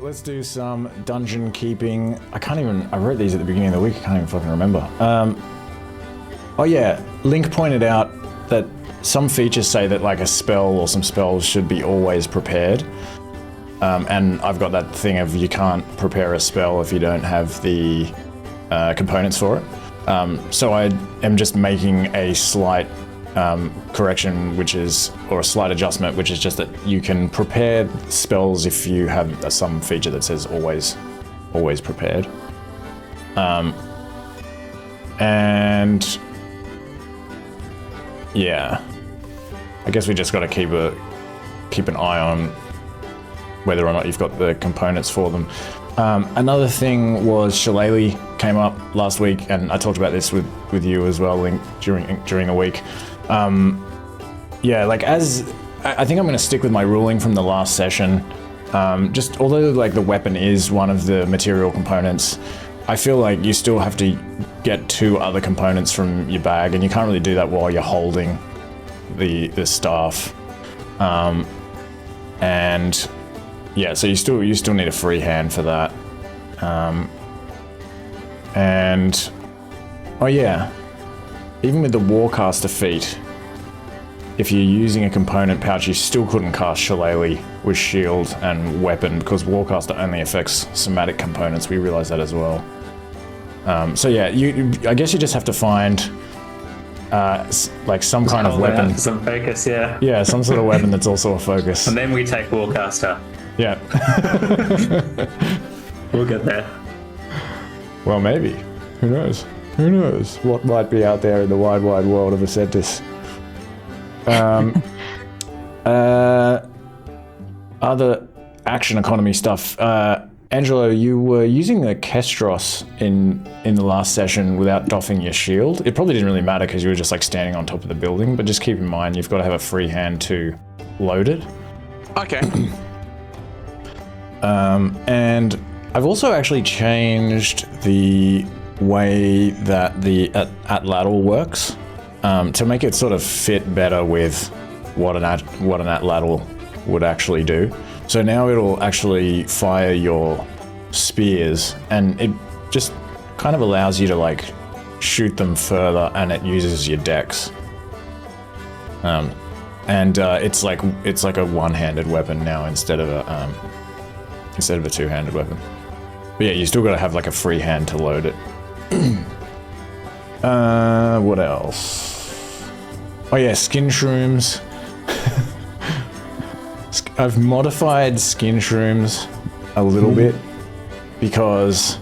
Let's do some dungeon keeping. I wrote these at the beginning of the week, I can't even fucking remember. Oh yeah, Linke pointed out that some features say that like a spell or some spells should be always prepared. And I've got that thing of you can't prepare a spell if you don't have the components for it. So I am just making a slight correction, or a slight adjustment, which is just that you can prepare spells if you have some feature that says always prepared. And yeah, I guess we just got to keep an eye on whether or not you've got the components for them. Another thing was Shillelagh came up last week, and I talked about this with you as well, Linke, during the week. Yeah, like I think I'm going to stick with my ruling from the last session. Just although like the weapon is one of the material components, I feel like you still have to get 2 other components from your bag, and you can't really do that while you're holding the staff. And yeah, so you still need a free hand for that. And oh yeah, even with the Warcaster feat, if you're using a component pouch, you still couldn't cast Shillelagh with shield and weapon because Warcaster only affects somatic components. We realize that as well. So yeah, I guess you just have to find like some kind of weapon. Some focus, yeah. Yeah, some sort of weapon that's also a focus. And then we take Warcaster. Yeah. We'll get there. Well, maybe. Who knows? Who knows what might be out there in the wide, wide world of Ascentus. Other action economy stuff. Angelo, you were using the Kestros in the last session without doffing your shield. It probably didn't really matter because you were just like standing on top of the building, but just keep in mind you've got to have a free hand to load it. Okay. And I've also actually changed the way that the atlatl works to make it sort of fit better with what an atlatl would actually do. So now it'll actually fire your spears, and it just kind of allows you to like shoot them further, and it uses your dex. And it's like a one-handed weapon now instead of a two-handed weapon. But yeah, you still got to have like a free hand to load it. What else? Oh yeah, skin shrooms. I've modified skin shrooms a little bit because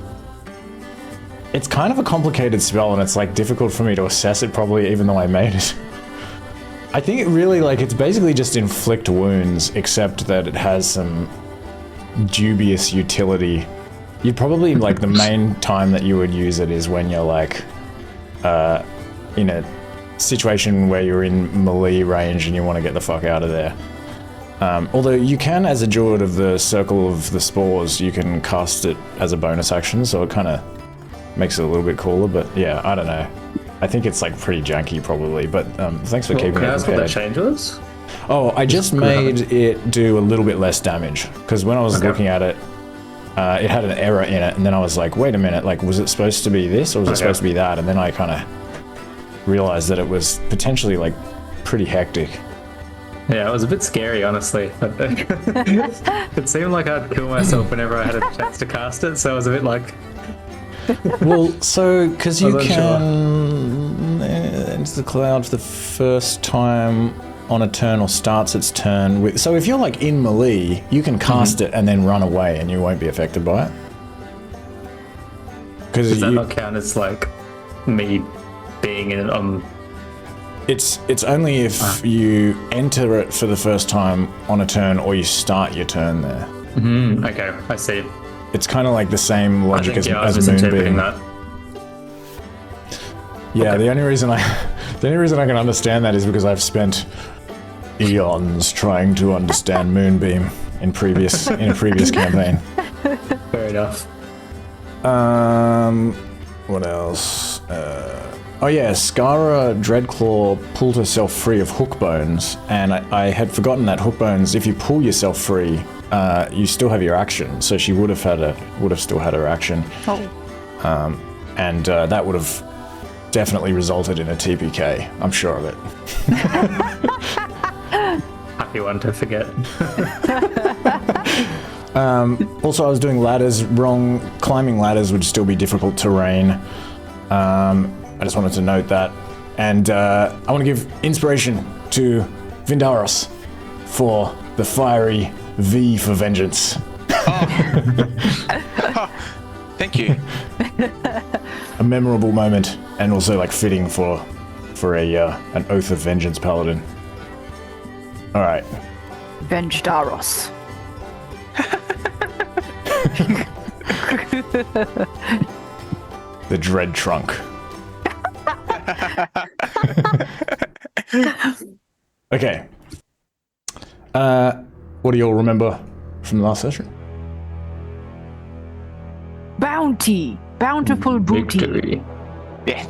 it's kind of a complicated spell and it's like difficult for me to assess it properly even though I made it. I think it really it's basically just inflict wounds, except that it has some dubious utility. You'd probably the main time that you would use it is when you're in a situation where you're in melee range and you want to get the fuck out of there. Although you can, as a druid of the Circle of the Spores, you can cast it as a bonus action, so it kind of makes it a little bit cooler, but yeah, I don't know. I think it's pretty janky probably, but thanks for keeping it prepared. Can I ask what the change was? Oh, I just made it do a little bit less damage, because when I was looking at it, it had an error in it, and then I was like, wait a minute, was it supposed to be this, or was it supposed to be that? And then I kind of realized that it was potentially pretty hectic. Yeah, it was a bit scary, honestly. It seemed like I'd kill myself whenever I had a chance to cast it, so I was a bit Well, so, because you can enter the cloud for the first time on a turn or starts its turn with... So if you're in melee, you can cast it and then run away and you won't be affected by it. Does that not count as me being in it It's only if you enter it for the first time on a turn or you start your turn there. Okay, I see. It's kind of the same logic as Moonbeam. That. Yeah, okay. The only reason I can understand that is because I've spent eons trying to understand Moonbeam in a previous campaign. Fair enough. What else? Oh yeah, Skara Dreadclaw pulled herself free of hook bones, and I had forgotten that hook bones, if you pull yourself free, you still have your action, so she would have still had her action. Oh. And that would have definitely resulted in a TPK. I'm sure of it. Happy one to forget. Also, I was doing ladders wrong. Climbing ladders would still be difficult terrain. I just wanted to note that. And I want to give inspiration to Vindaros for the fiery V for vengeance. Thank you. A memorable moment, and also like fitting for an Oath of Vengeance paladin. All right. Vengedaros. The Dread Trunk. Okay. What do you all remember from the last session? Bounty. Bountiful booty. Victory. Yeah.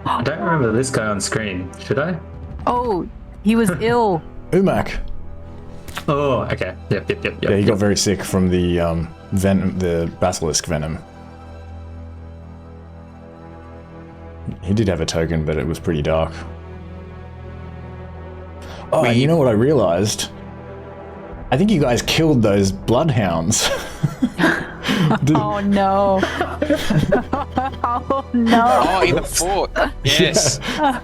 I don't remember this guy on screen. Should I? Oh, he was ill. Umak. Oh, okay. Yep. Yeah, he got very sick from the venom, the basilisk venom. He did have a token, but it was pretty dark. Oh, and you know what I realized? I think you guys killed those bloodhounds. Oh no. Oh no. Oh, in the fort. Yes. Yeah.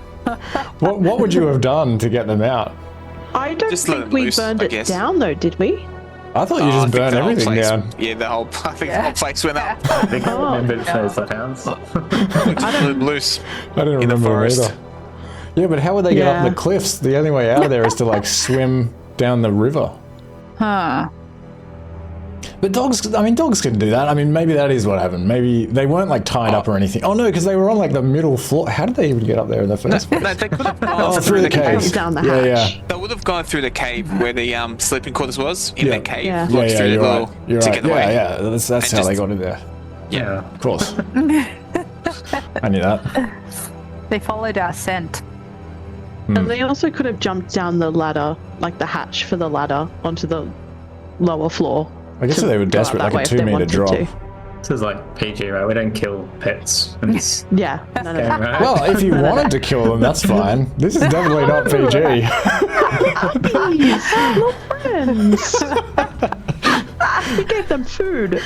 What would you have done to get them out? I don't Just let think it we loose, burned I it guess. down though, did we? I thought you I just think burned the whole everything place- down. Yeah, the whole place went up. I think I Oh, remembered those bloodhounds. Just let it loose. I didn't in the remember them forest. either. Yeah, but how would they get up Yeah. the cliffs? The only way out of there is to like swim down the river. Huh. But dogs can do that. I mean, maybe that is what happened. Maybe they weren't like tied up or anything. Oh no, because they were on like the middle floor. How did they even get up there in the first place? No, they could have gone Oh, through the cave. cave. Down the Yeah, hatch. yeah. They would have gone through the cave where the sleeping quarters was in Yeah. the cave. Yeah. Looked Yeah, through the you're little right. You're to right. get away. Yeah, that's And how they just- got in there. Yeah. Of course. I knew that. They followed our scent. And they also could have jumped down the ladder, like the hatch for the ladder, onto the lower floor. I guess to they were go out desperate, that like way a if they 2 meter wanted drop. to. This is like PG, right? We don't kill pets in this Yeah. No, game, right? Well, if you wanted to kill them, that's fine. This is definitely not PG. Please, little friends. We gave them food.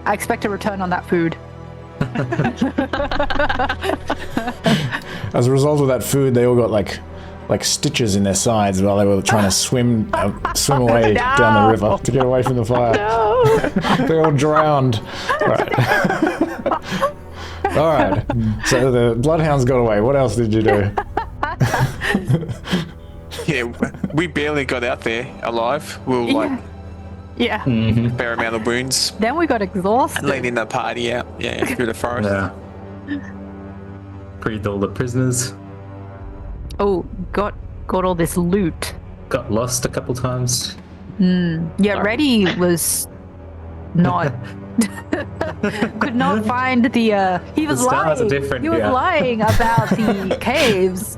I expect a return on that food. As a result of that food, they all got like stitches in their sides while they were trying to swim away down the river to get away from the fire. No. They all drowned. All right. So the bloodhounds got away. What else did you do? Yeah, we barely got out there alive. We were like Yeah. a fair amount of wounds. Then we got exhausted. And leading the party out, through the forest. Yeah. Freed all the prisoners. Oh, got all this loot. Got lost a couple times. Yeah, Reddy was not. Could not find the. He was stars are lying. different, He was yeah. lying about the caves.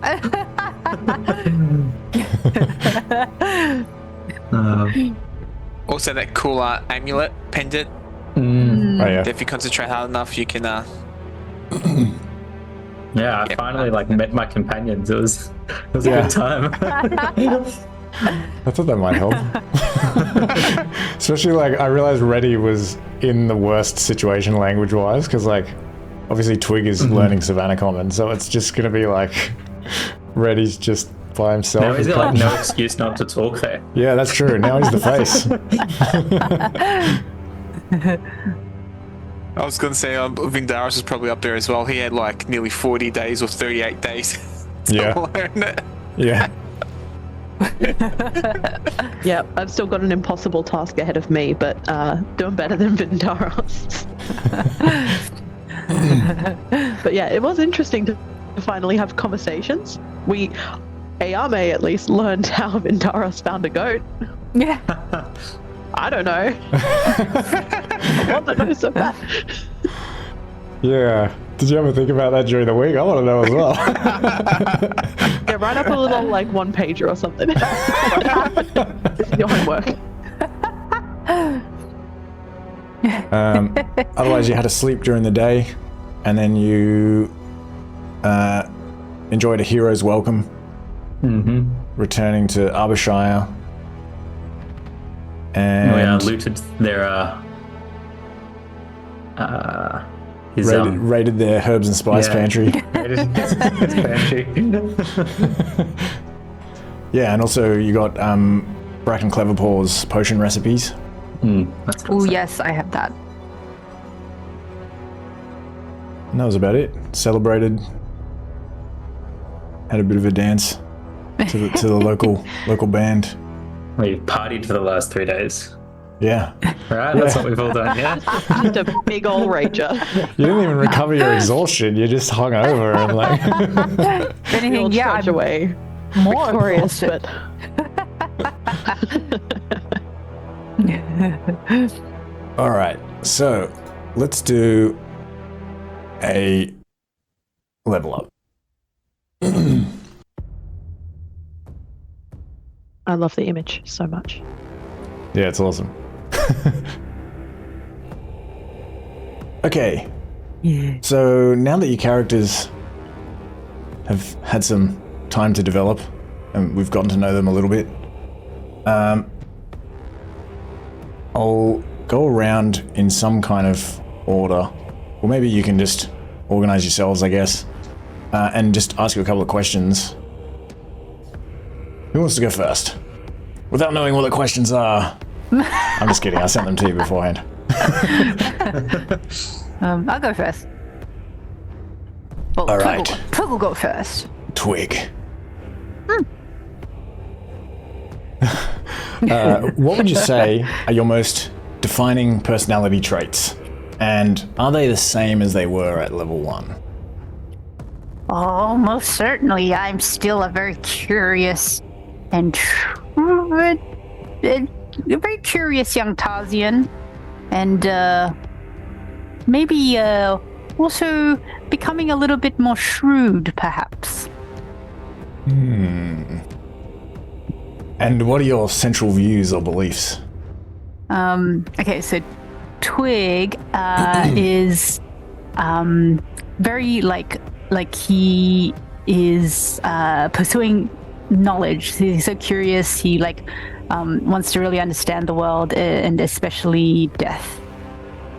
Also, that cool amulet pendant. Oh yeah. If you concentrate hard enough, you can. Yeah, I finally met my companions. It was a Yeah. good time. I thought that might help. Especially like I realized Reddy was in the worst situation language-wise because like obviously Twig is learning Savannah Common, so it's just gonna be like Reddy's just by himself. Now he's got like no excuse not to talk there. Yeah, that's true. Now he's the face. I was gonna say Vindaris is probably up there as well. He had like nearly 40 days or 38 days to Yeah. learn it. Yeah. Yeah, I've still got an impossible task ahead of me, but doing better than Vindaros. But yeah, it was interesting to finally have conversations. Yao Mei at least learned how Vindaros found a goat. Yeah. I don't know. I want to know so bad. Yeah. Did you ever think about that during the week? I want to know as well. Yeah, write up a little like one pager or something. This is your homework. Otherwise, you had to sleep during the day, and then you enjoyed a hero's welcome, returning to Arborshire. And looted their his raided their herbs and spice pantry. Raided his pantry. Yeah, and also you got Bracken Cleverpaw's potion recipes. That's Oh yes, I have that. And that was about it. Celebrated. Had a bit of a dance to the local band. We partied for the last 3 days. Yeah. Right? That's what we've all done, yeah? Just a big old rager. You didn't even recover your exhaustion. You just hung over and like. If anything, We'll yeah, trudge I'm away. more Victorious, exhausted. but All right. So let's do a level up. I love the image so much. Yeah, it's awesome. Okay. Yeah. So now that your characters have had some time to develop and we've gotten to know them a little bit, I'll go around in some kind of order, or maybe you can just organize yourselves, I guess, and just ask you a couple of questions. Who wants to go first? Without knowing what the questions are. I'm just kidding, I sent them to you beforehand. I'll go first. Well, All right. Twig will go first. Twig. What would you say are your most defining personality traits? And are they the same as they were at level 1? Oh, most certainly. I'm still a very curious and a very curious young Tarsian, and maybe also becoming a little bit more shrewd, perhaps. And what are your central views or beliefs? Okay, so Twig is very like he is pursuing knowledge. He's so curious. He wants to really understand the world, and especially death.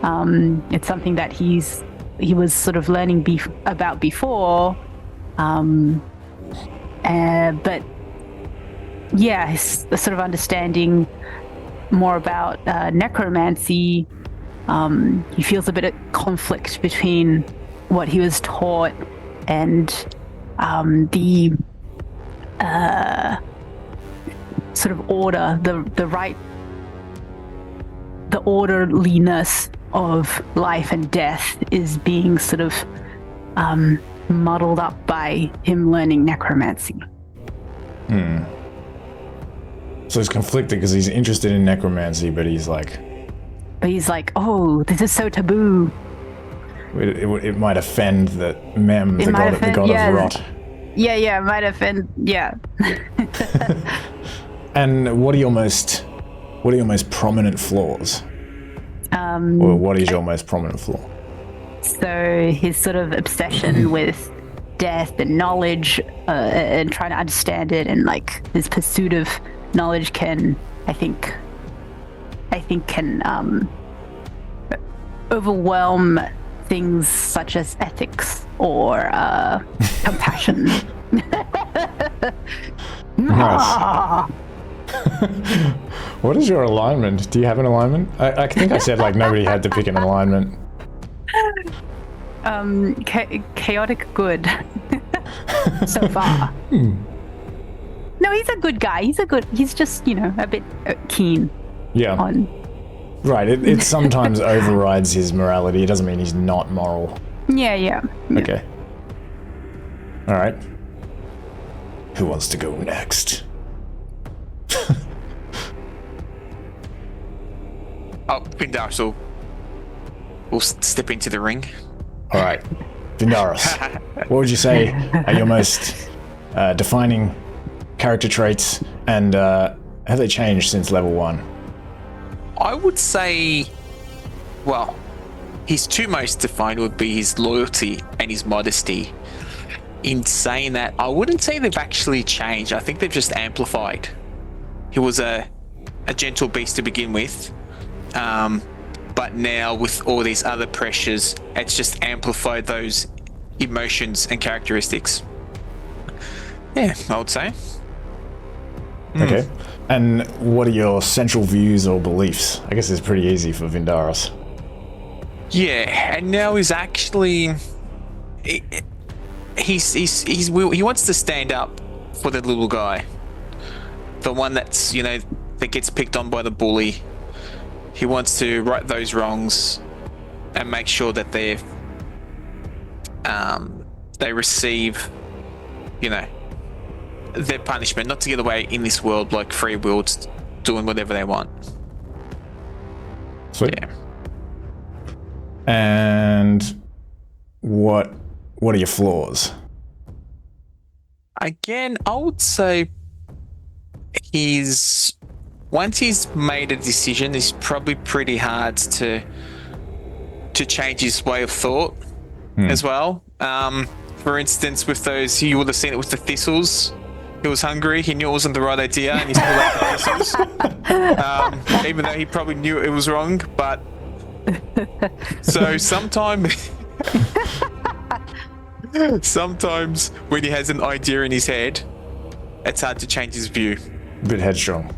It's something that he was sort of learning about before, but yeah, he's sort of understanding more about necromancy. He feels a bit of conflict between what he was taught and the sort of order, the orderliness of life and death is being sort of muddled up by him learning necromancy. So he's conflicted because he's interested in necromancy, but he's like, oh, this is so taboo. it might offend the Mem, the god of rot. Yeah, it might offend, yeah. And what are your most prominent flaws? Or what is your most prominent flaw? So his sort of obsession with death and knowledge, and trying to understand it, and like his pursuit of knowledge can overwhelm things such as ethics or compassion. Nice. What is your alignment? Do you have an alignment? I think I said like nobody had to pick an alignment. Chaotic good. So far. No, he's a good guy. He's just, a bit keen on. Right, it sometimes overrides his morality. It doesn't mean he's not moral. Yeah. Okay. All right. Who wants to go next? Oh, Pindash will step into the ring. All right. Vindaros, what would you say are your most defining character traits, and have they changed since level 1? I would say, well, his two most defined would be his loyalty and his modesty. In saying that, I wouldn't say they've actually changed. I think they've just amplified. He was a gentle beast to begin with, but now with all these other pressures, it's just amplified those emotions and characteristics. Yeah, I would say. Okay. And what are your central views or beliefs? I guess it's pretty easy for Vindaros. Yeah, and now he's actually he wants to stand up for the little guy, the one that's that gets picked on by the bully. He wants to right those wrongs and make sure that they receive their punishment, not to get away in this world like free will, doing whatever they want. Sweet. Yeah. And what are your flaws? Again, I would say once he's made a decision, it's probably pretty hard to change his way of thought as well. For instance, with those, you would have seen it with the thistles. He was hungry, he knew it wasn't the right idea, and he still ate the thistles. Even though he probably knew it was wrong, but so sometimes when he has an idea in his head, it's hard to change his view. A bit headstrong.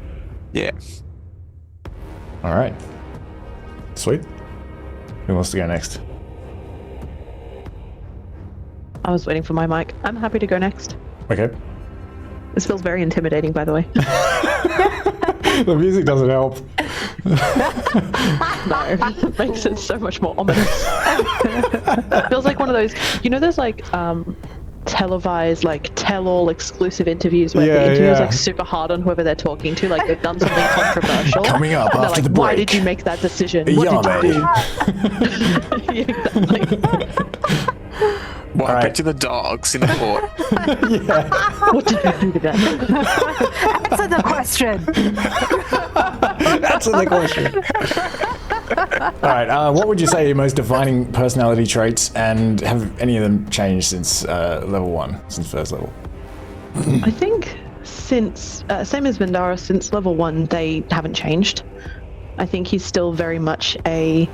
Yeah. All right. Sweet. Who wants to go next? I was waiting for my mic. I'm happy to go next. Okay. This feels very intimidating, by the way. The music doesn't help. No, it makes it so much more ominous. It feels like one of those, there's like televised, like tell-all exclusive interviews where the interviewer's like super hard on whoever they're talking to, like they've done something controversial. Coming up and after like, the break. why did you make that decision? What Yao did you Mei. do? Yeah, exactly. Well, I Alright. bet you the dogs in the fort. What did you do to them? Answer the question. Answer the question. All right. What would you say are your most defining personality traits, and have any of them changed since level 1, since first level? I think since, same as Vindaros, since level 1, they haven't changed. I think he's still very much a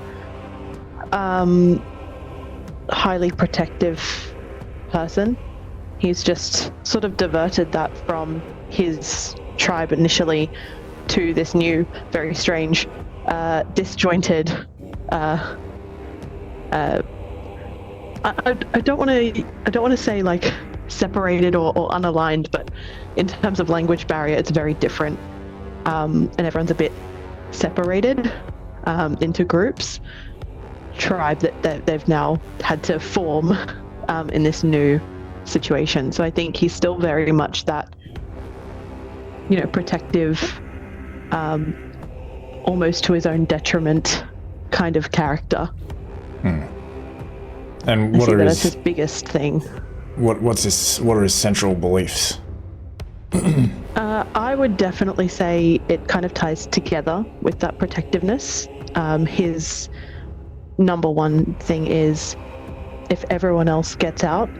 highly protective person. He's just sort of diverted that from his tribe initially to this new, very strange, disjointed. I don't want to say like separated or unaligned, but in terms of language barrier, it's very different, and everyone's a bit separated into groups. Tribe that they've now had to form in this new situation. So I think he's still very much that, protective, almost to his own detriment kind of character. And I what see are that as his his biggest thing. what are his central beliefs? I would definitely say it kind of ties together with that protectiveness. His number one thing is, if everyone else gets out,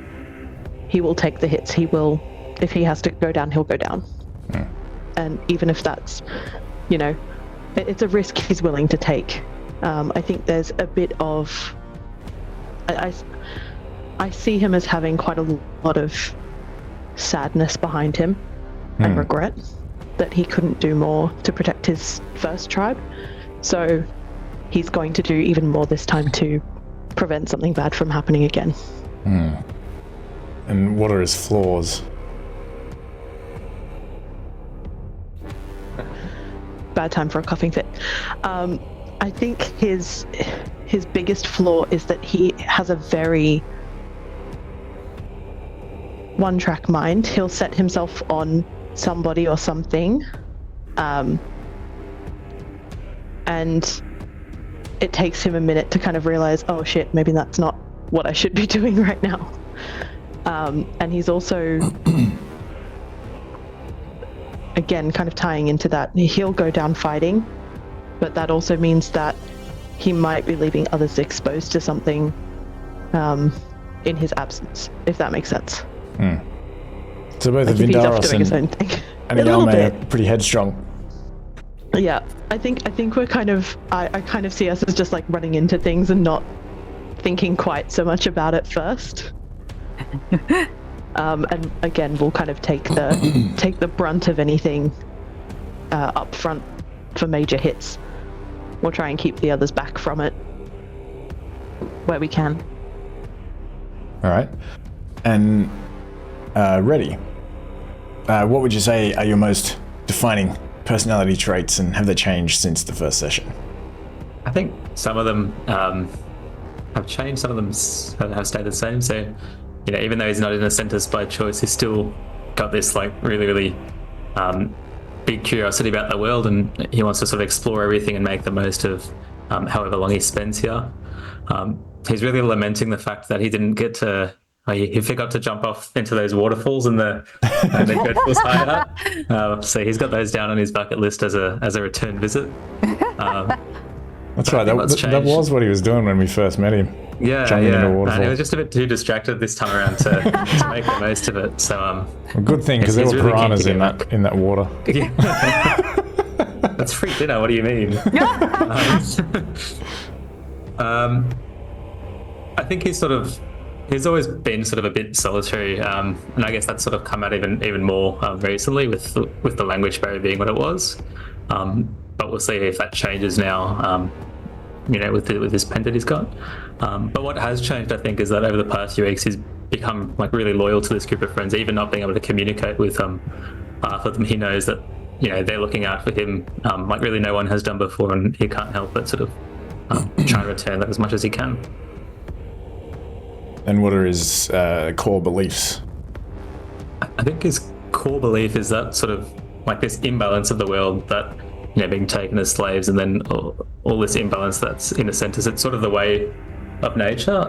he will take the hits. He will, if he has to go down, he'll go down. And even if that's, it's a risk he's willing to take. I think there's a bit of, I see him as having quite a lot of sadness behind him and regret that he couldn't do more to protect his first tribe. So he's going to do even more this time to prevent something bad from happening again. And what are his flaws? Bad time for a coughing fit. I think his biggest flaw is that he has a very one-track mind. He'll set himself on somebody or something, and it takes him a minute to kind of realize, oh shit, maybe that's not what I should be doing right now. And he's also, again, kind of tying into that, he'll go down fighting, but that also means that he might be leaving others exposed to something in his absence, if that makes sense. So both Like the if he's off Vindaros doing his own thing. and A Yao little Mei are bit. pretty headstrong. Yeah, I think we're kind of, I kind of see us as just like running into things and not thinking quite so much about it first. And again, we'll kind of take the brunt of anything up front for major hits. We'll try and keep the others back from it where we can. All right. And Reddy, what would you say are your most defining personality traits, and have they changed since the first session? I think some of them have changed, some of them have stayed the same. So, even though he's not in a centers by choice, he's still got this like really big curiosity about the world, and he wants to sort of explore everything and make the most of however long he spends here. He's really lamenting the fact that he didn't get to. He forgot to jump off into those waterfalls and the Dreadclaw's hideout. So he's got those down on his bucket list as a return visit. That's right. That was what he was doing when we first met him. Yeah, jumping into a and waterfall. he was just a bit too distracted this time around to make the most of it. So A good thing, because there he's were really keen to piranhas get in that water. yeah. That's free dinner. What do you mean? I think he's always been sort of a bit solitary, and I guess that's sort of come out even more recently with the language barrier being what it was. But we'll see if that changes now. With this pen that he's got. But what has changed, I think, is that over the past few weeks, he's become like really loyal to this group of friends, even not being able to communicate with half of them. He knows that they're looking out for him, like really no one has done before, and he can't help but sort of try and return that as much as he can. And what are his core beliefs? I think his core belief is that sort of like this imbalance of the world, that being taken as slaves, and then all this imbalance that's in a sense, it's sort of the way of nature.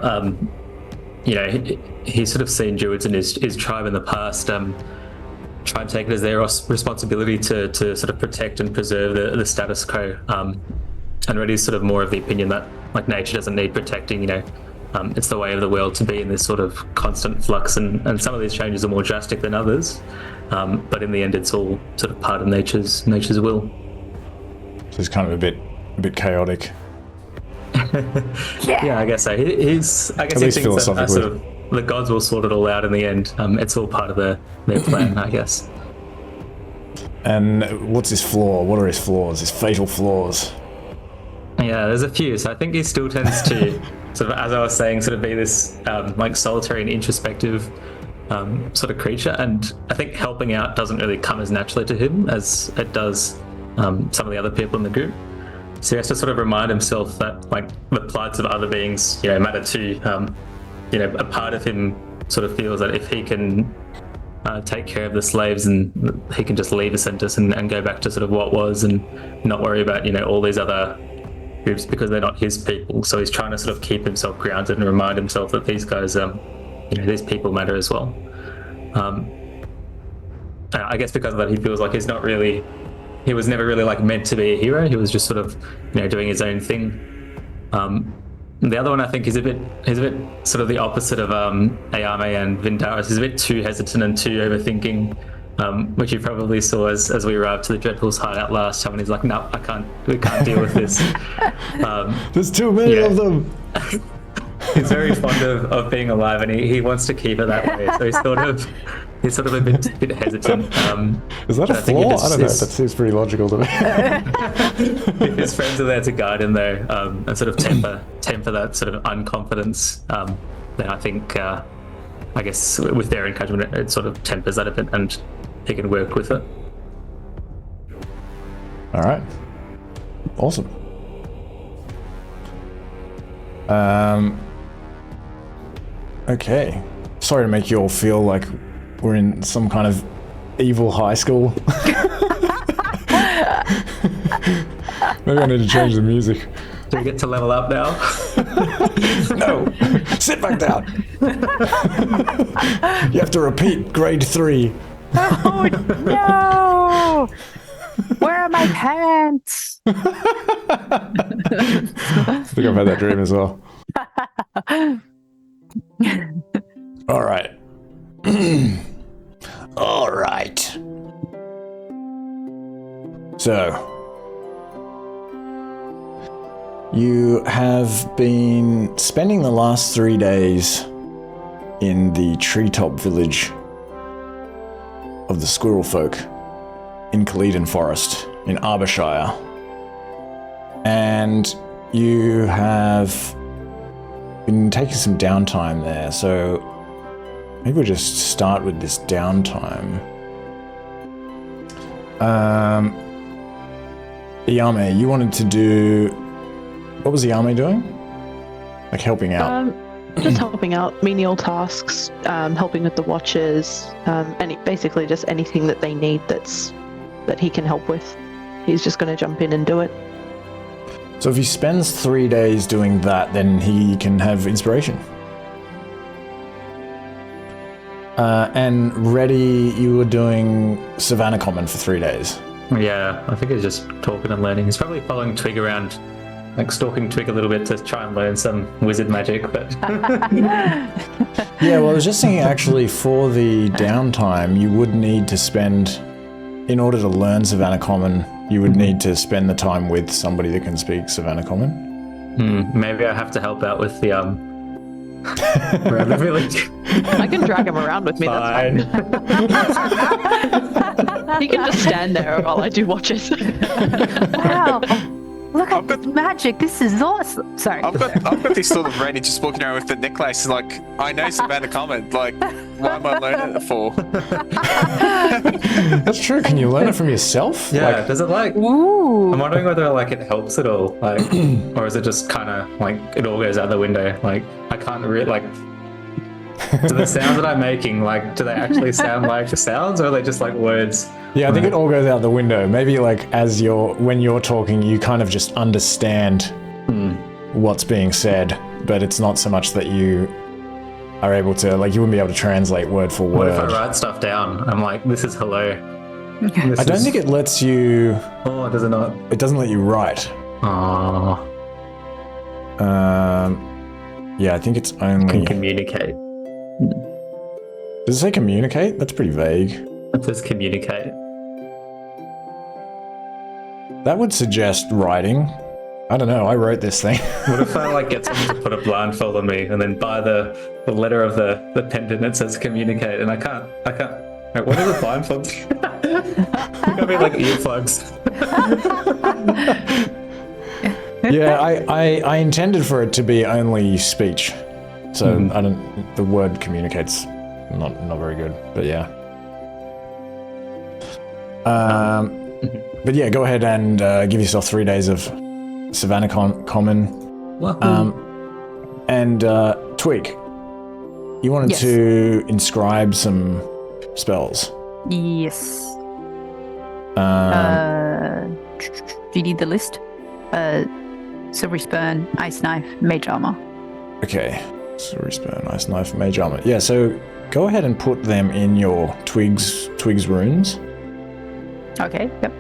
He's sort of seen Druids in his tribe in the past try and take it as their responsibility to sort of protect and preserve the status quo. And Reddy's sort of more of the opinion that like nature doesn't need protecting. It's the way of the world to be in this sort of constant flux, and some of these changes are more drastic than others. But in the end, it's all sort of part of nature's will. So he's kind of a bit chaotic. Yeah, I guess so. I guess he thinks that sort of the gods will sort it all out in the end. It's all part of their plan, I guess. And what's his flaw? What are his flaws? His fatal flaws? Yeah, there's a few. So I think he still tends to sort of, as I was saying, sort of be this like solitary and introspective sort of creature. And I think helping out doesn't really come as naturally to him as it does some of the other people in the group. So he has to sort of remind himself that like the plights of other beings, matter too. A part of him sort of feels that if he can take care of the slaves, and he can just leave Ascentus and go back to sort of what was, and not worry about all these other groups because they're not his people. So he's trying to sort of keep himself grounded and remind himself that these guys, these people matter as well. I guess because of that, he feels like he was never really like meant to be a hero. He was just sort of doing his own thing. The other one, I think, is a bit sort of the opposite of Yao Mei and Vindaros. He's a bit too hesitant and too overthinking, which you probably saw as we arrived to the Dreadclaw's hideout last time, and he's like, no, we can't deal with this. There's too many of them. He's very fond of being alive, and he wants to keep it that way. So he's sort of a bit hesitant. Is that a flaw? I don't know. That seems pretty logical to me. His friends are there to guide him, though, and sort of temper that sort of unconfidence. Then I think, I guess, with their encouragement, it sort of tempers that a bit, and he can work with it. All right. Awesome. Okay. Sorry to make you all feel like we're in some kind of evil high school. Maybe I need to change the music. Do we get to level up now? No, sit back down. You have to repeat grade 3. Oh no! Where are my pants? I think I've had that dream as well. All right. All right. So, you have been spending the last 3 days in the treetop village of the squirrel folk in Caledon Forest in Arborshire. And you have been taking some downtime there, so maybe we'll just start with this downtime. Yao Mei, you wanted to do... What was Yao Mei doing? Like helping out? Just helping out, menial tasks, helping with the watches, basically just anything that they need that he can help with. He's just going to jump in and do it. So if he spends 3 days doing that, then he can have inspiration. And Reddy, you were doing Savannah Common for 3 days. Yeah, I think he's just talking and learning. He's probably following Twig around, like stalking Twig a little bit to try and learn some wizard magic, but... Yeah, well, I was just thinking actually for the downtime, you would need to spend, in order to learn Savannah Common, you would need to spend the time with somebody that can speak Savannah Common. Maybe I have to help out with the, around the village. I can drag him around with me, Fine. that's fine. He can just stand there while I do watches. Wow. Look at this magic. This is awesome. Sorry. I've got this sort of Randy just walking around with the necklace. Like, I know Savannah Common. Like, why am I learning it for? That's true. Can you learn it from yourself? Yeah, does it like... Ooh. I'm wondering whether like it helps at all, like, or is it just kind of like it all goes out the window? Like, I can't really like... Do the sounds that I'm making, like, do they actually sound like the sounds, or are they just like words? Yeah, I think it all goes out the window. Maybe like when you're talking, you kind of just understand what's being said, but it's not so much that you are able to, like, you wouldn't be able to translate word for word. What if I write stuff down? I'm like, this is hello. I don't think it lets you... Oh, does it not? It doesn't let you write. Oh. Yeah, I think it's Can only... communicate. Does it say communicate? That's pretty vague. It says communicate. That would suggest writing. I don't know, I wrote this thing. What if I like get someone to put a blindfold on me and then by the letter of the pendant it says communicate, and I can't. Wait, what is a blindfold? Gotta be like earplugs. Yeah, I intended for it to be only speech. So the word communicates not very good, but yeah. But yeah, go ahead and give yourself 3 days of Savannah Common. And Twig, you wanted to inscribe some spells. Yes. Do you need the list? Silvery Spurn, Ice Knife, Mage Armor. Okay. Silvery Spurn, Ice Knife, Mage Armor. Yeah, so go ahead and put them in your Twig's runes. Okay, yep.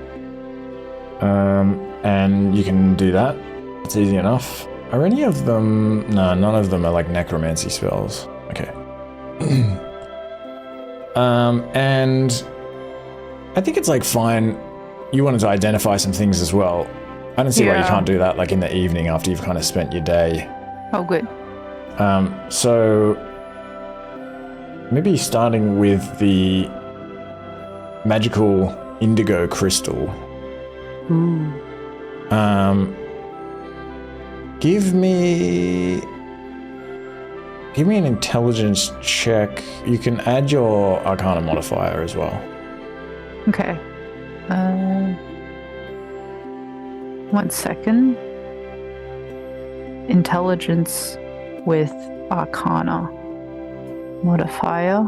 And you can do that. It's easy enough. Are any of them... No, none of them are like necromancy spells. Okay. And I think it's like fine. You wanted to identify some things as well. I don't see why you can't do that like in the evening after you've kind of spent your day. Oh, good. So maybe starting with the magical indigo crystal. Give me an intelligence check. You can add your Arcana modifier as well. Okay. 1 second. Intelligence with Arcana modifier.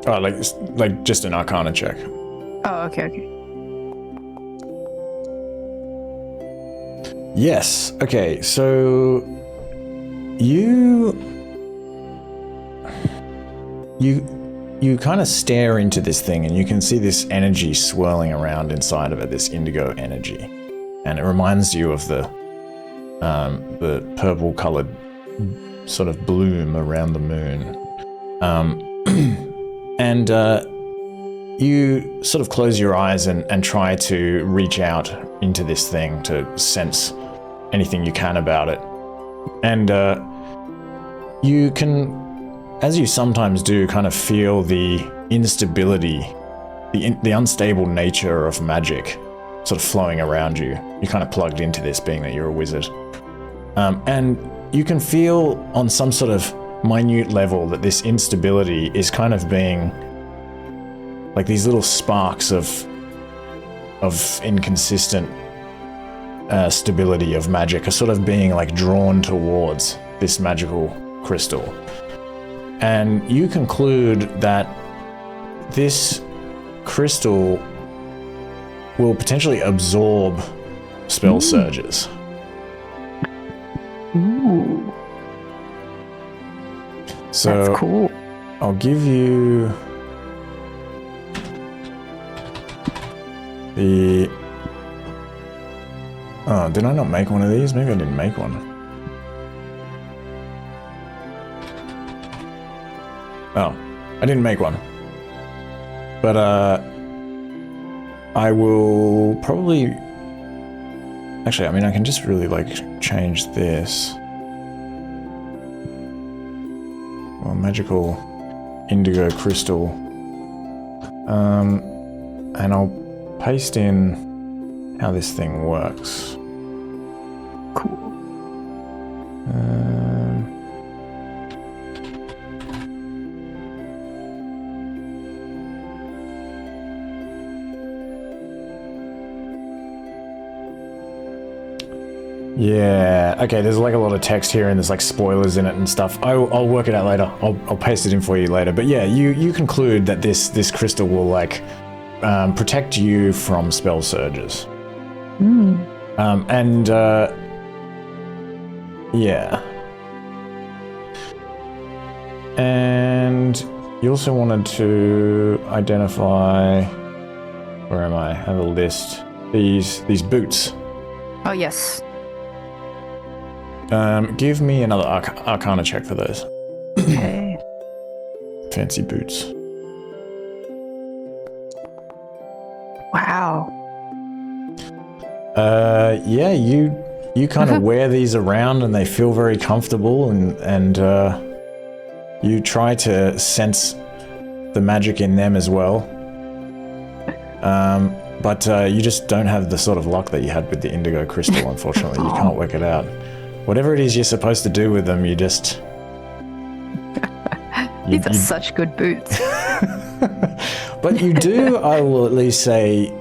Oh, like just an Arcana check. Oh, okay. Yes. Okay. So you kind of stare into this thing and you can see this energy swirling around inside of it, this indigo energy. And it reminds you of the purple colored sort of bloom around the moon. And you sort of close your eyes and try to reach out into this thing to sense anything you can about it. And you can, as you sometimes do, kind of feel the instability, the unstable nature of magic sort of flowing around you. You're kind of plugged into this, being that you're a wizard. And you can feel on some sort of minute level that this instability is kind of being like these little sparks of inconsistent stability of magic are sort of being like drawn towards this magical crystal. And you conclude that this crystal will potentially absorb spell surges. Ooh. So That's cool. I'll give you the... Oh, did I not make one of these? Maybe I didn't make one. Oh, I didn't make one. But I will probably... Actually, I mean, I can just really, like, change this. Well, magical indigo crystal. And I'll paste in how this thing works. Cool. Yeah, okay, there's like a lot of text here and there's like spoilers in it and stuff. I'll work it out later. I'll paste it in for you later. But yeah, you conclude that this crystal will like protect you from spell surges. Yeah. And you also wanted to identify, where am I? I have a list. These boots. Oh, yes. Give me another Arcana check for those. Okay. Fancy boots. Wow. Yeah, you kind of wear these around and they feel very comfortable, and you try to sense the magic in them as well. But you just don't have the sort of luck that you had with the indigo crystal, unfortunately. You can't work it out. Whatever it is you're supposed to do with them, you just... These are such good boots. But you do, I will at least say,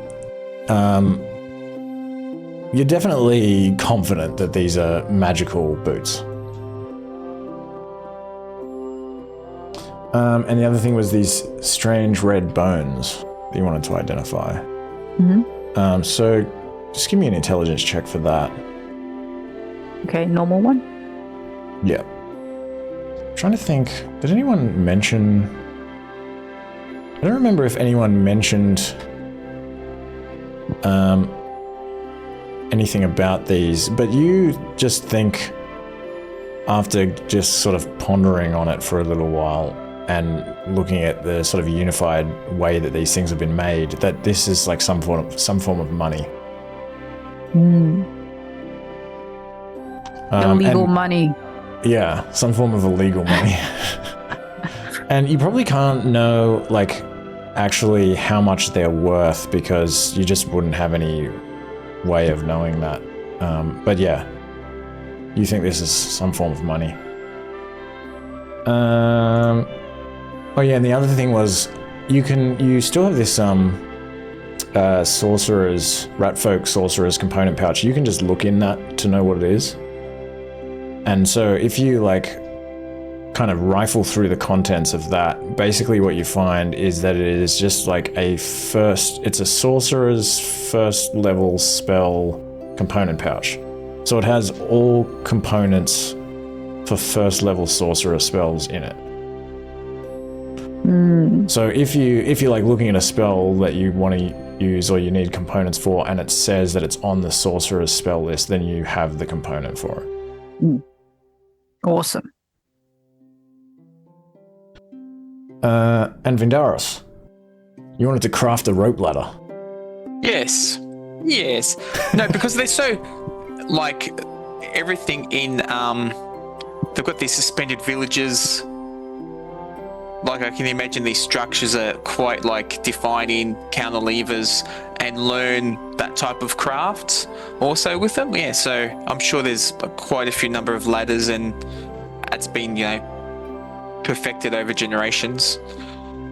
you're definitely confident that these are magical boots. And the other thing was these strange red bones that you wanted to identify. Mm-hmm. So just give me an intelligence check for that. Okay, normal one? Yeah. I'm trying to think, did anyone mention... I don't remember if anyone mentioned anything about these, but you just think, after just sort of pondering on it for a little while and looking at the sort of unified way that these things have been made, that this is like some form of money. Illegal money. Yeah, some form of illegal money. And you probably can't know, like, actually how much they're worth because you just wouldn't have any way of knowing that. But yeah, you think this is some form of money. Oh yeah, and the other thing was you still have this Ratfolk sorcerer's component pouch. You can just look in that to know what it is. And so if you like kind of rifle through the contents of that, basically what you find is that it is just like it's a sorcerer's first level spell component pouch. So it has all components for first level sorcerer spells in it. So if you're like looking at a spell that you want to use or you need components for, and it says that it's on the sorcerer's spell list, then you have the component for it. Awesome. And Vindaros, you wanted to craft a rope ladder. Yes. No, because they're so, like, everything in, they've got these suspended villages. Like, I can imagine these structures are quite, like, defining counterlevers and learn that type of craft also with them. Yeah, so I'm sure there's quite a few number of ladders, and it's been, perfected over generations.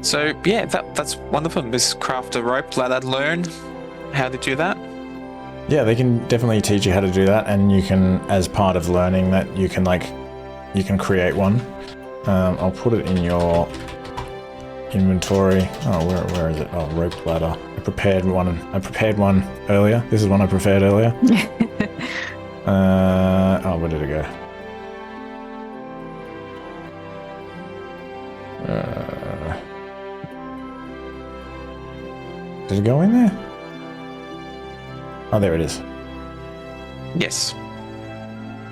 So, yeah, that's one of them. Is craft a rope ladder, learn how to do that. Yeah, they can definitely teach you how to do that, and you can, as part of learning that, you can create one. I'll put it in your inventory. Oh, where is it? Oh, rope ladder. I prepared one earlier. This is one I prepared earlier. Where did it go? Did it go in there? Oh, there it is. Yes.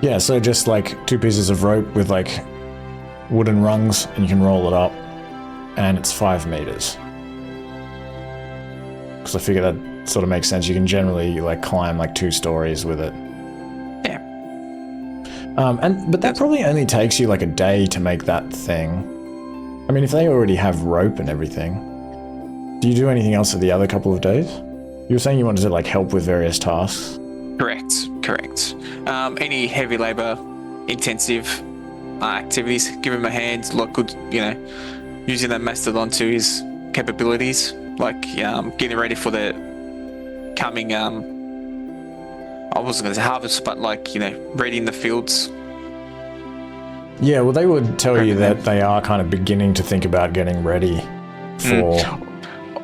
Yeah, so just like 2 pieces of rope with like wooden rungs, and you can roll it up, and it's 5 meters. Because I figure that sort of makes sense. You can generally like climb like 2 stories with it. Yeah. But that probably only takes you like a day to make that thing. I mean, if they already have rope and everything, do you do anything else for the other couple of days? You were saying you wanted to like help with various tasks. Correct. Any heavy labor intensive activities, give him a hand. Look good, using that mastodon to his capabilities, like getting ready for the coming. I wasn't going to say harvest, but like readying the fields. Yeah, well, they would tell you that they are kind of beginning to think about getting ready for,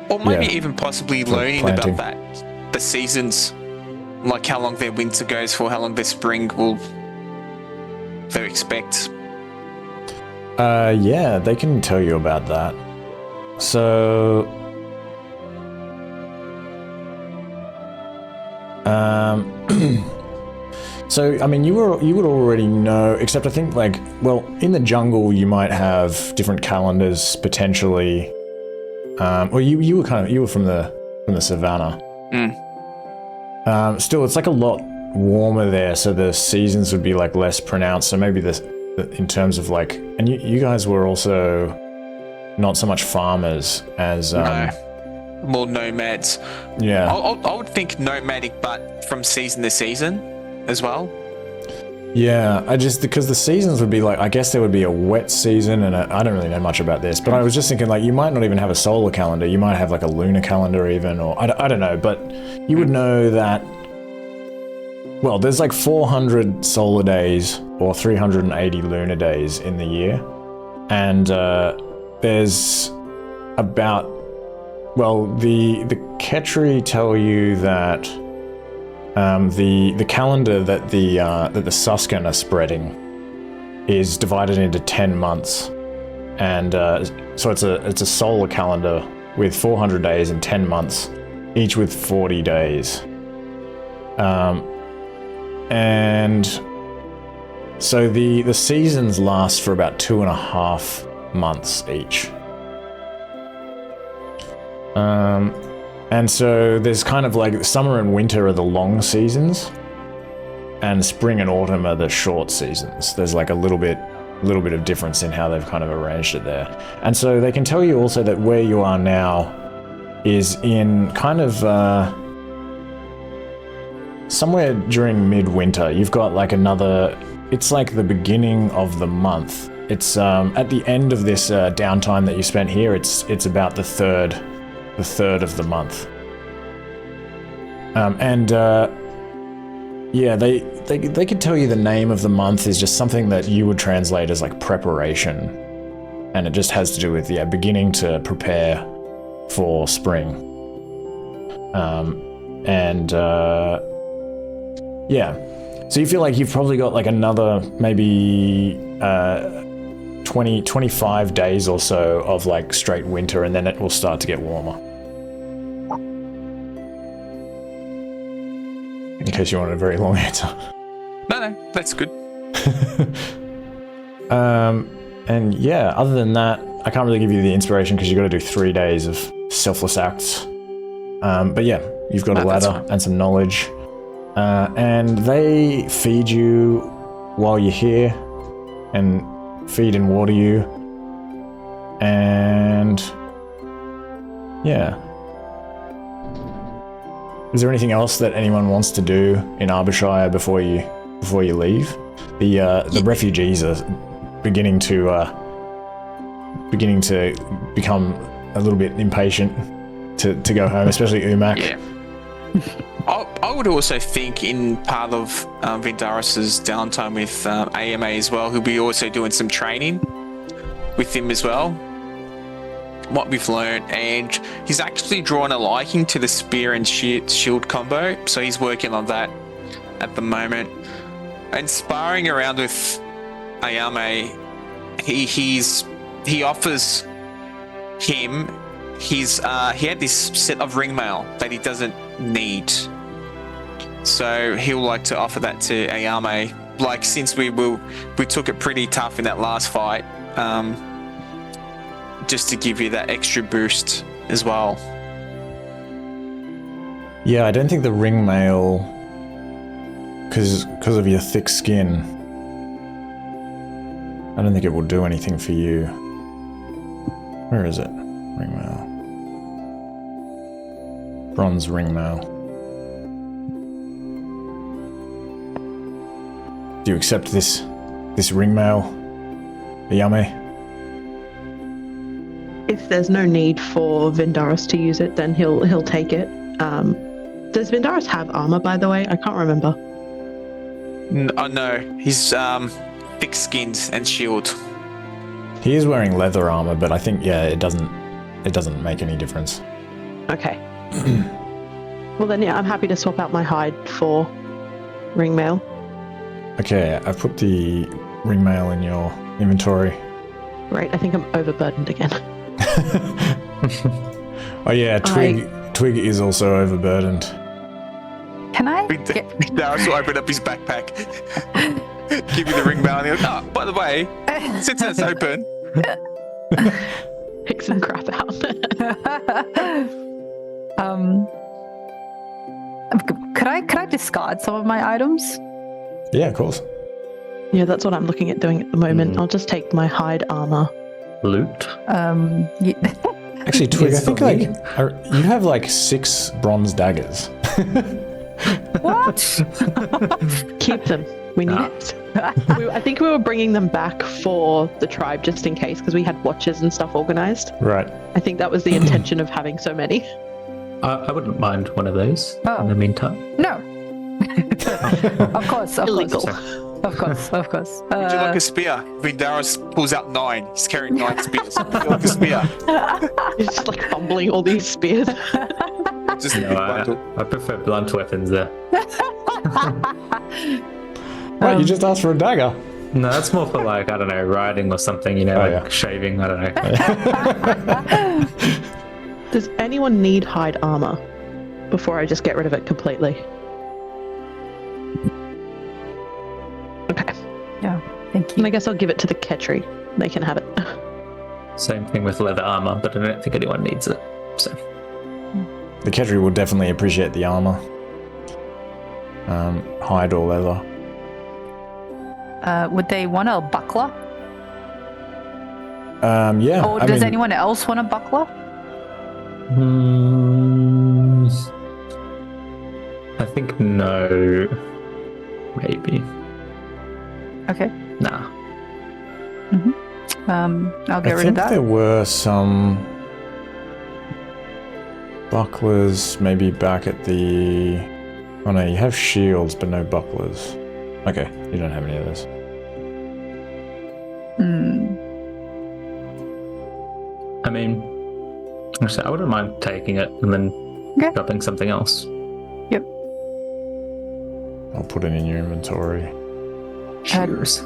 or maybe even possibly learning planting. about that, the seasons, like how long their winter goes for, how long their spring will they expect. Yeah, they can tell you about that. So, so I mean, you would already know. Except I think, like, well, in the jungle you might have different calendars potentially. Well, you were from the savannah. Still, it's like a lot warmer there, so the seasons would be like less pronounced. So maybe in terms of like, and you guys were also not so much farmers as more nomads. Yeah, I would think nomadic, but from season to season as well. Yeah, because the seasons would be like, I guess there would be a wet season, and I don't really know much about this, but I was just thinking like you might not even have a solar calendar. You might have like a lunar calendar even, or I don't know, but you would know that. Well, there's like 400 solar days or 380 lunar days in the year. And there's about, well, the Ketri tell you that the calendar that the Suskin are spreading is divided into 10 months. And so it's a solar calendar with 400 days and 10 months, each with 40 days. And so the seasons last for about 2.5 months each. And so there's kind of like summer and winter are the long seasons, and spring and autumn are the short seasons. There's like a little bit of difference in how they've kind of arranged it there. And so they can tell you also that where you are now is in kind of somewhere during midwinter. You've got like it's like the beginning of the month. It's at the end of this downtime that you spent here, it's about the third of the month. Yeah, they could tell you the name of the month is just something that you would translate as like preparation, and it just has to do with beginning to prepare for spring. Yeah, so you feel like you've probably got like another maybe 25 days or so of like straight winter, and then it will start to get warmer. In case you want a very long answer. No, that's good. And yeah, other than that, I can't really give you the inspiration because you've got to do 3 days of selfless acts. But yeah, you've got a ladder and some knowledge. And they feed you while you're here and feed and water you. And yeah. Is there anything else that anyone wants to do in Arborshire before you leave? The refugees are beginning to become a little bit impatient to go home, especially Umak. Yeah. I would also think in part of Vindarus's downtime with AMA as well, he'll be also doing some training with him as well. What we've learned, and he's actually drawn a liking to the spear and shield combo, so he's working on that at the moment. And sparring around with Ayame, he offers him he had this set of ring mail that he doesn't need, so he'll like to offer that to Ayame. Like, since we took it pretty tough in that last fight, just to give you that extra boost as well. Yeah, I don't think the ring mail, because of your thick skin, I don't think it will do anything for you. Where is it? Ring mail. Bronze ring mail. Do you accept this ring mail, Yame? If there's no need for Vindarus to use it, then he'll take it. Does Vindarus have armor, by the way? I can't remember. No, he's thick-skinned and shield. He is wearing leather armor, but I think it doesn't make any difference. Okay. Well then, yeah, I'm happy to swap out my hide for ring mail. Okay, I've put the ring mail in your inventory. Right, I think I'm overburdened again. Oh yeah, Twig is also overburdened. Can I? Darius will open up his backpack, give you the ring mail, and he'll go, oh, by the way, since that's open. Pick some crap out. Could I discard some of my items? Yeah, of course. Yeah, that's what I'm looking at doing at the moment. I'll just take my hide armor. Loot. Actually, Twig, I think you have like 6 bronze daggers. What? Keep them. We need it. I think we were bringing them back for the tribe just in case, because we had watches and stuff organized. Right. I think that was the intention of having so many. I wouldn't mind one of those in the meantime. No. Of course. Illegal. Of course. Would you like a spear? Vindarus pulls out 9. He's carrying 9 spears. Would you like a spear? He's just like fumbling all these spears. Just a big bundle. I prefer blunt weapons there. Wait, you just asked for a dagger? No, that's more for like, I don't know, riding or something, shaving, I don't know. Does anyone need hide armor before I just get rid of it completely? Okay. Yeah, thank you. And I guess I'll give it to the Ketri. They can have it. Same thing with leather armor, but I don't think anyone needs it. So The Kedri will definitely appreciate the armor. Hide or leather. Would they want a buckler? Yeah. Or does anyone else want a buckler? I think no. Maybe. Okay. Nah. I'll get rid of I think that. there were some bucklers maybe back at the... Oh no, you have shields but no bucklers. Okay, you don't have any of those. I mean, actually, I wouldn't mind taking it and then grabbing something else. Yep. I'll put it in your inventory. Cheers.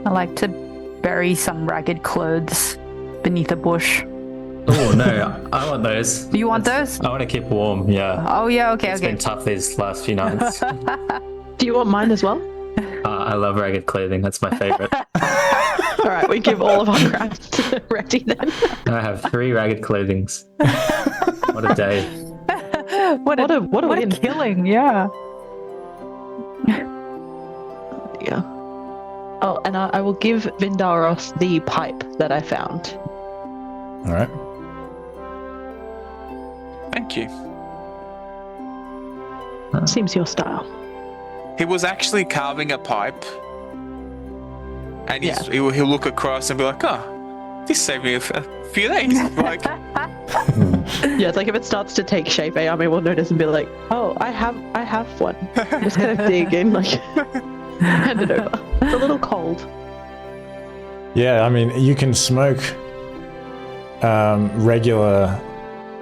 I like to bury some ragged clothes beneath a bush. Oh no, I want those. Do you want those? I want to keep warm. Yeah. Oh yeah, okay, It's okay. been tough these last few nights. Do you want mine as well? I love ragged clothing. That's my favorite. All right, we give all of our crafts ready then. I have 3 ragged clothings. What a day. What a win. killing, yeah. Yeah. Oh, and I will give Vindaros the pipe that I found. All right. Thank you. Seems your style. He was actually carving a pipe, and Yeah. he'll look across and be like, "Oh, this saved me a few days." Like, Yeah, it's like if it starts to take shape, Ayame will notice and be like, "Oh, I have one." Just kind of dig in, like, hand it over. It's a little cold. Yeah, I mean, you can smoke regular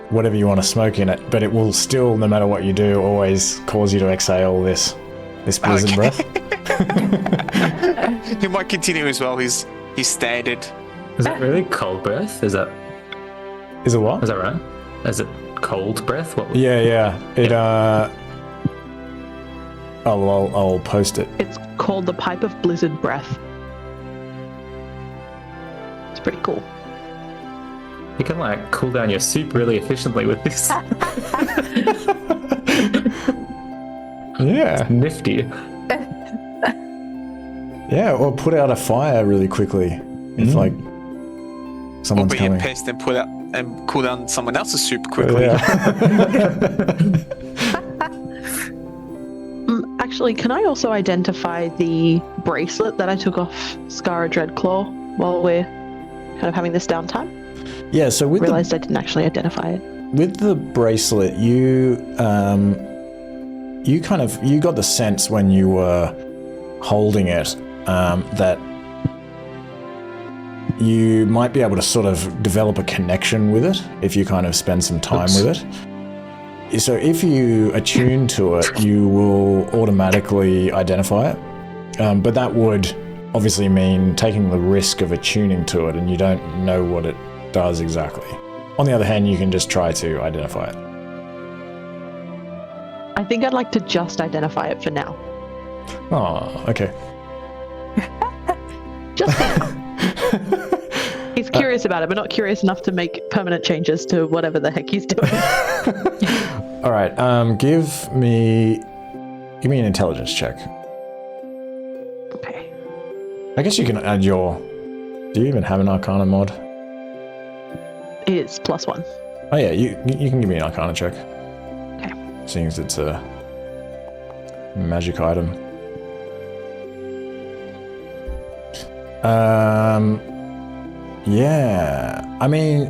whatever you want to smoke in it, but it will still, no matter what you do, always cause you to exhale this blizzard breath. he might continue as well. His standard. Is it really cold breath? Is that Is it what? right? Is it cold breath? What? Yeah. It Oh, well, I'll post it. It's called the Pipe of Blizzard Breath. It's pretty cool. You can like cool down your soup really efficiently with this. Yeah. Nifty. Yeah, or put out a fire really quickly if like Or someone's be coming. a pest and cool down someone else's soup quickly. Yeah. Actually, can I also identify the bracelet that I took off Skara Dreadclaw while we're kind of having this downtime? Yeah, so with Realized I didn't actually identify it. the bracelet, you got the sense when you were holding it that you might be able to sort of develop a connection with it if you kind of spend some time with it. So if you attune to it, you will automatically identify it. But that would obviously mean taking the risk of attuning to it, and you don't know what it does exactly. On the other hand, you can just try to identify it. I think I'd like to just identify it for now. Oh, okay. Just for now. He's curious about it, but not curious enough to make permanent changes to whatever the heck he's doing. All right. Give me an intelligence check. Okay. I guess you can add your. Do you even have an Arcana mod? It's +1. Oh yeah, you can give me an Arcana check. Okay. Seeing as it's a magic item. Yeah. I mean,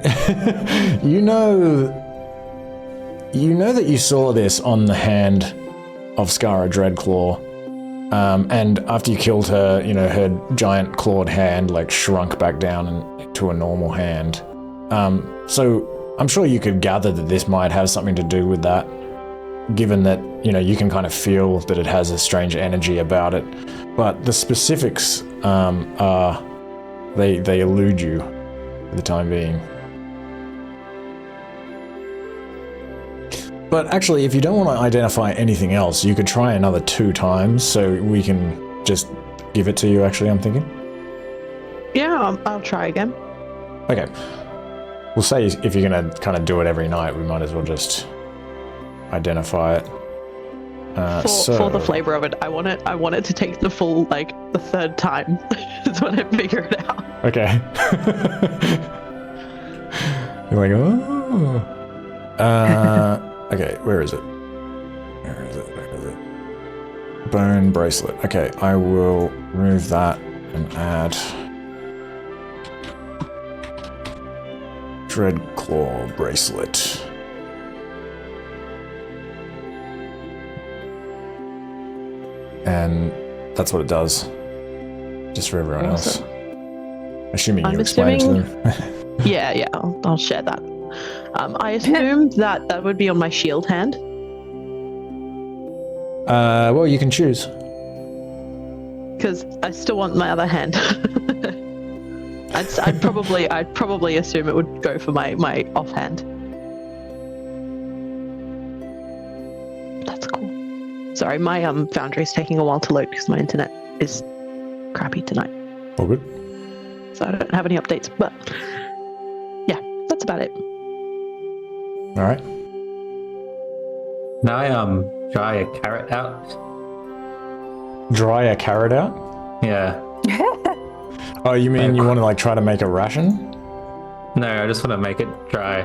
you know that you saw this on the hand of Skara Dreadclaw, and after you killed her, her giant clawed hand like shrunk back down to a normal hand. So I'm sure you could gather that this might have something to do with that, given that, you can kind of feel that it has a strange energy about it. But the specifics are, they elude you for the time being. But actually, if you don't want to identify anything else, you could try another 2 times, so we can just give it to you, actually, I'm thinking. Yeah, I'll try again. Okay. We'll say if you're going to kind of do it every night, we might as well just identify it. For the flavor of it, I want it to take the full, the 3rd time. That's when I figure it out. Okay. You're like, oh. Okay, where is it? Where is it? Bone bracelet. Okay, I will remove that and add Dreadclaw bracelet. And that's what it does. Just for everyone else. Assuming you explain it to them. Yeah, I'll share that. I assumed that would be on my shield hand. Well, you can choose. Because I still want my other hand. I'd probably assume it would go for my offhand. That's cool. Sorry, my Foundry's taking a while to load because my internet is crappy tonight. All good. So I don't have any updates, but yeah, that's about it. All right. Now I dry a carrot out. Dry a carrot out? Yeah. Oh, you mean you want to like try to make a ration? No, I just want to make it dry.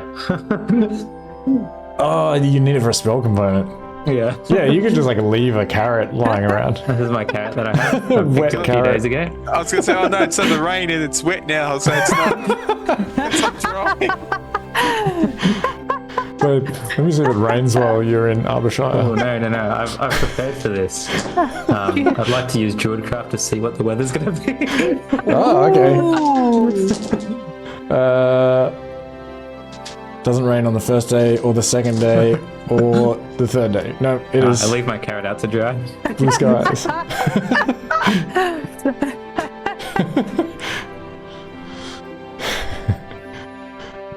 Oh, you need it for a spell component. Yeah. Yeah, you could just like leave a carrot lying around. This is my carrot that I had Wet a few carrot. days ago. I was gonna say, oh no, it's in the rain and it's wet now, so it's not, it's not dry. But let me see if it rains while you're in Arborshire. Oh no! I've prepared for this. I'd like to use Druidcraft to see what the weather's going to be. Oh, okay. Doesn't rain on the first day, or the second day, or the third day. No, it is I leave my carrot out to dry. blue skies.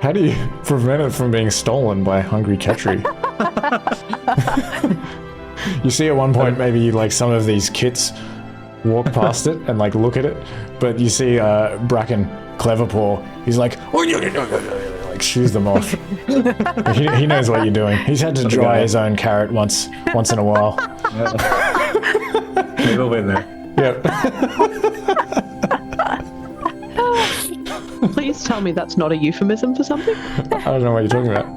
How do you prevent it from being stolen by a hungry Ketri? You see at one point maybe like some of these kits walk past it and like look at it, but you see Bracken Cleverpaw, he's like, like shoos them off. he knows what you're doing. He's had to dry his own carrot once in a while. We've all been there. Yep. Please tell me that's not a euphemism for something. I don't know what you're talking about.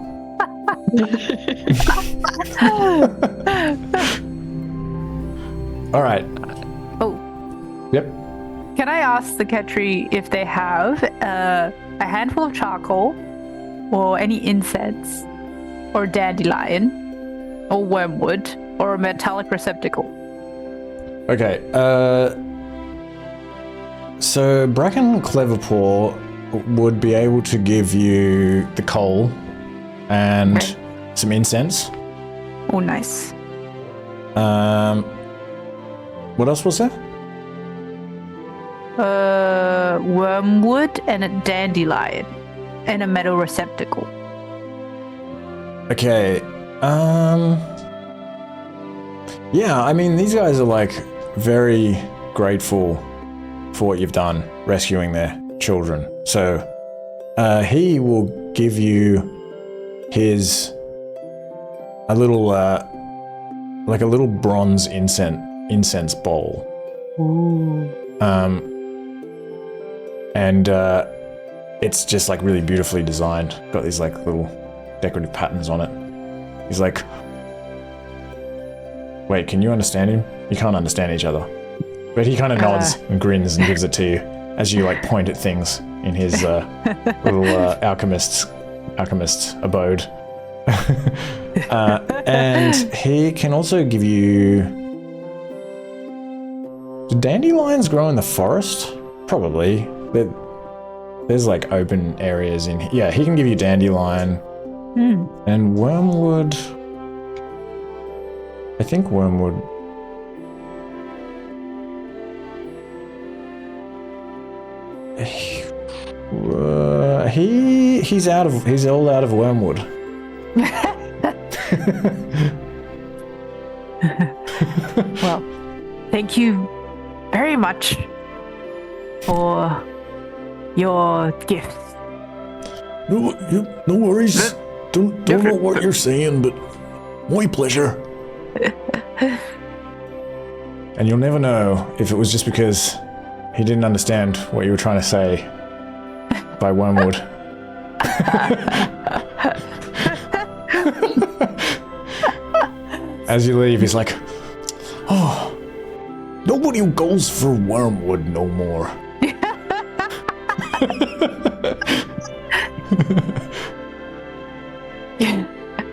All right. Oh, Yep. can I ask the Ketri if they have a handful of charcoal, or any incense, or dandelion, or wormwood, or a metallic receptacle? Okay. So Bracken Cleverpaw would be able to give you the coal and some incense. Oh, nice. What else was there? Wormwood and a dandelion, and a metal receptacle. Okay. Yeah, I mean, these guys are like very grateful for what you've done, rescuing their children. So, he will give you a little bronze incense bowl. Ooh. And it's just like really beautifully designed. Got these like little decorative patterns on it. He's like, wait, can you understand him? You can't understand each other. But he kind of nods and grins and gives it to you as you like point at things in his little alchemist's abode. And he can also give you... Do dandelions grow in the forest? Probably. There's like open areas in here. Yeah, he can give you dandelion. And wormwood... I think wormwood... He's all out of wormwood. Well, thank you very much for your gifts. No worries. Don't know what you're saying, but my pleasure. And you'll never know if it was just because he didn't understand what you were trying to say by wormwood. As you leave, he's like, oh, nobody goes for wormwood no more.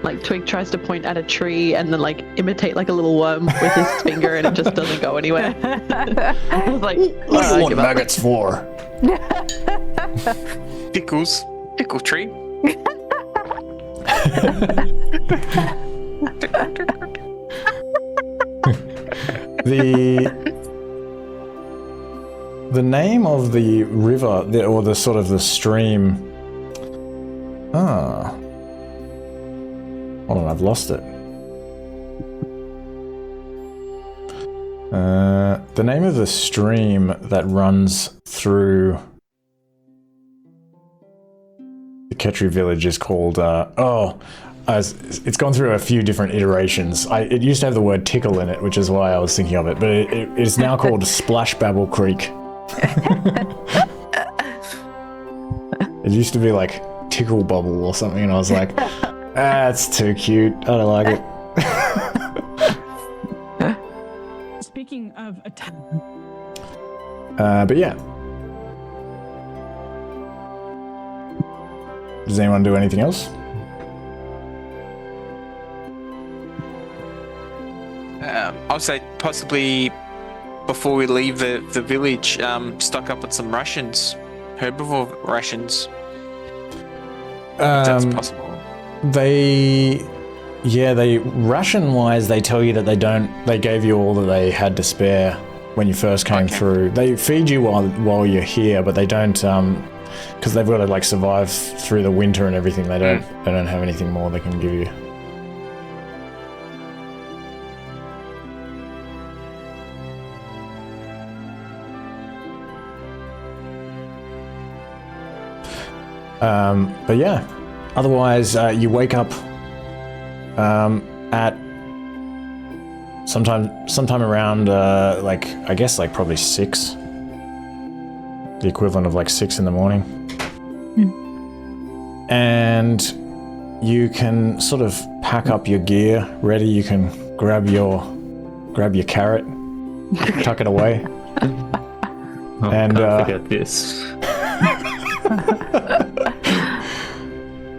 Like Twig tries to point at a tree and then like imitate like a little worm with his finger, and it just doesn't go anywhere. I was like, What do you want maggots for? Pickle tree. the name of the river, or the sort of the stream. Ah. Hold on, I've lost it. The name of the stream that runs through the Ketri village is called, it's gone through a few different iterations. It used to have the word tickle in it, which is why I was thinking of it, but it's now called Splash Babble Creek. It used to be like Tickle Bubble or something, and I was like, that's too cute. I don't like it. Speaking of a time. But yeah. Does anyone do anything else? I'll say possibly before we leave the village, stock up on some rations, herbivore rations. If that's possible. They ration wise, they tell you that they gave you all that they had to spare when you first came through. They feed you while you're here, but they don't, because they've got to like survive through the winter and everything. They don't have anything more they can give you. But yeah, otherwise you wake up at sometime around like I guess like probably 6, the equivalent of like 6 in the morning, and you can sort of pack up your gear ready. You can grab your carrot, tuck it away, and can't forget this.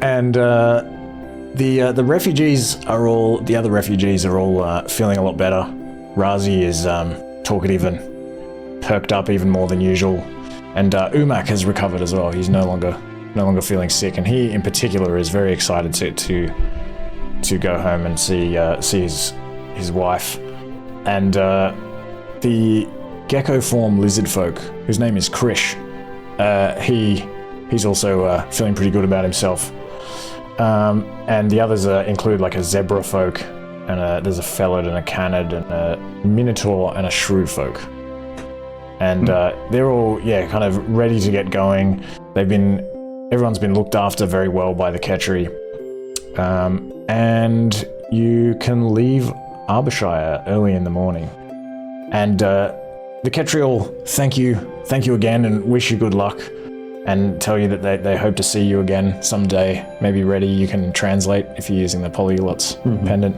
And the other refugees are all feeling a lot better. Razi is talkative and perked up even more than usual, and Umak has recovered as well. He's no longer feeling sick, and he in particular is very excited to go home and see his wife, and the gecko form lizard folk whose name is Krish. He's also feeling pretty good about himself. And the others include like a zebra folk, and there's a felid and a canid and a minotaur and a shrew folk. And they're all kind of ready to get going. Everyone's been looked after very well by the Ketri. And you can leave Arborshire early in the morning. And the Ketri all thank you again and wish you good luck, and tell you that they hope to see you again someday. Maybe ready, you can translate if you're using the polyglots pendant.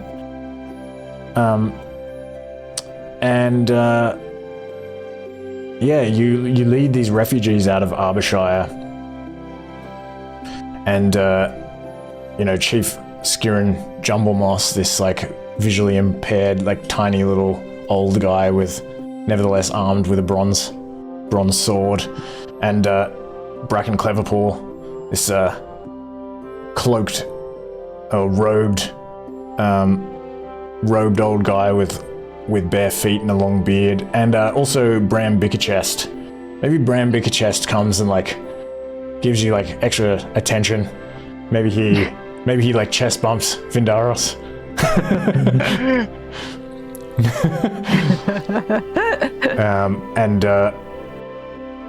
You lead these refugees out of Arborshire, and Chief Skirin Jumblemoss, this like visually impaired, like tiny little old guy with nevertheless armed with a bronze sword, and Bracken Cleverpaw, this cloaked or robed old guy with bare feet and a long beard, and also Bram Bickerchest. Maybe Bram Bickerchest comes and like gives you like extra attention. Maybe he like chest bumps Vindaros.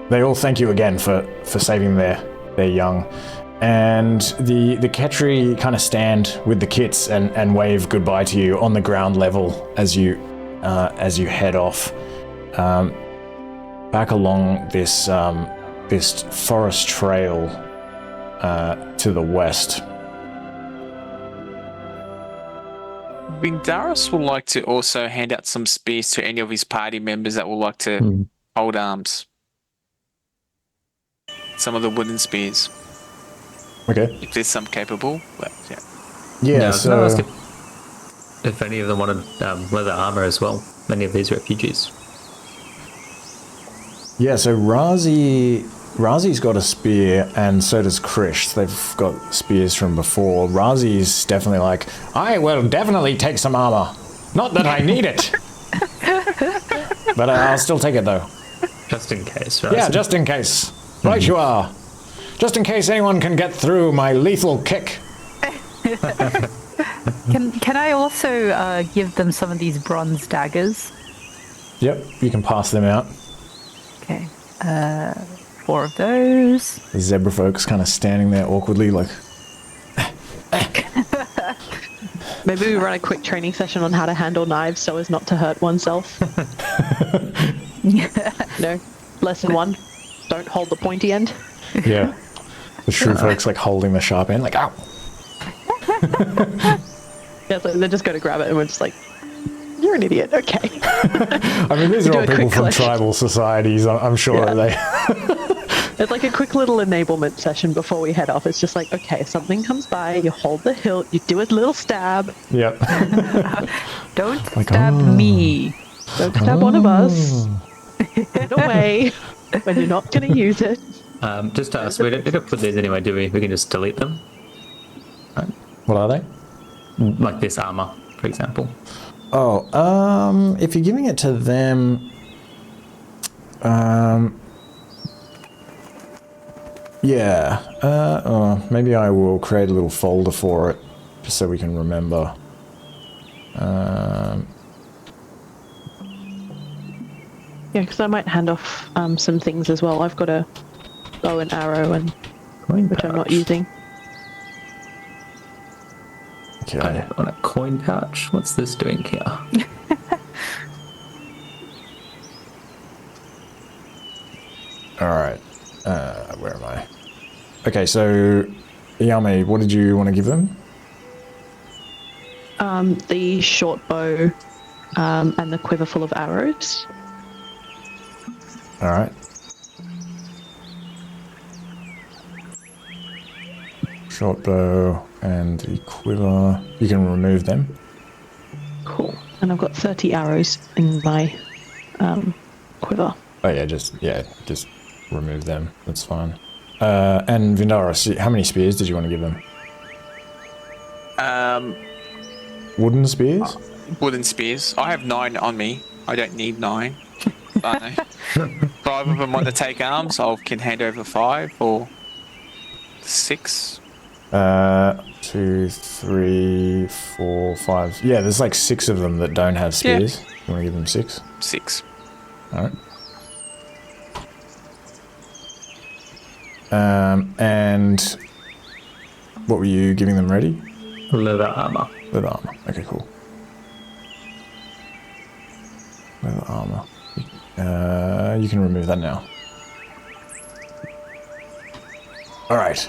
They all thank you again for saving their young, and the Ketri kind of stand with the kits and wave goodbye to you on the ground level as you head off back along this forest trail to the west. Vindaros will like to also hand out some spears to any of his party members that will like to hold arms. Some of the wooden spears. Okay. If there's some capable, but yeah. Yeah, so... ask if any of them wanted leather armor as well, many of these refugees. Yeah, so Razi's got a spear, and so does Krish. They've got spears from before. Razi's definitely like, I will definitely take some armor. Not that I need it. But I'll still take it, though. Just in case, right? Yeah, just in case. Right you are. Just in case anyone can get through my lethal kick. Can I also give them some of these bronze daggers? Yep, you can pass them out. Okay. 4 of those. The zebra folk's kind of standing there awkwardly, like. Maybe we run a quick training session on how to handle knives so as not to hurt oneself. No. Lesson 1. Don't hold the pointy end. Yeah. The true folks like holding the sharp end, like, ow. Yeah, so they just go to grab it and we're just like, you're an idiot, okay. I mean, these are Do all a people quick from collection. tribal societies, I'm sure Yeah. they. It's like a quick little enablement session before we head off. It's just like, okay, something comes by, you hold the hilt, you do a little stab. Yep. Don't Like, stab oh. me. Don't stab one of us. Get away when you're not going to use it. Just to ask, we don't need to put these anyway, do we? We can just delete them. What are they? Like this armor, for example. Oh, if you're giving it to them, yeah, maybe I will create a little folder for it, just so we can remember. Yeah, because I might hand off some things as well. I've got a bow and arrow, and which I'm not using. Okay. On a coin pouch. What's this doing here? Alright. Where am I? Okay, so, Yao Mei, what did you want to give them? The short bow and the quiver full of arrows. Alright. Short bow and the quiver. You can remove them. Cool. And I've got 30 arrows in my quiver. Oh yeah, just remove them. That's fine. And Vindaros, how many spears did you want to give them? Wooden spears? Wooden spears. I have 9 on me. I don't need 9. I know. 5 of them want to take arms. I can hand over 5 or 6. 2, 3, 4, 5. Yeah, there's like 6 of them that don't have spears. You want to give them 6? 6. Alright. And what were you giving them ready? Leather armor. Leather armor. Okay, cool. Leather armor. You can remove that now. Alright.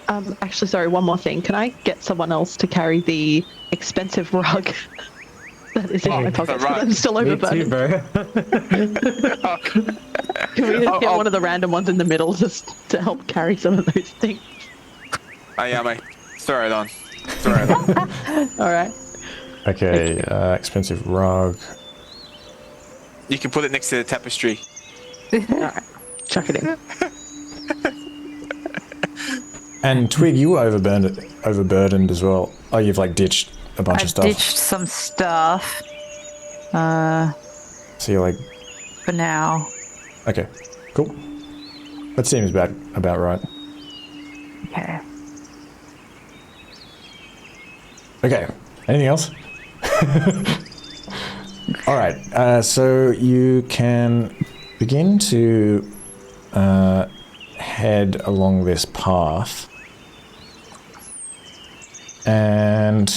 Actually, sorry, one more thing. Can I get someone else to carry the expensive rug that is in my pocket? rug. I'm still Me too, overburdened. bro. Can we just get one of the random ones in the middle just to help carry some of those things? Hey, yeah, mate. Throw it on. Throw it on. All right. Okay, expensive rug. You can put it next to the tapestry. All right. Chuck it in. And Twig, you were overburdened as well. Oh, you've like ditched a bunch of I've stuff. ditched some stuff. So you're like, For now. okay, cool. That seems about right. Okay. Okay, anything else? All right, so you can begin to head along this path. And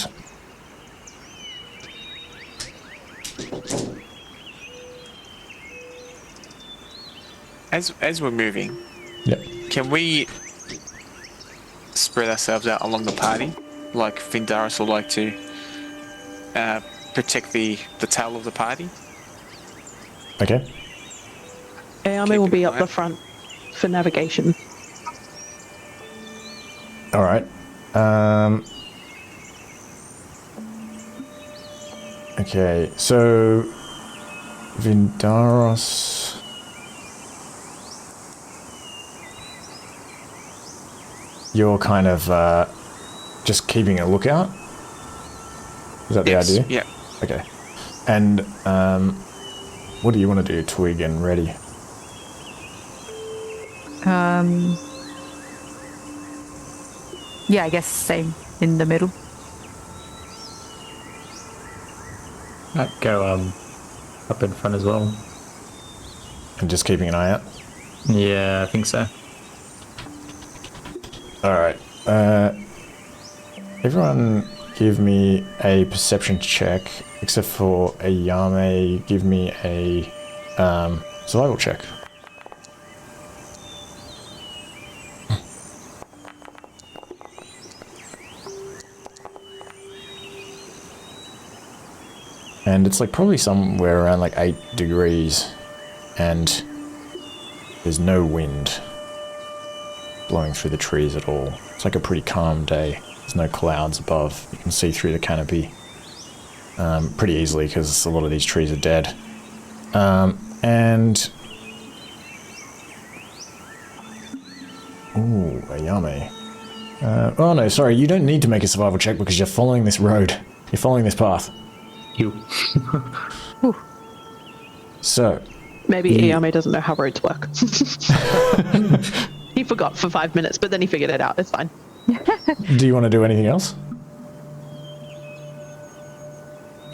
As we're moving, yep. can we spread ourselves out along the party? Like Findaris would like to protect the tail of the party? Okay. Ayame will be up Keep it the front for navigation. All right. Okay, so Vindaros. You're kind of just keeping a lookout? Is that the Yes, idea? yeah. Okay. And what do you want to do, Twig and Reddy? Yeah, I guess same in the middle. I'd go up in front as well. And just keeping an eye out. Yeah, I think so. Alright. Everyone give me a perception check, except for a Yao Mei. Give me a survival check. And it's like probably somewhere around like 8 degrees, and there's no wind blowing through the trees at all. It's like a pretty calm day. There's no clouds above. You can see through the canopy pretty easily because a lot of these trees are dead. And ooh, a Yao Mei. Oh no, sorry, you don't need to make a survival check because you're following this road. You're following this path. You. So Maybe Yao Mei doesn't know how roads work. He forgot for 5 minutes, but then he figured it out. It's fine. do you want to do anything else?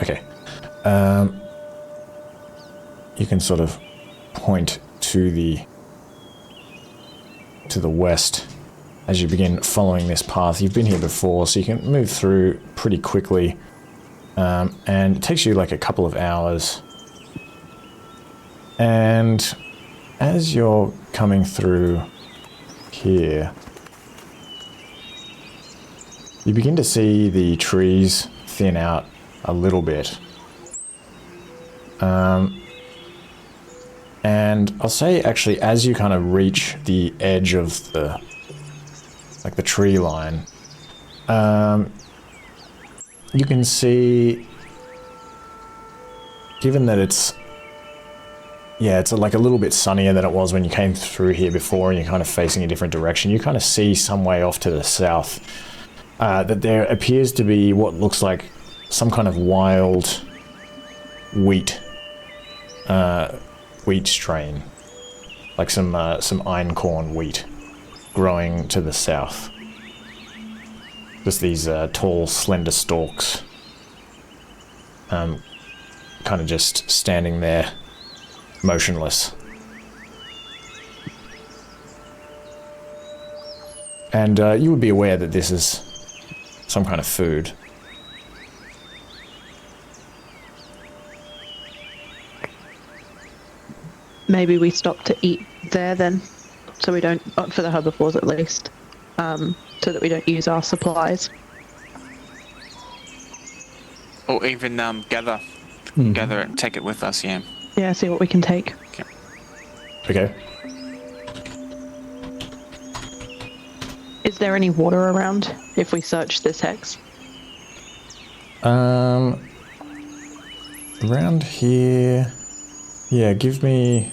Okay. You can sort of point to the west as you begin following this path. You've been here before, so you can move through pretty quickly. And it takes you like a couple of hours. And as you're coming through here, you begin to see the trees thin out a little bit. And I'll say actually as you kind of reach the edge of the tree line, you can see, given that it's like a little bit sunnier than it was when you came through here before and you're kind of facing a different direction, you kind of see some way off to the south that there appears to be what looks like some kind of wild wheat strain, like some einkorn wheat growing to the south. Just these tall, slender stalks, kind of just standing there, motionless. And you would be aware that this is some kind of food. Maybe we stop to eat there then, so we don't, for the herbivores at least, so that we don't use our supplies. Or even gather it, take it with us, yeah. Yeah, see what we can take. Okay. Is there any water around if we search this hex? Around here, yeah, give me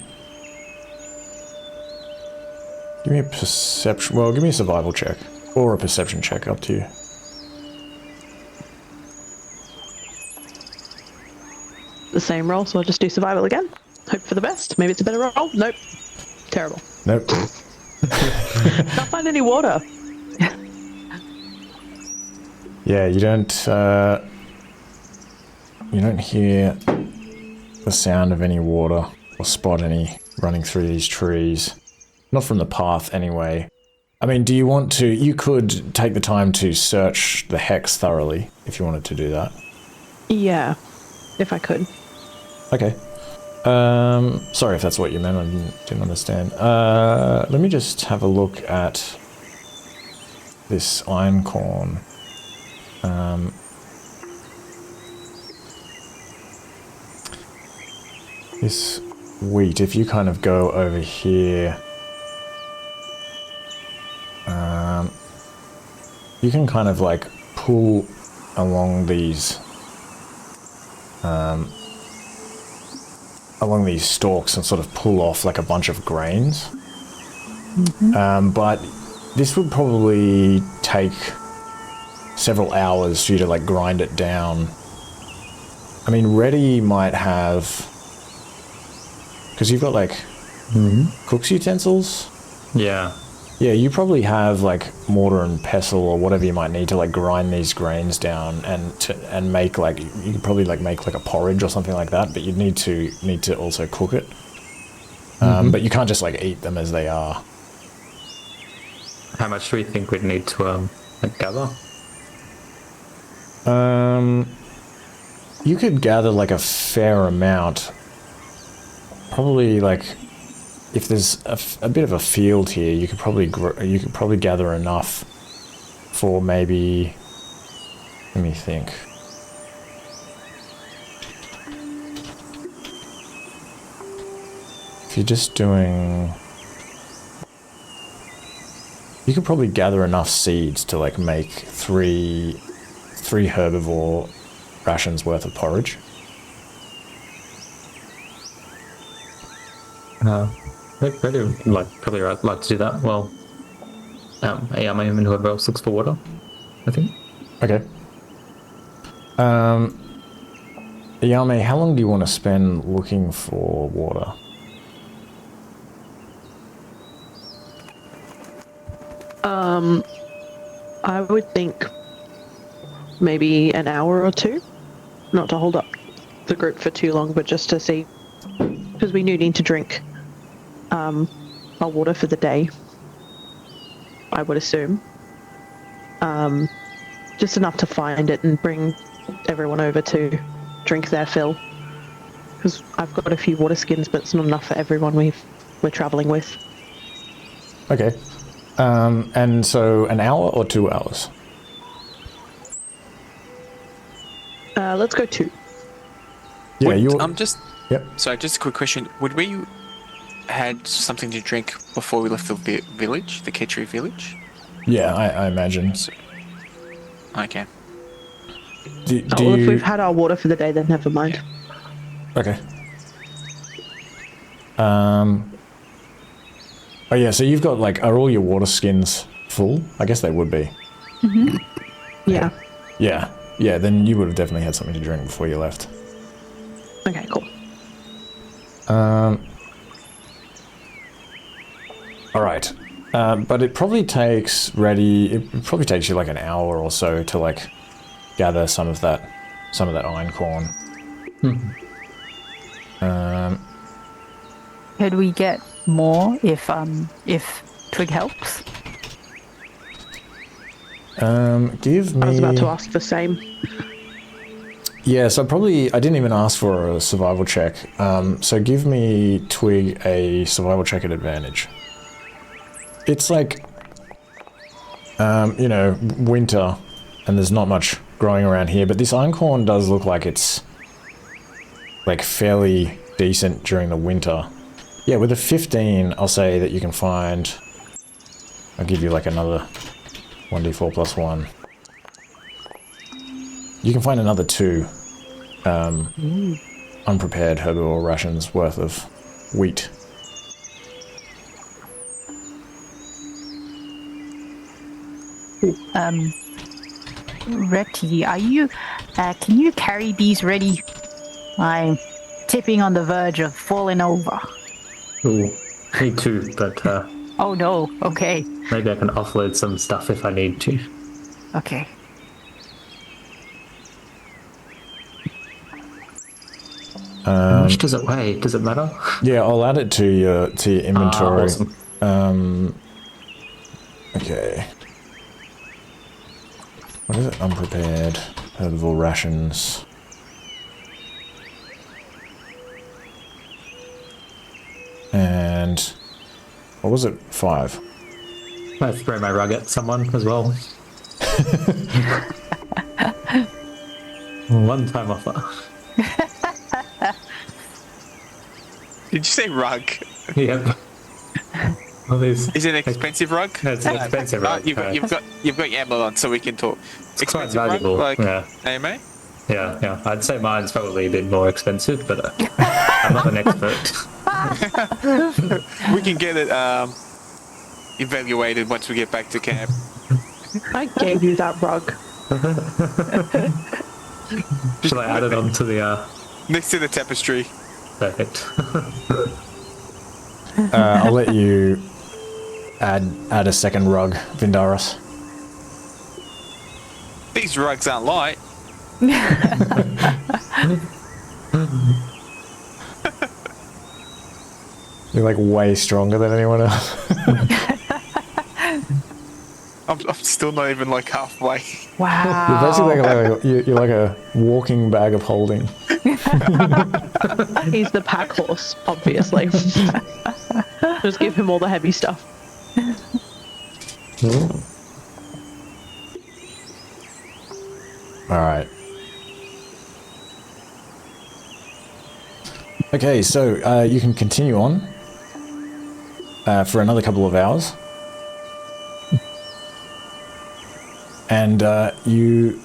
a perception, well, give me a survival check, or a perception check, up to you. The same roll, so I'll just do survival again. Hope for the best. Maybe it's a better roll. Nope. Terrible. Nope. Can't find any water. Yeah, you don't hear the sound of any water or spot any running through these trees. Not from the path, anyway. I mean, do you want to... You could take the time to search the hex thoroughly, if you wanted to do that. Yeah, if I could. Okay. Sorry if that's what you meant, I didn't understand. Let me just have a look at this einkorn. This wheat, if you kind of go over here, you can kind of like pull along these stalks and sort of pull off like a bunch of grains. Mm-hmm. But this would probably take several hours for you to like grind it down. I mean, Reddy might have, because you've got like cook's utensils. Yeah. Yeah, you probably have like mortar and pestle or whatever you might need to like grind these grains down and make like you could probably like make like a porridge or something like that. But you need to also cook it. But you can't just like eat them as they are. How much do we think we'd need to like gather? You could gather like a fair amount. Probably like if there's a bit of a field here, you could probably gather enough for maybe. Let me think. If you're just doing, you could probably gather enough seeds to like make three herbivore rations worth of porridge. I'd probably like to do that. Well, Yao Mei and whoever else looks for water, I think. Okay. Yao Mei, how long do you want to spend looking for water? I would think maybe an hour or two. Not to hold up the group for too long, but just to see, because we do need to drink our water for the day, I would assume. Just enough to find it and bring everyone over to drink their fill. Because I've got a few water skins, but it's not enough for everyone we're traveling with. Okay. And so an hour or 2 hours? Let's go 2. Yeah, you. Just. Yep. Sorry, just a quick question. Would we had something to drink before we left the village, the Ketri village? Yeah, I imagine. Okay. Well, if we've had our water for the day, then never mind. Okay. Oh yeah, so you've got like, are all your water skins full? I guess they would be. Mm-hmm. Yeah. Yeah, then you would have definitely had something to drink before you left. Okay, cool. Alright. But it probably takes you like an hour or so to like gather some of that iron corn. Could we get more if Twig helps? Give me. I was about to ask the same. Yeah, so I didn't even ask for a survival check. So give me Twig a survival check at advantage. It's like, winter, and there's not much growing around here, but this einkorn does look like it's like fairly decent during the winter. Yeah, with a 15, I'll say that you can find. I'll give you like another 1d4 plus 1. You can find another 2 unprepared herbivore rations worth of wheat. Reti, can you carry these ready? I'm tipping on the verge of falling over. Ooh, me too, but Oh no, okay. maybe I can offload some stuff if I need to. Okay. How much does it weigh? Does it matter? Yeah, I'll add it to your inventory. Awesome. Okay. What is it? Unprepared herbivore rations. And what was it? 5. I throw my rug at someone as well. One-time offer. Did you say rug? Yep. Well, Is it an expensive rug? It's an expensive rug. You've got your ammo on, so we can talk. It's quite Expensive rug, valuable. like Yeah. AMA? Yeah. I'd say mine's probably a bit more expensive, but I'm not an expert. We can get it evaluated once we get back to camp. I gave you that rug. Shall I add it onto the Next to the tapestry. perfect? I'll let you add a second rug, Vindaris. These rugs aren't light. You're like way stronger than anyone else. I'm still not even like halfway. Wow. You're basically you're like a walking bag of holding. He's the pack horse, obviously. Just give him all the heavy stuff. All right. Okay, so you can continue on for another couple of hours. And you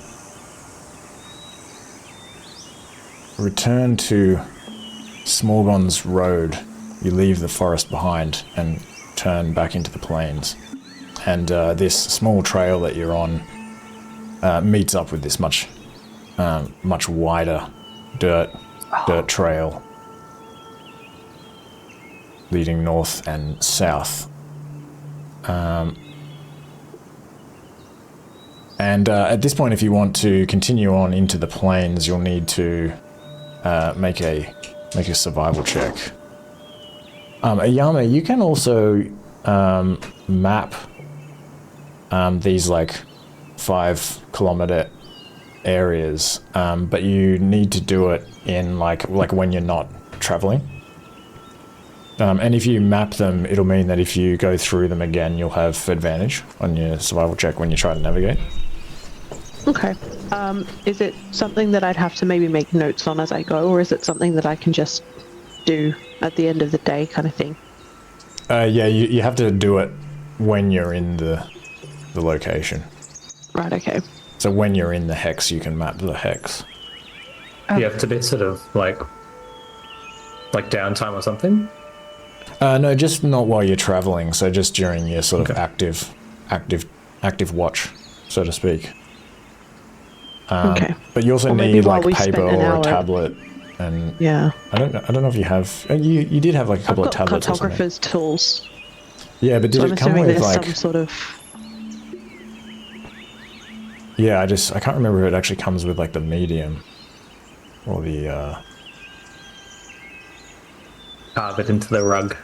return to Smorgon's Road. You leave the forest behind and turn back into the plains. And this small trail that you're on meets up with this much wider dirt trail leading north and south. And at this point, if you want to continue on into the plains, you'll need to make a survival check. Yao Mei, you can also map these like 5-kilometer areas, but you need to do it in like when you're not traveling. And if you map them, it'll mean that if you go through them again, you'll have advantage on your survival check when you try to navigate. Okay. Is it something that I'd have to maybe make notes on as I go, or is it something that I can just do at the end of the day kind of thing? Yeah, you have to do it when you're in the location. Right, okay. So when you're in the hex, you can map the hex. You have to be sort of like downtime or something? No, just not while you're traveling. So just during your sort of active watch, so to speak. Okay. But you also need like paper or a tablet, and yeah. I don't know if you have. You did have like a couple of tablets. Cartographer's tools. Yeah, but did it come with like some sort of? Yeah, I can't remember if it actually comes with like the medium or the. Carve it into the rug.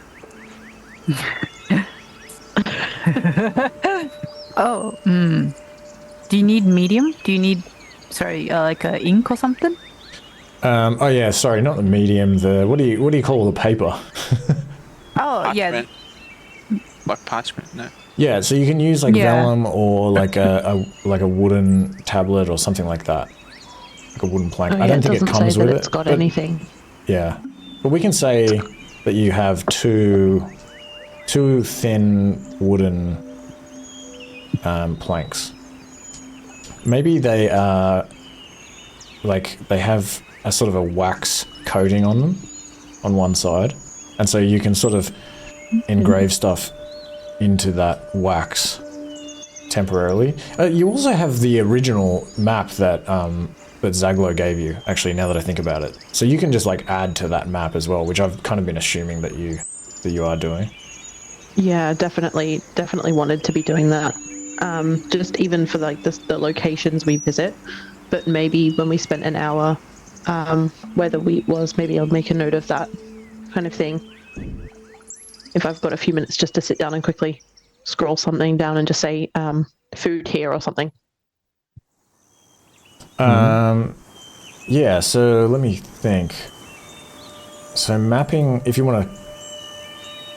Oh. Do you need medium? Do you need, like a ink or something? Oh yeah, sorry, not the medium. The what do you call the paper? Oh Parchment. yeah. Like parchment, no. Yeah, so you can use like vellum or like a wooden tablet or something like that, like a wooden plank. Oh, yeah, I don't think it comes with it. It's got anything. Yeah, but we can say that you have two thin wooden planks. Maybe they are like they have a sort of a wax coating on them on one side, and so you can sort of engrave stuff into that wax temporarily. You also have the original map that Zaglo gave you, actually, now that I think about it. So you can just like add to that map as well, which I've kind of been assuming that you are doing. Yeah, definitely wanted to be doing that. Just even for like the locations we visit, but maybe when we spent an hour where the wheat was, maybe I'll make a note of that kind of thing. If I've got a few minutes just to sit down and quickly scroll something down and just say food here or something. Yeah, so let me think. So mapping, if you want to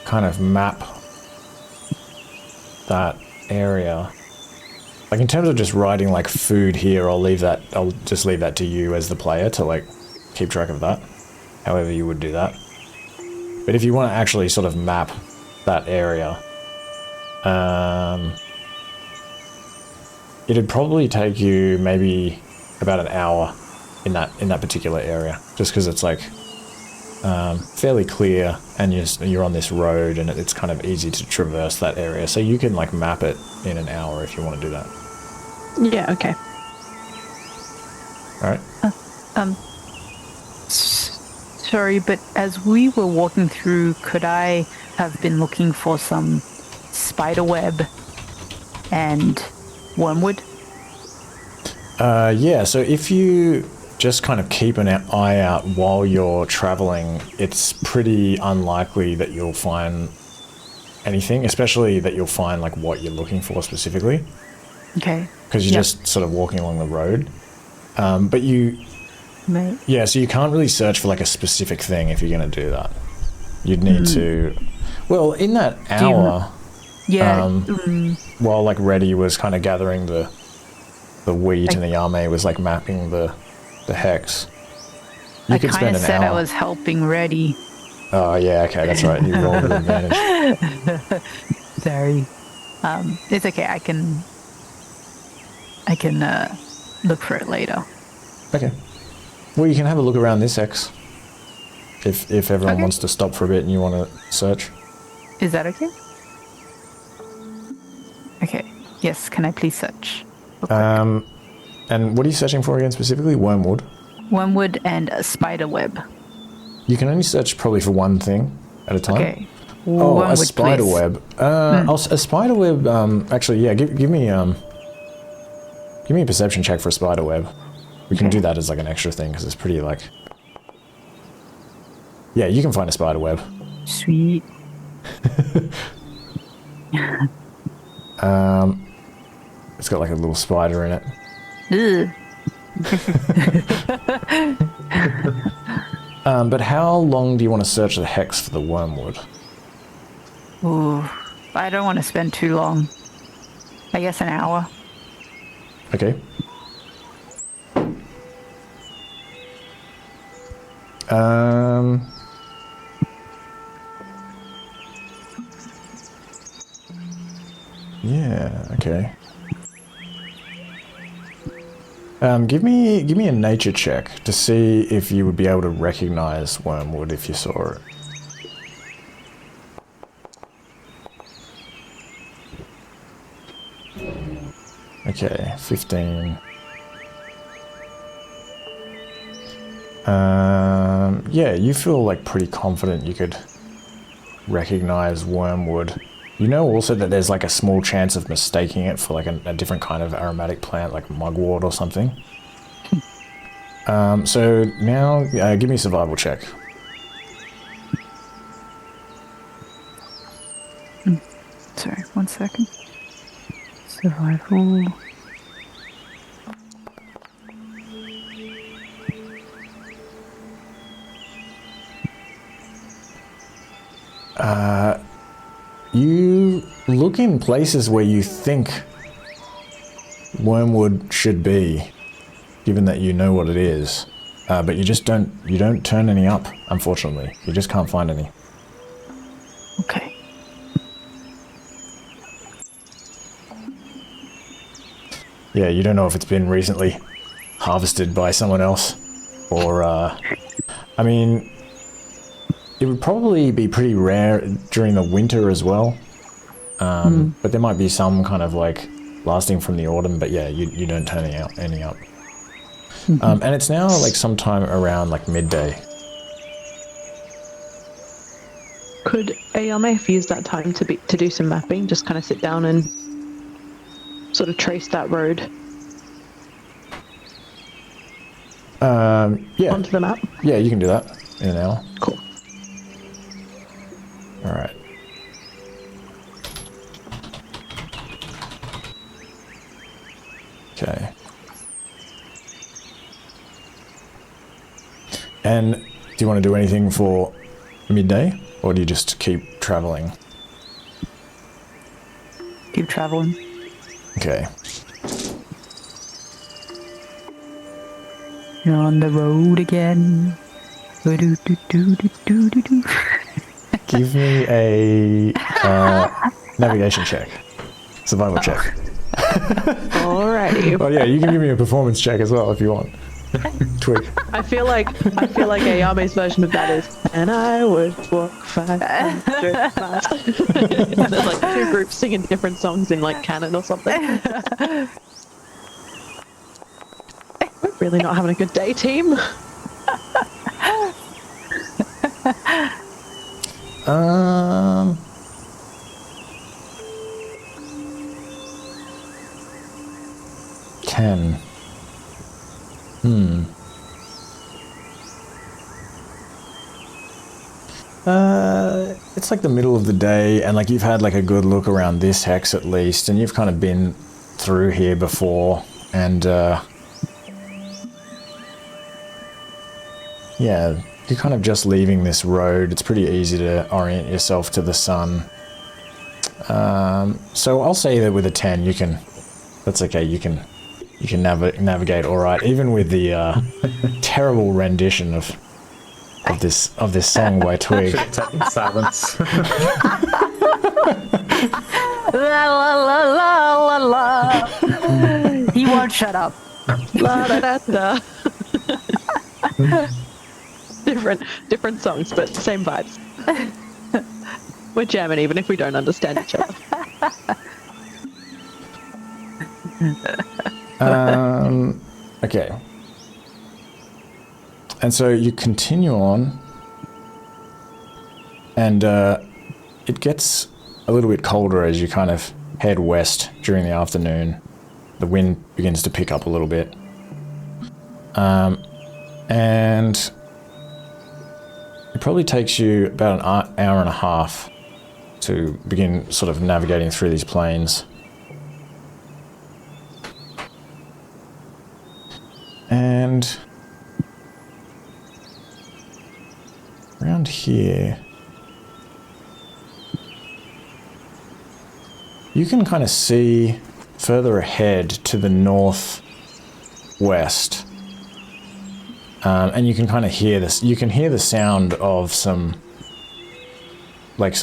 kind of map that area, like in terms of just writing like food here, I'll just leave that to you as the player to like keep track of that, however you would do that. But if you want to actually sort of map that area, it'd probably take you maybe about an hour in that particular area, just because it's like fairly clear and you're on this road and it's kind of easy to traverse that area, so you can like map it in an hour if you want to do that. Yeah, okay. All right. Sorry, but as we were walking through, could I have been looking for some spiderweb and wormwood? Yeah, so if you just kind of keep an eye out while you're traveling, it's pretty unlikely that you'll find anything, especially that you'll find like what you're looking for specifically. Okay. Because you're just sort of walking along the road. But you... Right. Yeah, so you can't really search for like a specific thing if you're going to do that. You'd need to... Well, in that hour... While like Reddy was kind of gathering the wheat and the Yao Mei was like mapping the hex. You could spend an hour. I said I was helping Reddy. Oh yeah, okay, that's right. You rolled with advantage. Sorry. It's okay. I can look for it later. Okay. Well, you can have a look around this hex. If everyone wants to stop for a bit and you want to search. Is that okay? Okay. Yes. Can I please search? And what are you searching for again specifically? Wormwood. Wormwood and a spider web. You can only search probably for one thing at a time. Okay. Oh, Wormwood, a spider please. web. A spider web. Actually, yeah. Give me a perception check for a spider web. We can do that as like an extra thing because it's pretty like. Yeah, you can find a spider web. Sweet. It's got like a little spider in it. Ugh. But how long do you want to search the hex for the wormwood? Ooh, I don't want to spend too long. I guess an hour. Okay. Yeah, okay. Give me a nature check to see if you would be able to recognize wormwood if you saw it. Okay, 15. Yeah, you feel like pretty confident you could recognize wormwood. You know also that there's like a small chance of mistaking it for like a different kind of aromatic plant, like mugwort or something. So now, give me a survival check. Sorry, 1 second. Survival. You look in places where you think wormwood should be, given that you know what it is, but you just don't turn any up, unfortunately. You just can't find any. Okay. Yeah, you don't know if it's been recently harvested by someone else, or, I mean, it would probably be pretty rare during the winter as well, but there might be some kind of like lasting from the autumn, but yeah, you don't turn any up. And it's now like sometime around like midday. Could Yao Mei use that time to do some mapping? Just kind of sit down and sort of trace that road Yeah. onto the map? Yeah, you can do that in an hour. Cool. All right. Okay. And do you want to do anything for midday, or do you just keep traveling? Keep traveling. Okay. You're on the road again. Do-do-do-do-do-do-do. Give me a navigation check. Survival check. Alrighty. Oh yeah, you can give me a performance check as well if you want. Twig. I feel like Yao Mei's version of that is, and I would walk 500 miles. There's like two groups singing different songs in like canon or something. We're really not having a good day, team. 10. It's like the middle of the day, and like you've had like a good look around this hex at least, and you've kind of been through here before, and yeah, you're kind of just leaving this road. It's pretty easy to orient yourself to the sun. So I'll say that with a 10, you can. That's okay. You can navigate all right, even with the terrible rendition of this song by Twig. Taking silence. La la la la la la. He won't shut up. La da da da. Different songs, but same vibes. We're jamming even if we don't understand each other. Okay. And so you continue on, and it gets a little bit colder as you kind of head west during the afternoon. The wind begins to pick up a little bit. And it probably takes you about an hour and a half to begin sort of navigating through these plains. And around here, you can kind of see further ahead to the northwest, and you can kind of hear this. You can hear the sound of some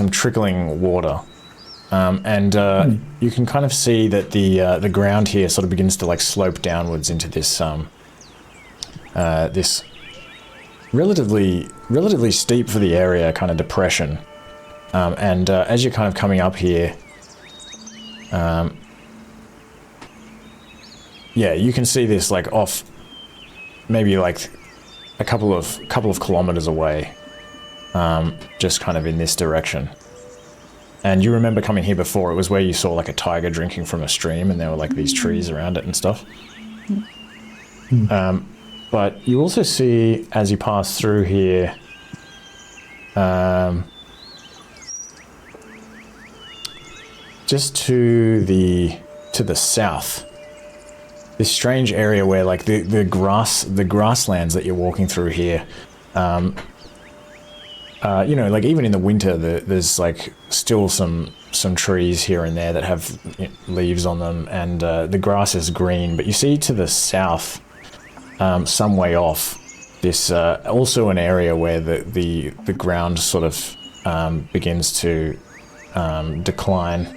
trickling water, and you can kind of see that the ground here sort of begins to like slope downwards into this this relatively steep for the area kind of depression, and as you're kind of coming up here, yeah, you can see this like off, maybe like a couple of kilometers away, just kind of in this direction. And you remember coming here before, it was where you saw like a tiger drinking from a stream, and there were like these trees around it and stuff. But you also see, as you pass through here, just to the south, this strange area where like the grasslands that you're walking through here, you know, like even in the winter, there's like still some trees here and there that have leaves on them, and the grass is green. But you see to the south, some way off, this also an area where the ground sort of begins to decline,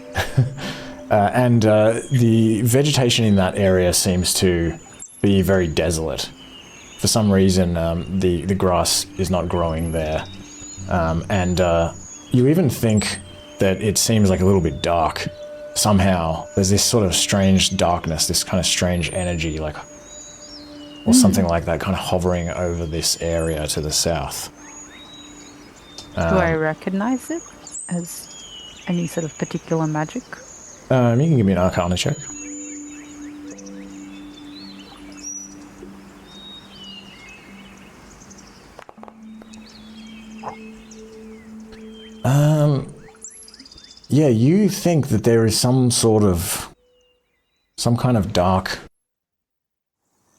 and the vegetation in that area seems to be very desolate. For some reason, the grass is not growing there, and you even think that it seems like a little bit dark. Somehow, there's this sort of strange darkness, this kind of strange energy, like, or something like that, kind of hovering over this area to the south. Do I recognize it as any sort of particular magic? You can give me an Arcana check. Yeah, you think that there is some kind of dark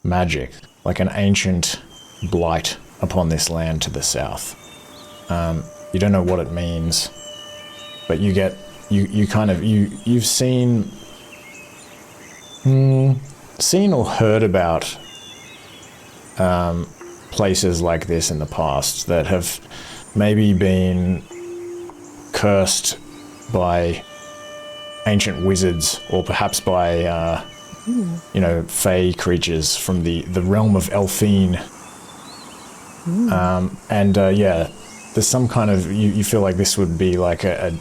magic, like an ancient blight upon this land to the south. You don't know what it means, but you've seen or heard about places like this in the past that have maybe been cursed by ancient wizards, or perhaps by fey creatures from the realm of Elfine. Yeah, there's some kind of, you feel like this would be like a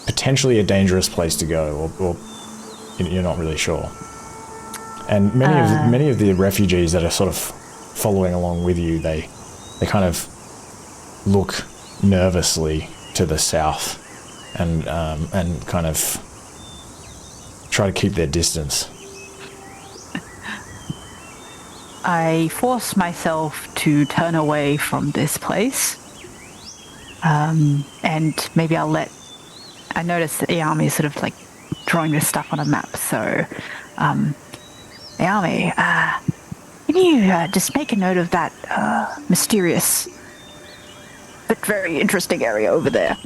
potentially a dangerous place to go, or you're not really sure. And many of the refugees that are sort of following along with you, they kind of look nervously to the south, and kind of try to keep their distance. I force myself to turn away from this place. And maybe I noticed that Yao Mei is sort of like drawing this stuff on a map. So, Yao Mei, can you just make a note of that mysterious but very interesting area over there?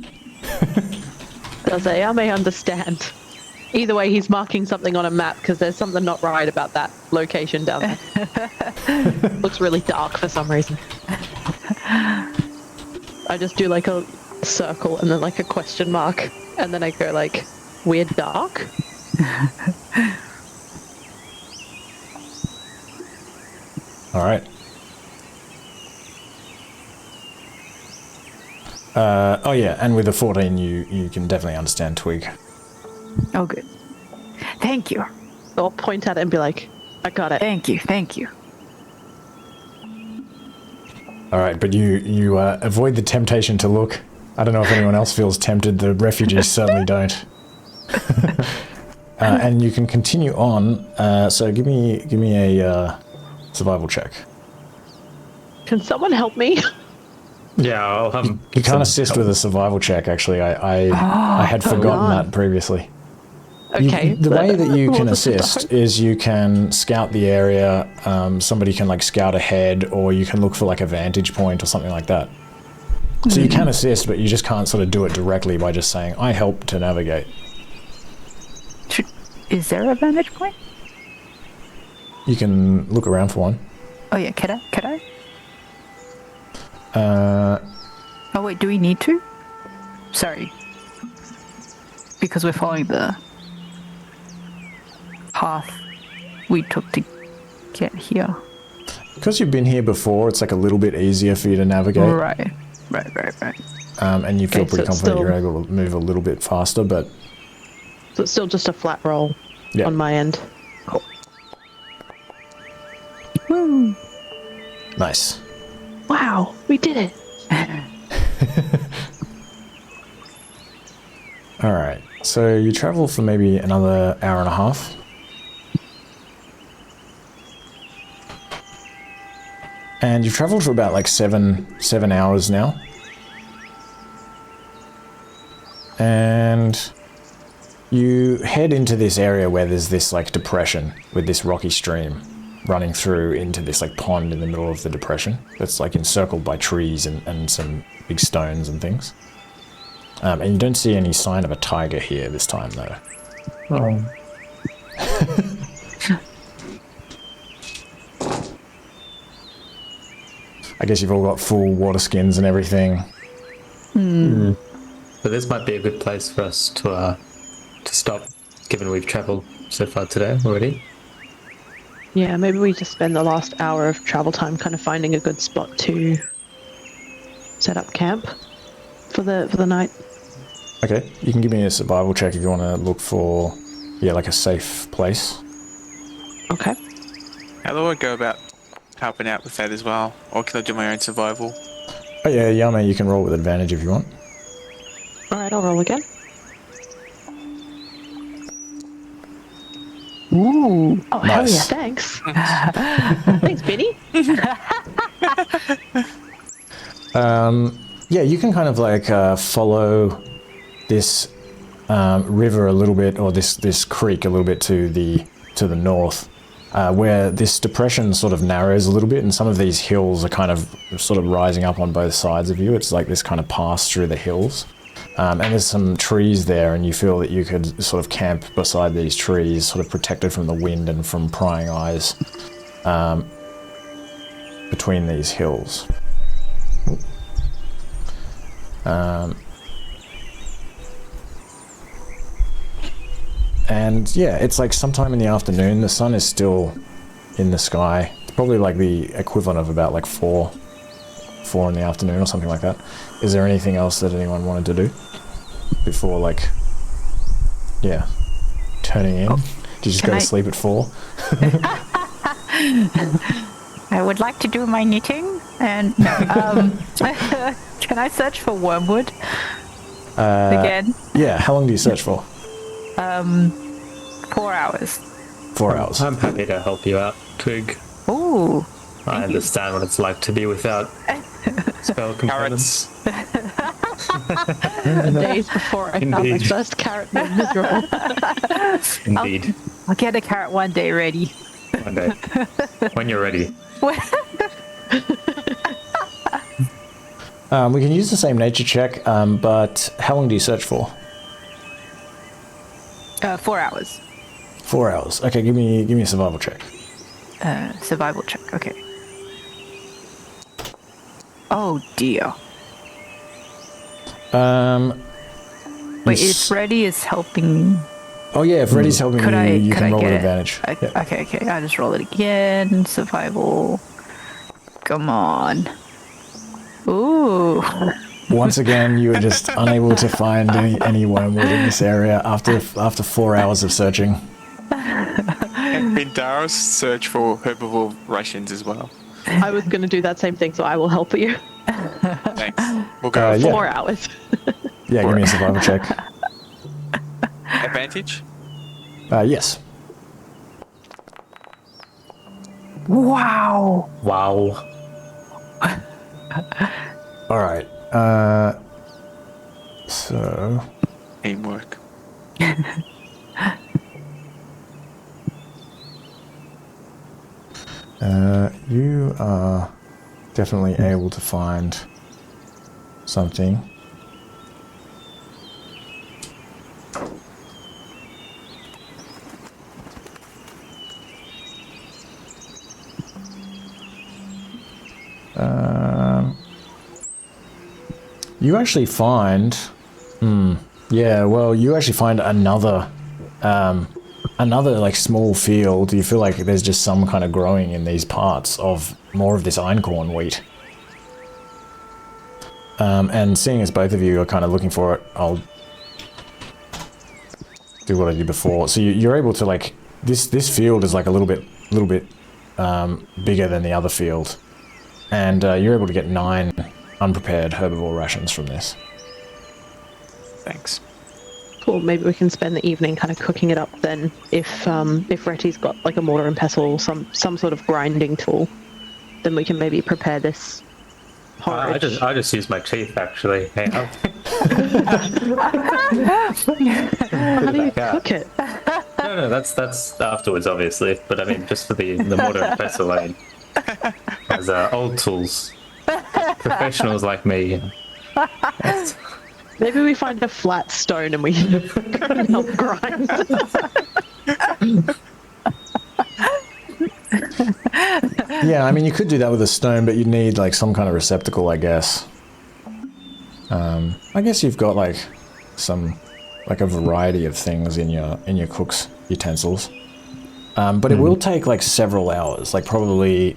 Does Yao Mei understand? Either way, he's marking something on a map because there's something not right about that location down there. Looks really dark for some reason. I just do like a circle and then like a question mark, and then I go like, weird dark? All right. Oh yeah, and with a 14, you can definitely understand Twig. Oh, good. Thank you. I'll point at it and be like, I got it. Thank you. All right, but you avoid the temptation to look. I don't know if anyone else feels tempted. The refugees certainly don't. And you can continue on. So give me a survival check. Can someone help me? Yeah, I'll have. You can't assist with a survival check. Actually, I had forgotten that previously. Okay. The way that you can What's the assist start? is you can scout the area. Somebody can like scout ahead, or you can look for like a vantage point or something like that. So you can assist, but you just can't sort of do it directly by just saying, I help to navigate. Is there a vantage point? You can look around for one. Oh yeah, could I? Oh wait, do we need to? Sorry. Because we're following the path we took to get here. Because you've been here before, it's like a little bit easier for you to navigate. Right. And you feel Okay, pretty so it's confident you're still- able to move a little bit faster, but So it's still just a flat roll yeah. on my end. Woo! Nice. Wow, we did it. All right. So you travel for maybe another hour and a half. And you've traveled for about like seven hours now. And you head into this area where there's this like depression with this rocky stream running through into this like pond in the middle of the depression that's like encircled by trees and some big stones and things. And you don't see any sign of a tiger here this time though. Oh. I guess you've all got full water skins and everything. But this might be a good place for us to stop, given we've travelled so far today already. Yeah, maybe we just spend the last hour of travel time kind of finding a good spot to set up camp for the night. Okay, you can give me a survival check if you want to look for, yeah, like a safe place. Okay. How do I go about helping out with that as well? Or can I do my own survival? Oh yeah, Yao Mei, you can roll with advantage if you want. All right, I'll roll again. Ooh. Oh, hell Nice. yeah, thanks. Thanks, Benny. Yeah, you can kind of like follow this river a little bit, or this creek a little bit to the north, where this depression sort of narrows a little bit, and some of these hills are kind of sort of rising up on both sides of you. It's like this kind of pass through the hills. And there's some trees there, and you feel that you could sort of camp beside these trees, sort of protected from the wind and from prying eyes between these hills. And yeah, it's like sometime in the afternoon. The sun is still in the sky. It's probably like the equivalent of about like 4 in the afternoon or something like that. Is there anything else that anyone wanted to do before, like, yeah, turning in? Did you just go to sleep at 4? I would like to do my knitting and can I search for wormwood again? Yeah, how long do you search for? 4 hours. 4 hours. I'm happy to help you out, Twig. Ooh. I understand what it's like to be without spell components. The days before I found my Indeed. first carrot were miserable. Indeed. I'll get a carrot one day ready. One day. When you're ready. We can use the same nature check, but how long do you search for? 4 hours. 4 hours. Okay, give me a survival check. Survival check. Okay. Oh dear. Wait, if Reddy is helping, Oh yeah, if Reddy's helping could you, I? you Could can I roll get with it? advantage. Yeah. Okay. I just roll it again. Survival. Come on. Ooh. Once again, you are just unable to find any wormwood in this area after 4 hours of searching. And Bindaro's search for herbivore rations as well. I was going to do that same thing, so I will help you. Thanks. We'll go Yeah. 4 hours. Yeah, give me a survival check. advantage. Yes. Wow. Wow. All right. So Teamwork. you are definitely able to find something. You actually find, yeah. Well, you actually find another like small field. You feel like there's just some kind of growing in these parts of more of this einkorn wheat. And seeing as both of you are kind of looking for it, I'll do what I did before. So you're able to like this field is like a little bit bigger than the other field, and you're able to get 9 unprepared herbivore rations from this. Thanks. Cool. Maybe we can spend the evening kind of cooking it up then. If Retty's got like a mortar and pestle, some sort of grinding tool, then we can maybe prepare this porridge. I just use my teeth actually. Hang on. How do you cook it? No, that's afterwards, obviously. But I mean, just for the mortar and pestle, I mean, as old tools, professionals like me. You know. Maybe we find a flat stone and we help grind. Yeah, I mean, you could do that with a stone, but you'd need like some kind of receptacle, I guess. I guess you've got like a variety of things in your cook's utensils. But it will take like several hours, like probably.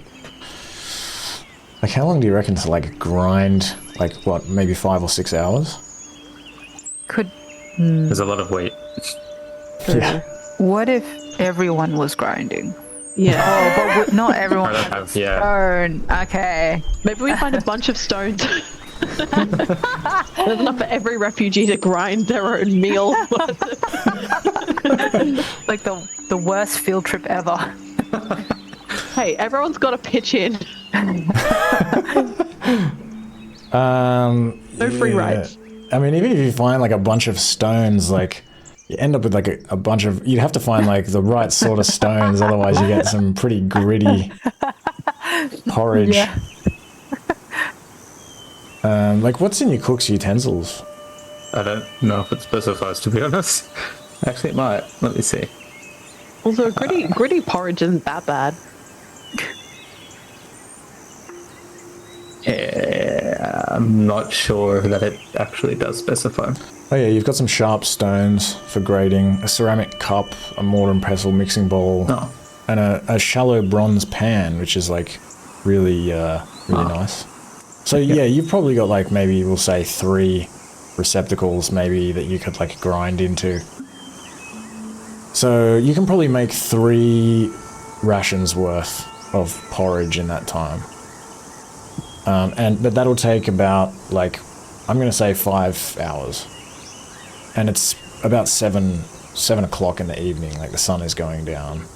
Like, how long do you reckon to like grind? Like, what, maybe 5 or 6 hours? There's a lot of weight. Yeah. What if everyone was grinding? Yeah. Oh, but not everyone. I don't have, yeah. Stone. Okay. Maybe we find a bunch of stones. There's enough for every refugee to grind their own meal. Like the worst field trip ever. Hey, everyone's got to pitch in. No free rides. I mean, even if you find like a bunch of stones, like you end up with like a bunch of. You'd have to find like the right sort of stones, otherwise you get some pretty gritty porridge. Yeah. Like, what's in your cook's utensils? I don't know if it specifies, to be honest. Actually, it might. Let me see. Also, gritty porridge isn't that bad. Yeah, I'm not sure that it actually does specify. Oh yeah, you've got some sharp stones for grating, a ceramic cup, a mortar and pestle mixing bowl, Oh. and a shallow bronze pan, which is like really nice. So yeah, you've probably got like maybe we'll say 3 receptacles maybe that you could like grind into. So you can probably make 3 rations worth of porridge in that time. But that'll take about like, I'm gonna say 5 hours. And it's about 7 o'clock in the evening, like the sun is going down.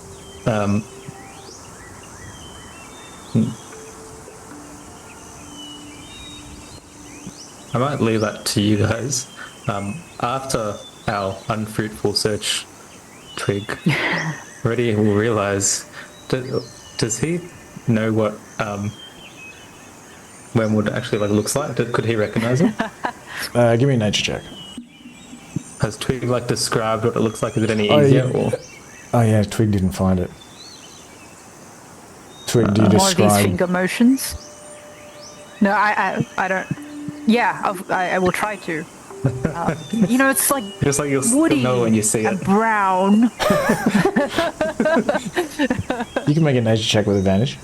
I might leave that to you guys. After our unfruitful search, Twig already will realize. Does he know what Wormwood actually looks like? Could he recognize it? Give me a nature check. Has Twig described what it looks like? Is it any easier? Or? Oh yeah, Twig didn't find it. Twig, do you More of these describe? finger motions? No, I don't. Yeah, I will try to. It's like Just like you'll woody know when you see and it. brown. You can make a nature check with advantage.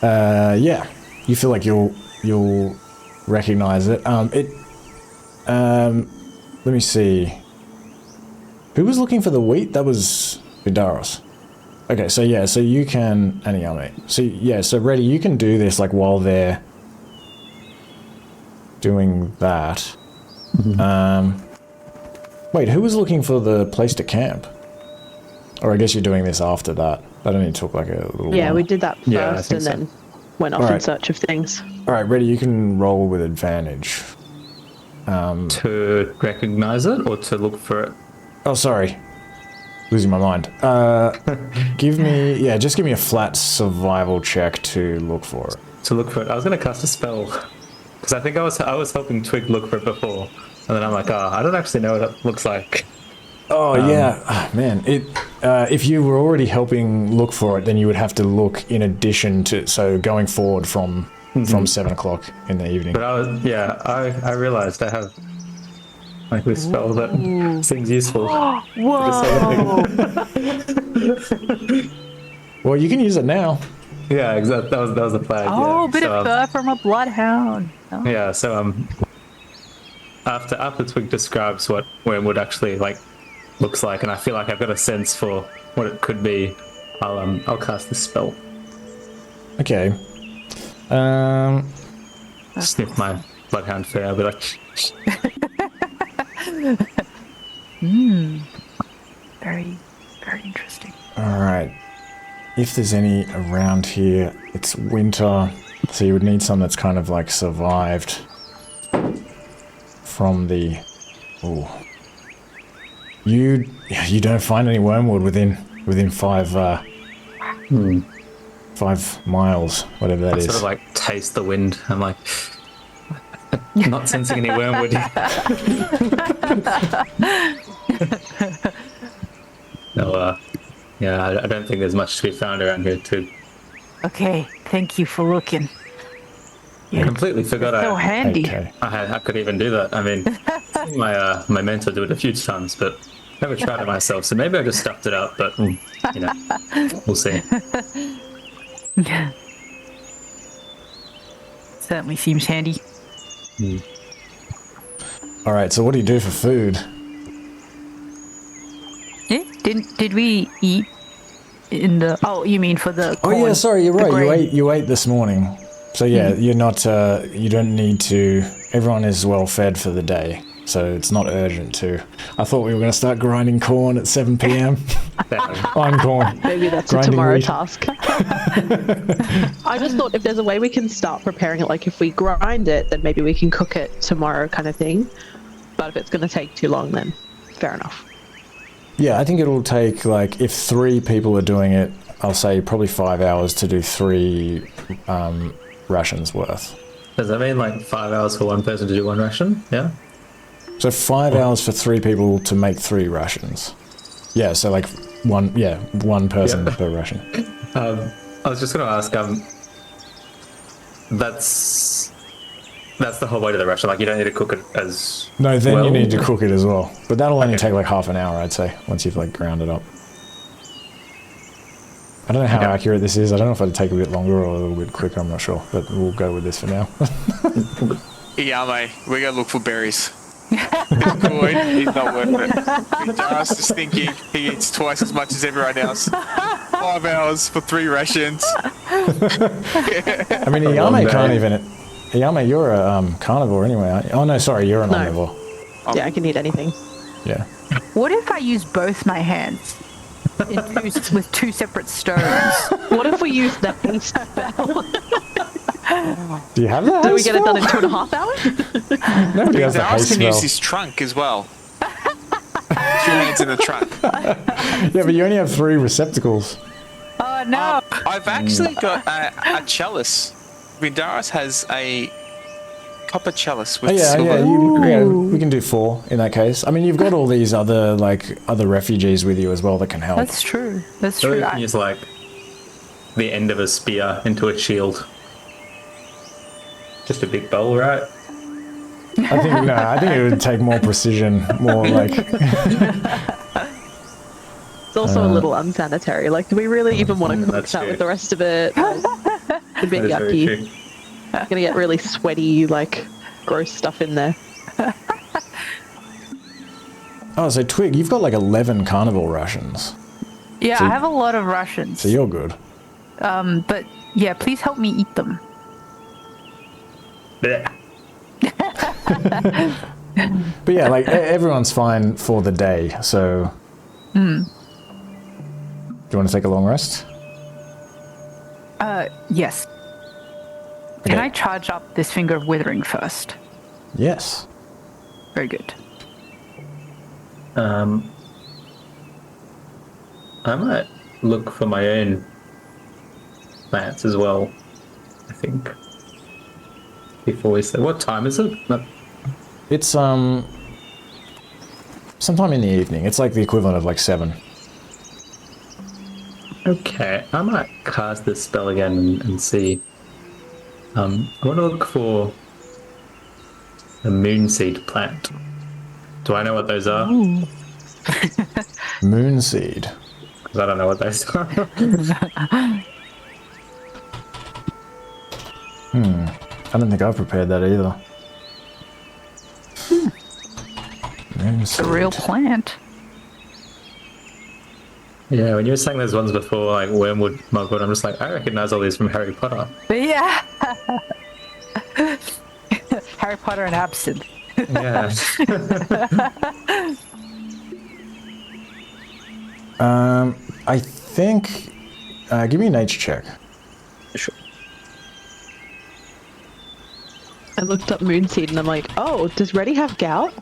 Yeah, you feel like you'll recognize it. Let me see. Who was looking for the wheat? That was Vidaros. Okay, so yeah, so you can, and Yao Mei. So yeah, so Reddy, you can do this while they're doing that. Wait, who was looking for the place to camp? Or I guess you're doing this after that. That only took a little Yeah, while. we did that first Yeah, I think and so. then went off in Alright. search of things. Alright, Reddy, you can roll with advantage. To recognize it or to look for it? Oh, sorry. Losing my mind. Just give me a flat survival check to look for it. To look for it. I was going to cast a spell. Because I think I was helping Twig look for it before. And then I'm like, I don't actually know what it looks like. Oh, yeah. Man, if you were already helping look for it, then you would have to look in addition to, so going forward from 7 o'clock in the evening. But I realized I have this spell that seems useful. Whoa! Well, you can use it now. Yeah, exactly. That was the plan. Oh, yeah. bit So, of fur from a bloodhound. Oh. yeah, so after Twig describes what Wormwood actually looks like, and I feel like I've got a sense for what it could be, I'll cast this spell. Okay. Sniff my bloodhound fur. I'll be like, Very, very interesting. Alright. If there's any around here, it's winter, so you would need some that's kind of survived from the... Ooh. You don't find any wormwood within 5 miles, whatever that I is. sort of taste the wind. I'm like, not sensing any wormwood. No, I don't think there's much to be found around here too. Okay, thank you for looking. I completely forgot So handy. Okay. I could even do that. I mean, my mentor did it a few times, but never tried it myself. So maybe I just stuffed it up, but we'll see. Certainly seems handy. Alright, so what do you do for food? Did we eat in the? Oh, you mean for the? Oh corn, yeah, sorry, you're the right. grain. You ate this morning. So yeah, you're not. You don't need to. Everyone is well fed for the day, so it's not urgent to. I thought we were going to start grinding corn at 7 p.m. I'm corn. Maybe that's a Grinding tomorrow wheat. task. I just thought if there's a way we can start preparing it, if we grind it, then maybe we can cook it tomorrow kind of thing. But if it's going to take too long, then fair enough. Yeah, I think it'll take if 3 people are doing it, I'll say probably 5 hours to do 3 rations worth. Does that mean 5 hours for one person to do one ration? Yeah. So 5 hours for 3 people to make 3 rations. Yeah, so one person per ration. I was just going to ask. That's the whole way to the ration. You don't need to cook it as. No, then well. you need to cook it as well. But that'll only take half an hour, I'd say, once you've ground it up. I don't know how accurate this is. I don't know if it'll take a bit longer or a little bit quicker. I'm not sure, but we'll go with this for now. Yeah, mate, we gotta look for berries. It's good, he's not worth it. Just is thinking he eats twice as much as everyone else. 5 hours for 3 rations. I mean, long Yao Mei can't day. even. Yao Mei, you're a carnivore anyway, aren't you? Oh no, sorry, you're an No. omnivore. Yeah, I can eat anything. Yeah. What if I use both my hands? infused with 2 separate stones. What if we use the haste spell? Do you have that? Do we get it done in 2.5 hours? Nobody has the Daros haste can use spell. his trunk as well. 2 hands in the trunk. Yeah, but you only have 3 receptacles. Oh no! I've actually got a chalice. Daros has a copper chalice with silver. We can do 4 in that case. I mean, you've got all these other refugees with you as well that can help. That's true. That's So true. you can use like the end of a spear into a shield. Just a big bowl, right? I think it would take more precision, more like. It's also a little unsanitary. Like, do we really even want to cook that's that true. with the rest of it? Like, it's a bit That is very yucky. true. Gonna get really sweaty, like, gross stuff in there. Oh, so Twig, you've got like 11 carnival rations, Yeah, So- I have a lot of Russians. so you're good. But yeah, please help me eat them. Blech. But yeah, like everyone's fine for the day. So, do you want to take a long rest? Yes. Okay. Can I charge up this Finger of Withering first? Yes. Very good. I might look for my own plants as well. I think. Before we say, what time is it? It's sometime in the evening. It's like the equivalent of like 7. Okay, I might cast this spell again and see. I want to look for a moonseed plant. Do I know what those are? Moonseed. Because I don't know what those are. I don't think I've prepared that either. It's a real plant. Yeah, when you were saying those ones before, like wormwood, mugwort, I'm just like, I recognize all these from Harry Potter. But yeah. Harry Potter and absinthe. Yeah. I think. Give me a nature check. Sure. I looked up Moonseed and I'm like, oh, does Reddy have gout?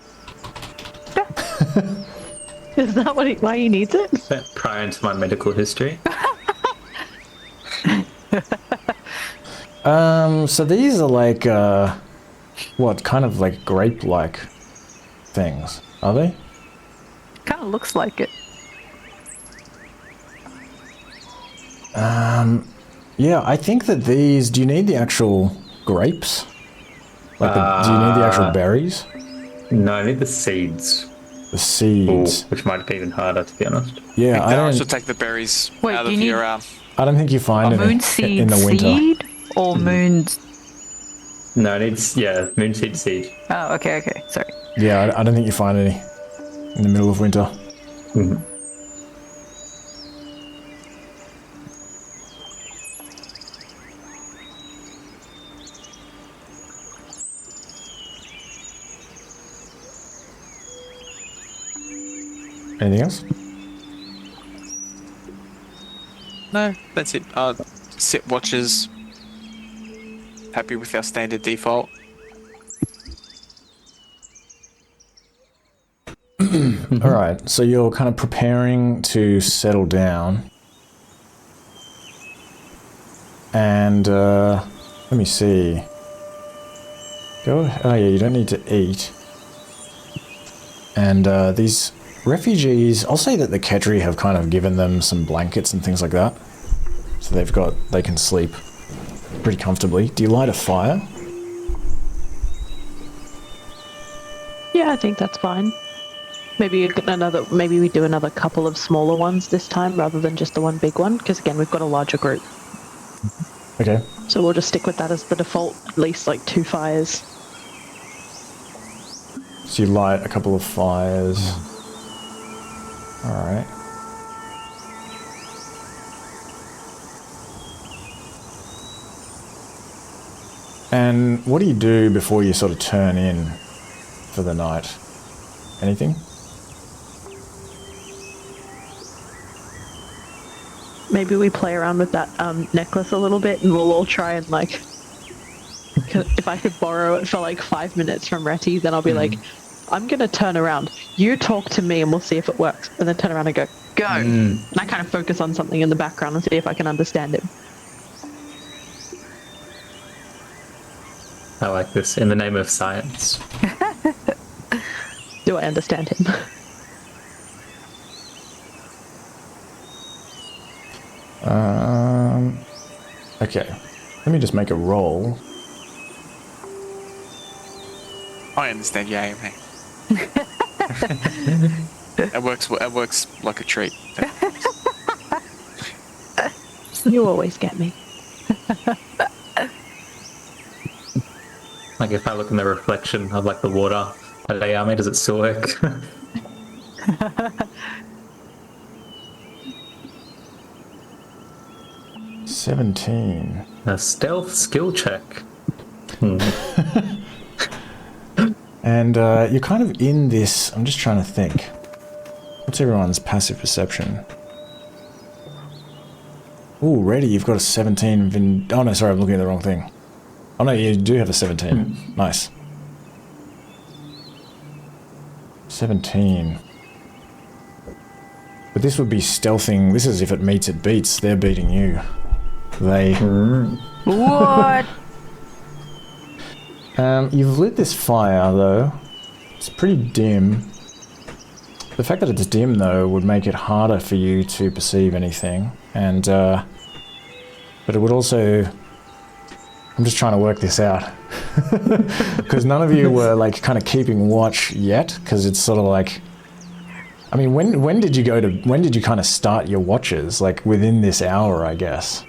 Is that why he needs it? Prior to my medical history. So these are like, what, kind of like grape-like things, are they? Kind of looks like it. Yeah, I think that these, do you need the actual grapes? Like, do you need the actual berries? No, I need the seeds. The Ooh, seeds. which might be even harder, to be honest. Yeah, I Daros will don't, take the berries Wait, out do of you your. need- I don't think you A find any moonseed in the winter. seed or moons? No, it needs, yeah, moonseed seed. Oh, okay. Sorry. Yeah, I don't think you find any in the middle of winter. Mhm. Anything else? No, that's it. Sit watches. Happy with our standard default. All right, so you're kind of preparing to settle down. And, let me see. Oh yeah, you don't need to eat. And, these refugees, I'll say that the Ketri have kind of given them some blankets and things like that. So they can sleep pretty comfortably. Do you light a fire? Yeah, I think that's fine. Maybe we do another couple of smaller ones this time rather than just the one big one, because again, we've got a larger group. Okay. So we'll just stick with that as the default, at least like 2 fires. So you light a couple of fires. All right. And what do you do before you sort of turn in for the night? Anything? maybe we play around with that necklace a little bit, and we'll all try and like. If I could borrow it for like 5 minutes from Retty, then I'll be like, I'm gonna turn around. You talk to me, and we'll see if it works. And then turn around and go. And I kind of focus on something in the background and see if I can understand him. I like this. In the name of science. Do I understand him? Okay. Let me just make a roll. I understand Yao Mei. That works like a treat. You always get me. Like if I look in the reflection of like the water at Yao Mei, does it still work? 17. A stealth skill check. And you're kind of in this. I'm just trying to think. What's everyone's passive perception? Ooh, ready. You've got a 17. Oh no, sorry, I'm looking at the wrong thing. Oh no, you do have a 17. Nice. 17. But this would be stealthing. This is if it meets, it beats. They're beating you. They. What? You've lit this fire, though. It's pretty dim. The fact that it's dim, though, would make it harder for you to perceive anything. And, but it would also... I'm just trying to work this out. Because none of you were, like, kind of keeping watch yet, because it's sort of like... I mean, when did you kind of start your watches? Like, within this hour, I guess.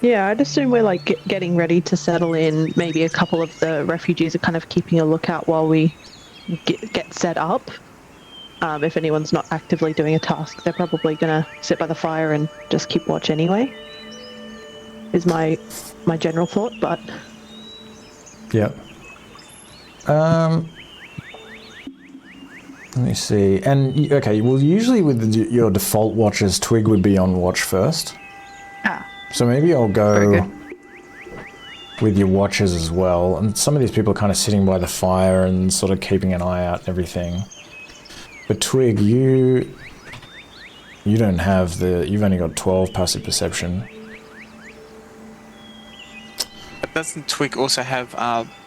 Yeah, I'd assume we're like getting ready to settle in. Maybe a couple of the refugees are kind of keeping a lookout while we get set up. If anyone's not actively doing a task, they're probably gonna sit by the fire and just keep watch anyway. Is my general thought, but Yep. Let me see. And okay, well, usually with your default watches, Twig would be on watch first. Ah. So maybe I'll go with your watches as well. And some of these people are kind of sitting by the fire and sort of keeping an eye out and everything. But Twig, you don't have you've only got 12 passive perception. But doesn't Twig also have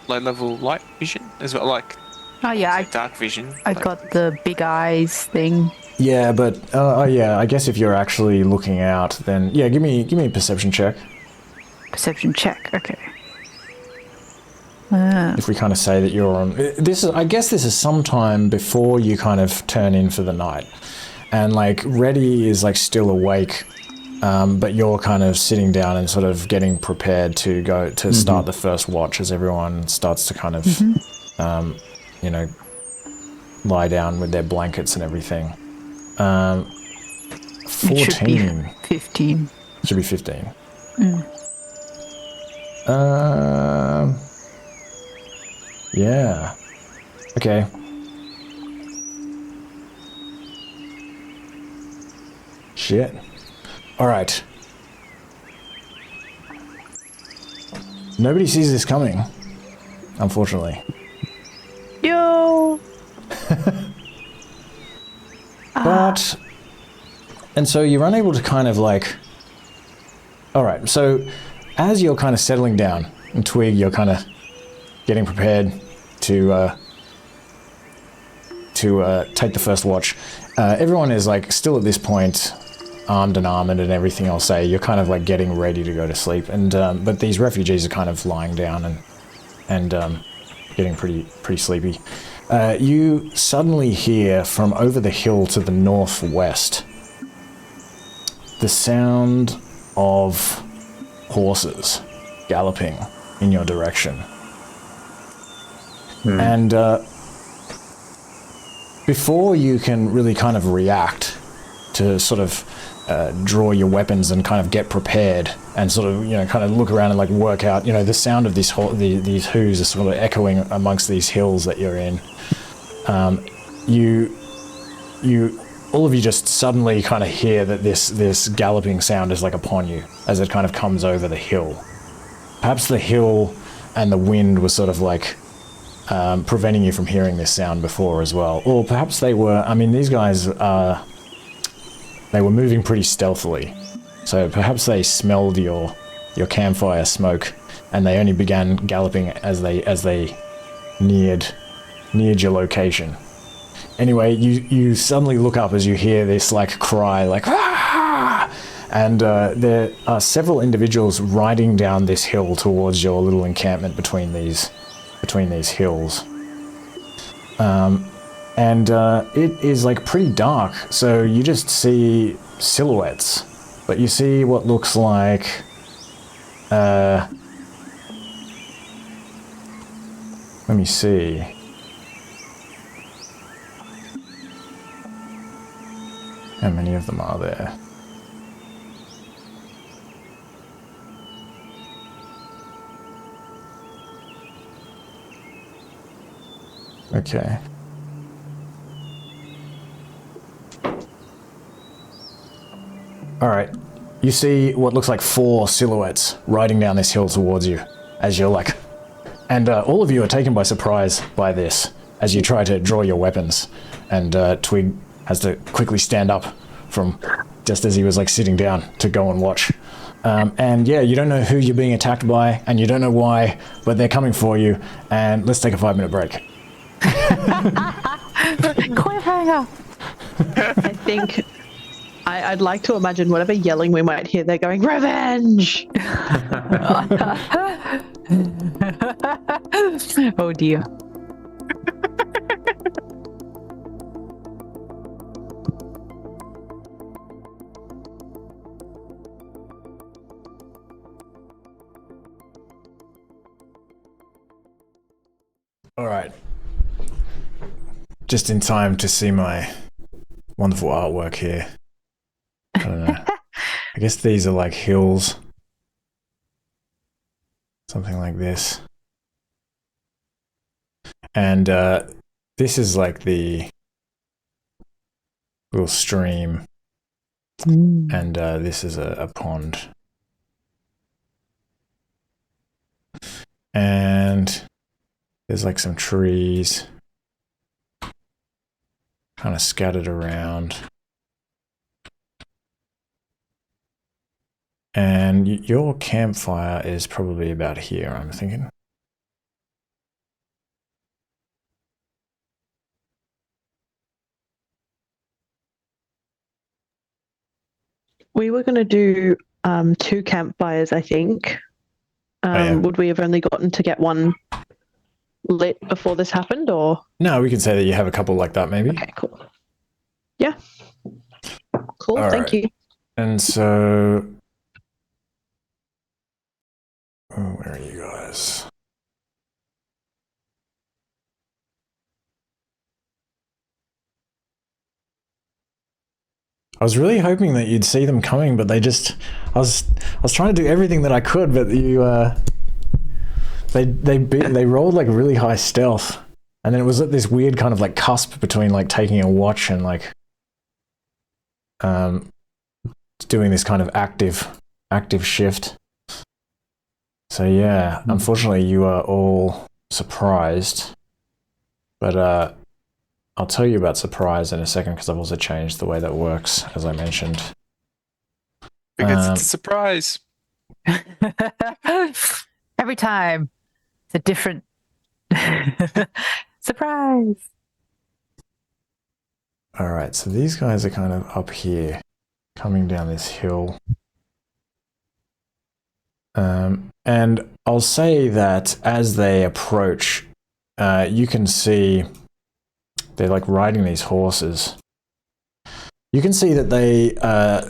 low-level light vision as well? Like, Oh yeah, dark vision? I've got the big eyes thing. Yeah, but yeah, I guess if you're actually looking out, then yeah, give me a perception check. Perception check. Okay. If we kind of say that you're on I guess this is sometime before you kind of turn in for the night, and like Reddy is like still awake, but you're kind of sitting down and sort of getting prepared to go to start the first watch as everyone starts to kind of you know, lie down with their blankets and everything. 14. It should be 15. Should be 15. Yeah. Okay. Shit. Alright. Nobody sees this coming, unfortunately. Yo! But, and so you're unable to kind of like, alright, so as you're kind of settling down, and Twig, you're kind of getting prepared to take the first watch, everyone is like still at this point armed and armored and everything. I'll say you're kind of like getting ready to go to sleep, and but these refugees are kind of lying down and getting pretty sleepy. You suddenly hear from over the hill to the northwest the sound of horses galloping in your direction. And before you can really kind of react to sort of draw your weapons and kind of get prepared and sort of, you know, kind of look around and like work out, you know, the sound of these hoos are sort of echoing amongst these hills that you're in. You all of you just suddenly kind of hear that this galloping sound is like upon you as it kind of comes over the hill. Perhaps the hill and the wind was sort of like preventing you from hearing this sound before as well. Or perhaps they were, I mean, these guys, they were moving pretty stealthily. So perhaps they smelled your campfire smoke and they only began galloping as they neared your location. Anyway, you suddenly look up as you hear this like cry, like ah! And there are several individuals riding down this hill towards your little encampment between these hills. And it is like pretty dark, so you just see silhouettes, but you see what looks like let me see. How many of them are there? Okay. Alright. You see what looks like 4 silhouettes riding down this hill towards you as you're like... And all of you are taken by surprise by this as you try to draw your weapons. And Twig has to quickly stand up from just as he was like sitting down to go and watch. And yeah, you don't know who you're being attacked by and you don't know why, but they're coming for you. And let's take a 5-minute break. Cliffhanger. I think I'd like to imagine whatever yelling we might hear, they're going, revenge! Oh dear. All right. Just in time to see my wonderful artwork here. I don't know. I guess these are like hills. Something like this. And this is like the little stream. And this is a pond. And there's like some trees kind of scattered around. And your campfire is probably about here, I'm thinking. We were going to do 2 campfires, I think. Yeah. Would we have only gotten to get one lit before this happened, or? No, we can say that you have a couple like that, maybe. Okay, cool. Yeah. Cool, All thank right. you. And so... Oh, where are you guys? I was really hoping that you'd see them coming, but they just... I was trying to do everything that I could, but you... They rolled like really high stealth, and then it was at this weird kind of like cusp between like taking a watch and like doing this kind of active shift. So yeah, unfortunately you are all surprised, but I'll tell you about surprise in a second because I've also changed the way that works, as I mentioned. Because it's a surprise. Every time. It's a different surprise. All right, so these guys are kind of up here, coming down this hill. And I'll say that as they approach, you can see they're like riding these horses. You can see that they,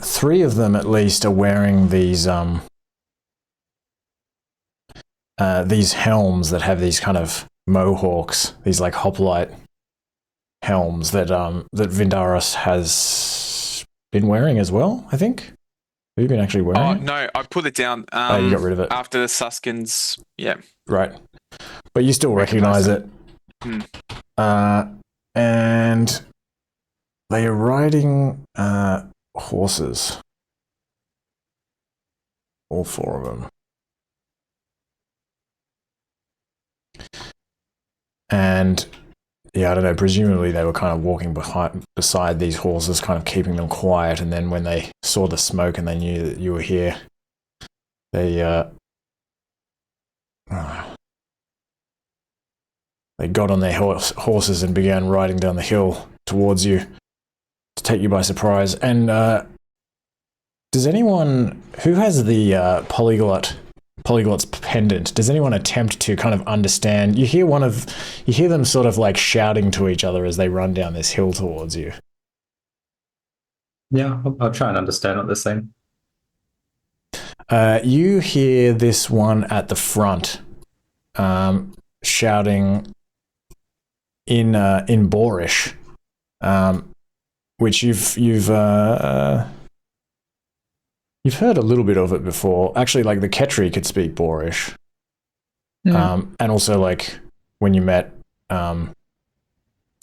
3 of them at least, are wearing these helms that have these kind of mohawks, these like hoplite helms that that Vindaros has been wearing as well, I think. Have you been actually wearing Oh, it? no, I put it down. You got rid of it. After the Suskins, yeah. Right. But you still recognize it. Hmm. And They are riding horses. All 4 of them. And yeah, I don't know, presumably they were kind of walking beside these horses, kind of keeping them quiet, and then when they saw the smoke and they knew that you were here, they got on their horses and began riding down the hill towards you to take you by surprise. And does anyone who has the Polyglot's pendant, does anyone attempt to kind of understand? You hear them sort of like shouting to each other as they run down this hill towards you. Yeah, I'll try and understand what they're saying. You hear this one at the front shouting in Boorish, which you've heard a little bit of it before. Actually, like the Ketri could speak Boorish. And also like when you met Ophis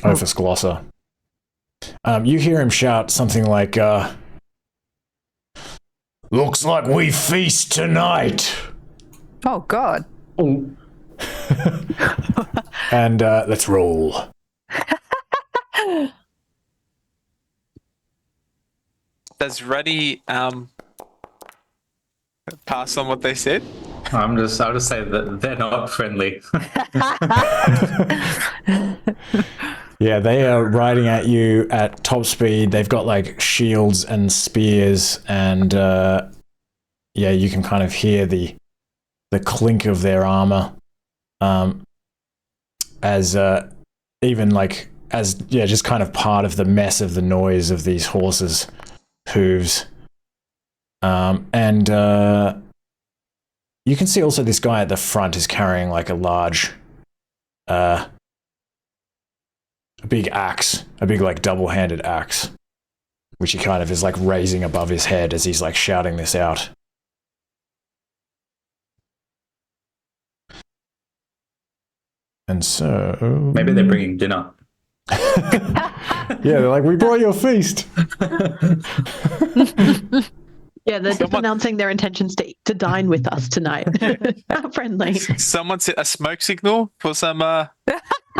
Glosser. You hear him shout something like, "Looks like we feast tonight." Oh, God. Oh. And let's roll. Does Ruddy pass on what they said? I'll just say that they're not friendly. Yeah, they are riding at you at top speed. They've got like shields and spears, and yeah, you can kind of hear the clink of their armor, as even like as just kind of part of the mess of the noise of these horses' hooves, and you can see also this guy at the front is carrying like a large, a big axe, a big like double-handed axe, which he kind of is like raising above his head as he's like shouting this out. And so maybe they're bringing dinner. Yeah, they're like, "We brought you a feast." Yeah, they're just announcing their intentions to dine with us tonight. How friendly. Someone set a smoke signal for some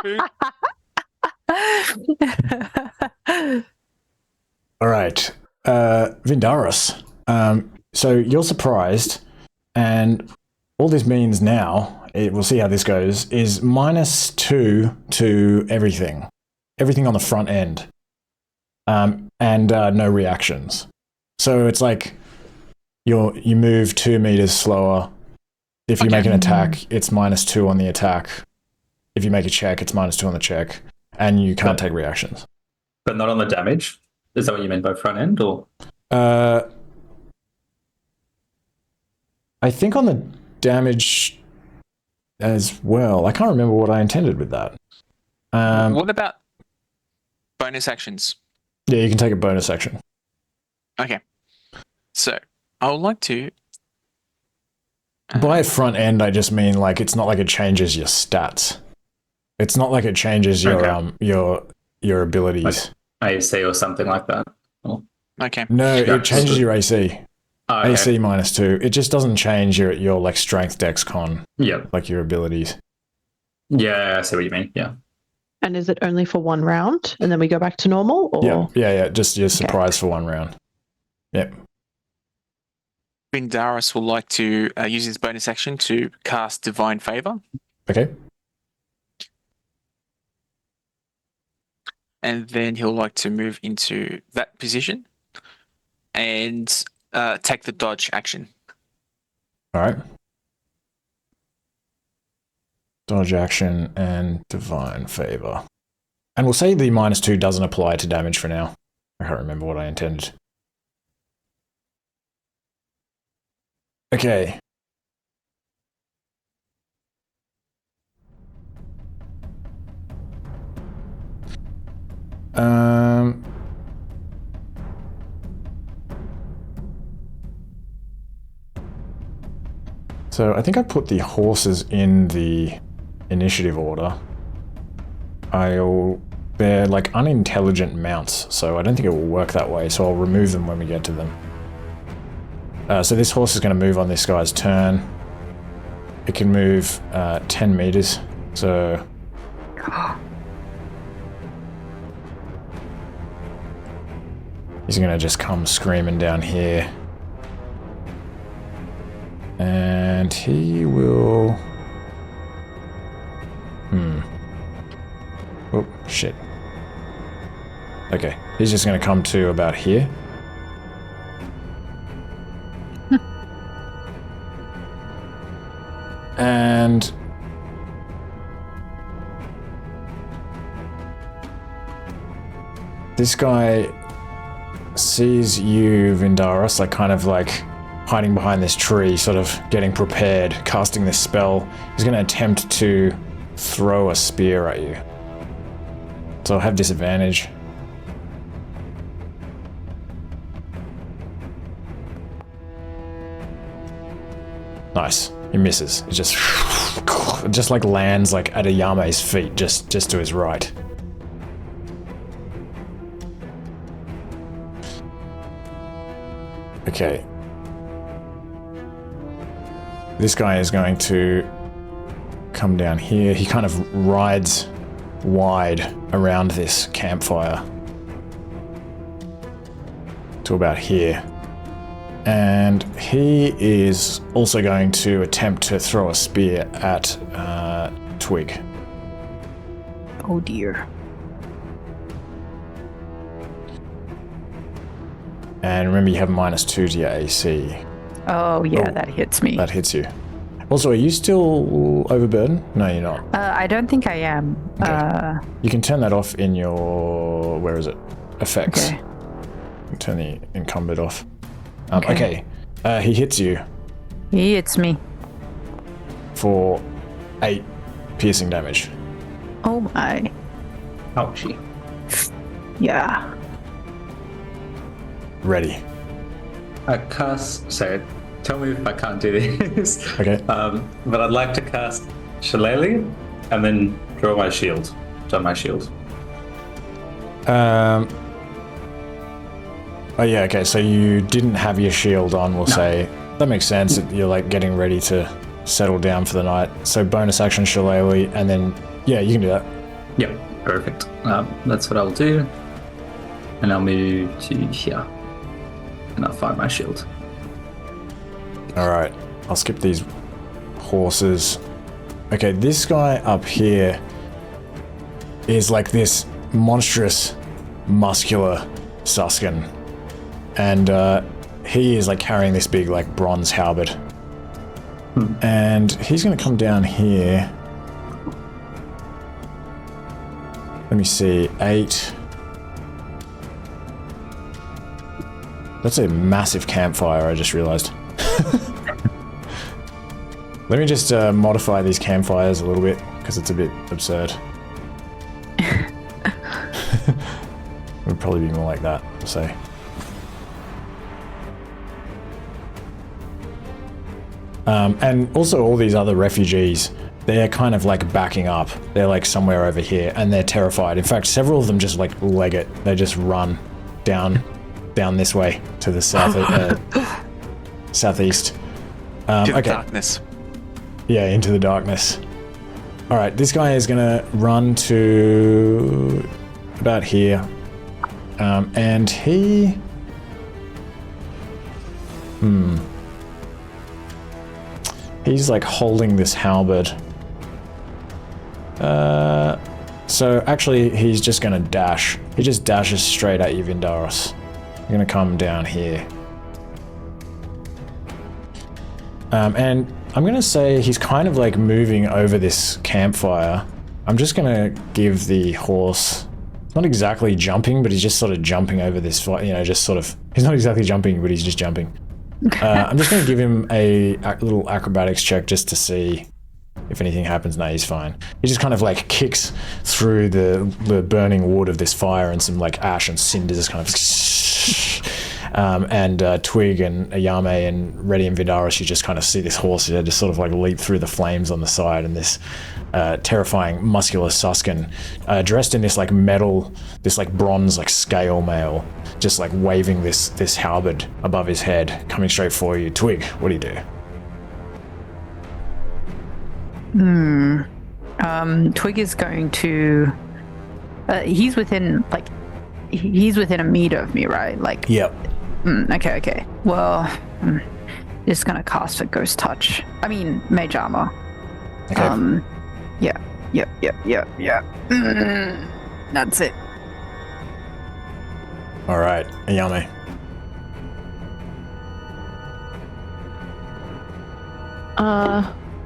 food. All right, Vindaris. So you're surprised, and all this means now, we'll see how this goes, is -2 to everything on the front end, and no reactions. So it's like you move 2 meters slower. If you make an attack, it's -2 on the attack. If you make a check, it's -2 on the check, and you can't take reactions. But not on the damage? Is that what you mean by front end, or? I think on the damage as well. I can't remember what I intended with that. What about bonus actions? Yeah, you can take a bonus action. Okay. So, I would like to... By front end, I just mean like it's not like it changes your stats. It's not like it changes your abilities. Like AC or something like that. Or... Okay. No, it changes your AC. Oh, okay. AC -2. It just doesn't change your like strength, dex, con. Yeah. Like your abilities. Yeah, I see what you mean. Yeah. And is it only for 1 round, and then we go back to normal? Or? Yeah. Just you're surprised for 1 round. Yep. Vindaris will like to use his bonus action to cast Divine Favor. Okay. And then he'll like to move into that position and take the dodge action. All right. Dodge action and Divine Favor. And we'll say the -2 doesn't apply to damage for now. I can't remember what I intended. Okay. So I think I put the horses in the initiative order. I'll they're like unintelligent mounts, so I don't think it will work that way, so I'll remove them when we get to them. So this horse is going to move on this guy's turn. It can move 10 meters, so... He's going to just come screaming down here. And he will... Oh, shit. Okay, he's just going to come to about here. And... this guy sees you, Vindaros, like kind of like hiding behind this tree, sort of getting prepared, casting this spell. He's going to attempt to throw a spear at you. So I'll have disadvantage. Nice. He misses. It just like lands like at a Yao Mei's feet, just to his right. Okay. This guy is going to come down here. He kind of rides wide around this campfire to about here. And he is also going to attempt to throw a spear at Twig. Oh dear. And remember, you have -2 to your AC. Oh yeah, Oh. that hits me. That hits you. Also, are you still overburdened? No, you're not. I don't think I am. Okay. You can turn that off in your... where is it? Effects. Okay. You can turn the encumbered off. Okay. He hits you He hits me. for 8 piercing damage. Oh my. Ouchie. Yeah. Ready. I cast. Sorry, tell me if I can't do this. Okay. But I'd like to cast Shillelagh and then draw my shield. Draw my shield. Oh yeah, okay, so you didn't have your shield on, we'll say. That makes sense. You're like getting ready to settle down for the night. So bonus action Shillelagh, and then, yeah, you can do that. Yep, perfect. That's what I'll do. And I'll move to here. And I'll fire my shield. Alright, I'll skip these horses. Okay, this guy up here is like this monstrous, muscular Suskin. And he is like carrying this big like bronze halberd. And he's gonna come down here. Let me see, 8. That's a massive campfire, I just realized. Let me just modify these campfires a little bit, because it's a bit absurd. It would probably be more like that, I'll say. And also all these other refugees, they're kind of like backing up. They're like somewhere over here, and they're terrified. In fact, several of them just like leg it. They just run down this way to the south, southeast. To the Okay. darkness. Yeah, into the darkness. All right, this guy is gonna run to about here, and he. He's like holding this halberd. So actually, he's just gonna dash. He just dashes straight at you, Vindaros. You're gonna come down here. And I'm gonna say he's kind of like moving over this campfire. I'm just gonna give the horse, not exactly jumping, but he's just sort of jumping over this, you know, just sort of, he's not exactly jumping, but he's just jumping. I'm just gonna give him a little acrobatics check just to see if anything happens. No, he's fine. He just kind of like kicks through the burning wood of this fire, and some like ash and cinders kind of, and Twig and Yao Mei and Reddy and Vidaris, you just kind of see this horse just sort of like leap through the flames on the side, and this terrifying muscular Suskin dressed in this like metal, this like bronze like scale mail, just like waving this halberd above his head, coming straight for you. Twig, what do you do? Twig is going to. He's within a meter of me, right? Like. Yep. Okay. Well, just gonna cast a ghost touch. I mean, mage armor. Okay. Yeah. That's it. All right, Yao Mei.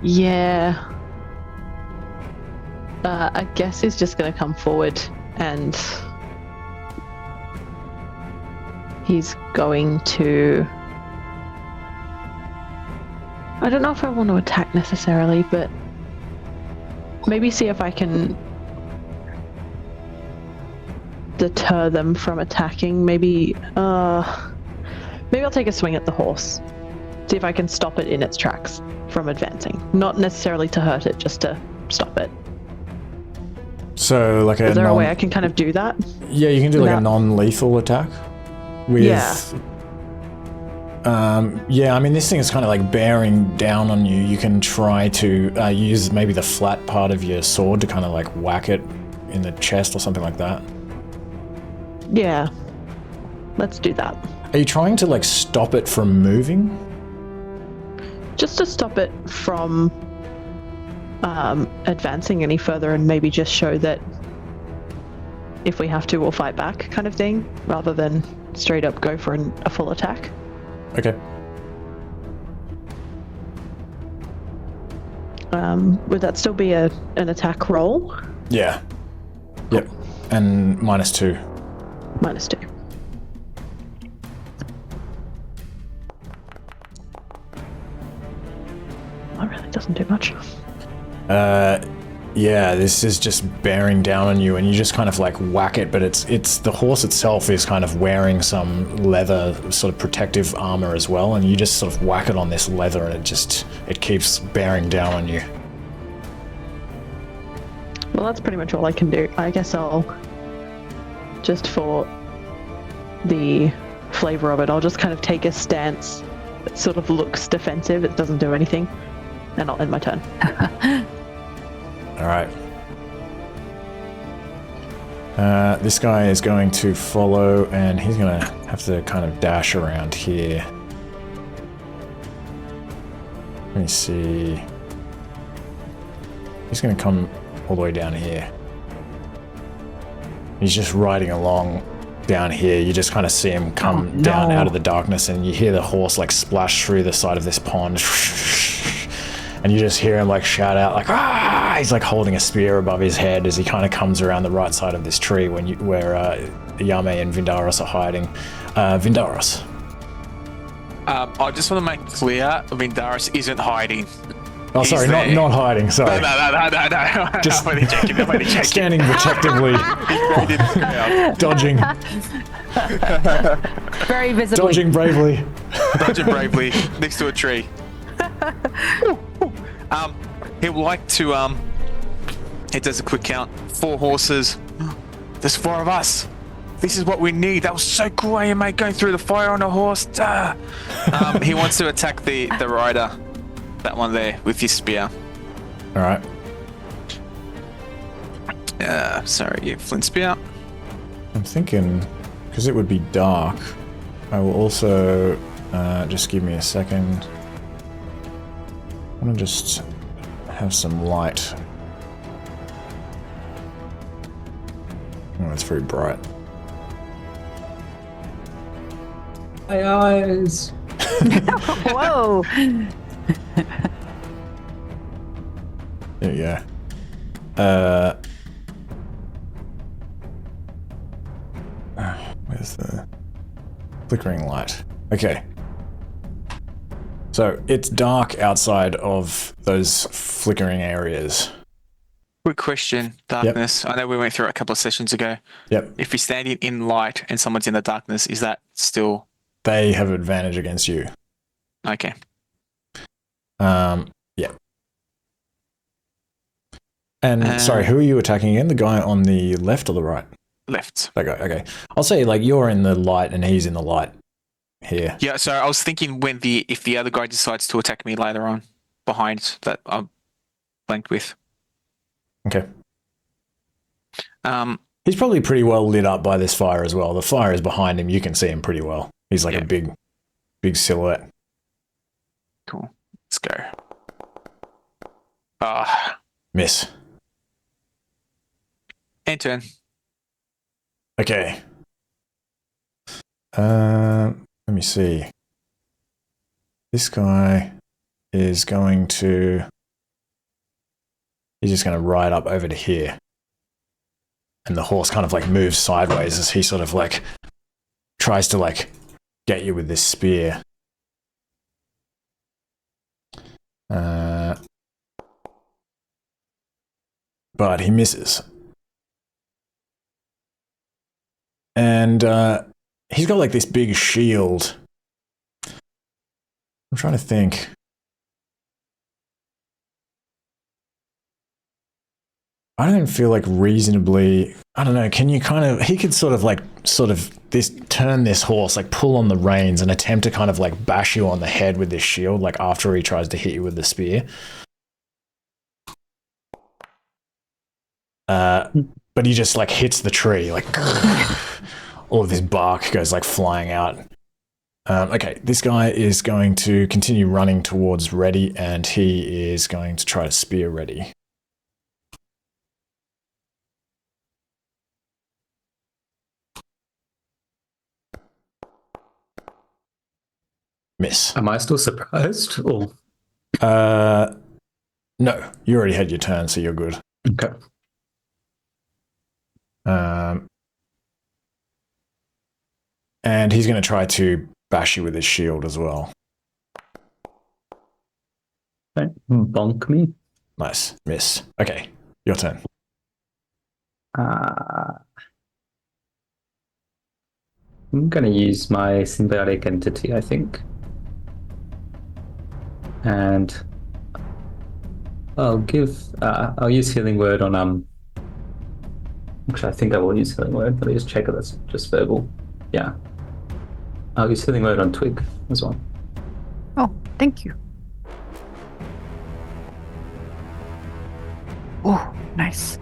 Yeah. I guess he's just gonna come forward and he's going to. I don't know if I want to attack necessarily, but maybe see if I can deter them from attacking. Maybe I'll take a swing at the horse. See if I can stop it in its tracks from advancing. Not necessarily to hurt it, just to stop it. So like Is there a way I can kind of do that? Yeah, you can do like a non-lethal attack. With, yeah, I mean, this thing is kind of like bearing down on you. You can try to use maybe the flat part of your sword to kind of like whack it in the chest or something like that. Yeah. Let's do that. Are you trying to like stop it from moving? Just to stop it from advancing any further, and maybe just show that if we have to, we'll fight back kind of thing, rather than straight up go for a full attack. Okay. Would that still be an attack roll? Yeah. Yep. And -2. -2. That really doesn't do much. Yeah, this is just bearing down on you, and you just kind of like whack it, but it's the horse itself is kind of wearing some leather sort of protective armor as well, and you just sort of whack it on this leather, and it keeps bearing down on you. Well, that's pretty much all I can do. I guess I'll just, for the flavor of it, I'll just kind of take a stance that sort of looks defensive. It doesn't do anything, and I'll end my turn. All right. This guy is going to follow, and he's going to have to kind of dash around here. Let me see. He's going to come all the way down here. He's just riding along down here. You just kind of see him come down out of the darkness, and you hear the horse like splash through the side of this pond. And you just hear him like shout out like, ah! He's like holding a spear above his head as he kind of comes around the right side of this tree where Yao Mei and Vindaros are hiding. Vindaros. I just want to make clear, Vindaros isn't hiding. Oh, sorry, not hiding, sorry. No. Just I'm only checking. standing protectively, dodging. Very visibly. Dodging bravely. Dodging bravely next to a tree. He would like to, he does a quick count. 4 horses. There's 4 of us. This is what we need. That was so great, mate, going through the fire on a horse. He wants to attack the rider. That one there with his spear. All right. Sorry, yeah, flint spear. I'm thinking, because it would be dark, I will also, just give me a second. I want to just have some light. Oh, it's very bright. My eyes. Whoa. There you go. Where's the flickering light? Okay. So it's dark outside of those flickering areas. Quick question, darkness. Yep. I know we went through it a couple of sessions ago. Yep. If you're standing in light and someone's in the darkness, is that still they have advantage against you. Okay. Yeah. And sorry, who are you attacking again? The guy on the left or the right? Left. That guy. Okay. I'll say like you're in the light and he's in the light here. Yeah. So I was thinking if the other guy decides to attack me later on, behind that I'm flanked with. Okay. He's probably pretty well lit up by this fire as well. The fire is behind him. You can see him pretty well. He's like a big silhouette. Cool. Let's go. Miss. End turn. Okay. Let me see. This guy is going to... He's just going to ride up over to here. And the horse kind of like moves sideways as he sort of like tries to like get you with this spear. But he misses. And he's got like this big shield. I'm trying to think. I don't feel like reasonably, I don't know, can you kind of, he could sort of turn this horse, like pull on the reins and attempt to kind of like bash you on the head with this shield, like after he tries to hit you with the spear. But he just like hits the tree, like all of this bark goes like flying out. Okay, this guy is going to continue running towards Reddy and he is going to try to spear Reddy. Miss. Am I still surprised? Or no, you already had your turn, so you're good. okay. And he's going to try to bash you with his shield as well. Okay. Bonk me. Nice. Miss. Okay, your turn. I'm going to use my symbiotic entity, I think. And I'll use Healing Word on, actually I think I will use Healing Word, but I'll just check it, that's just verbal. Yeah. I'll use Healing Word on Twig as well. Oh, thank you. Oh, nice.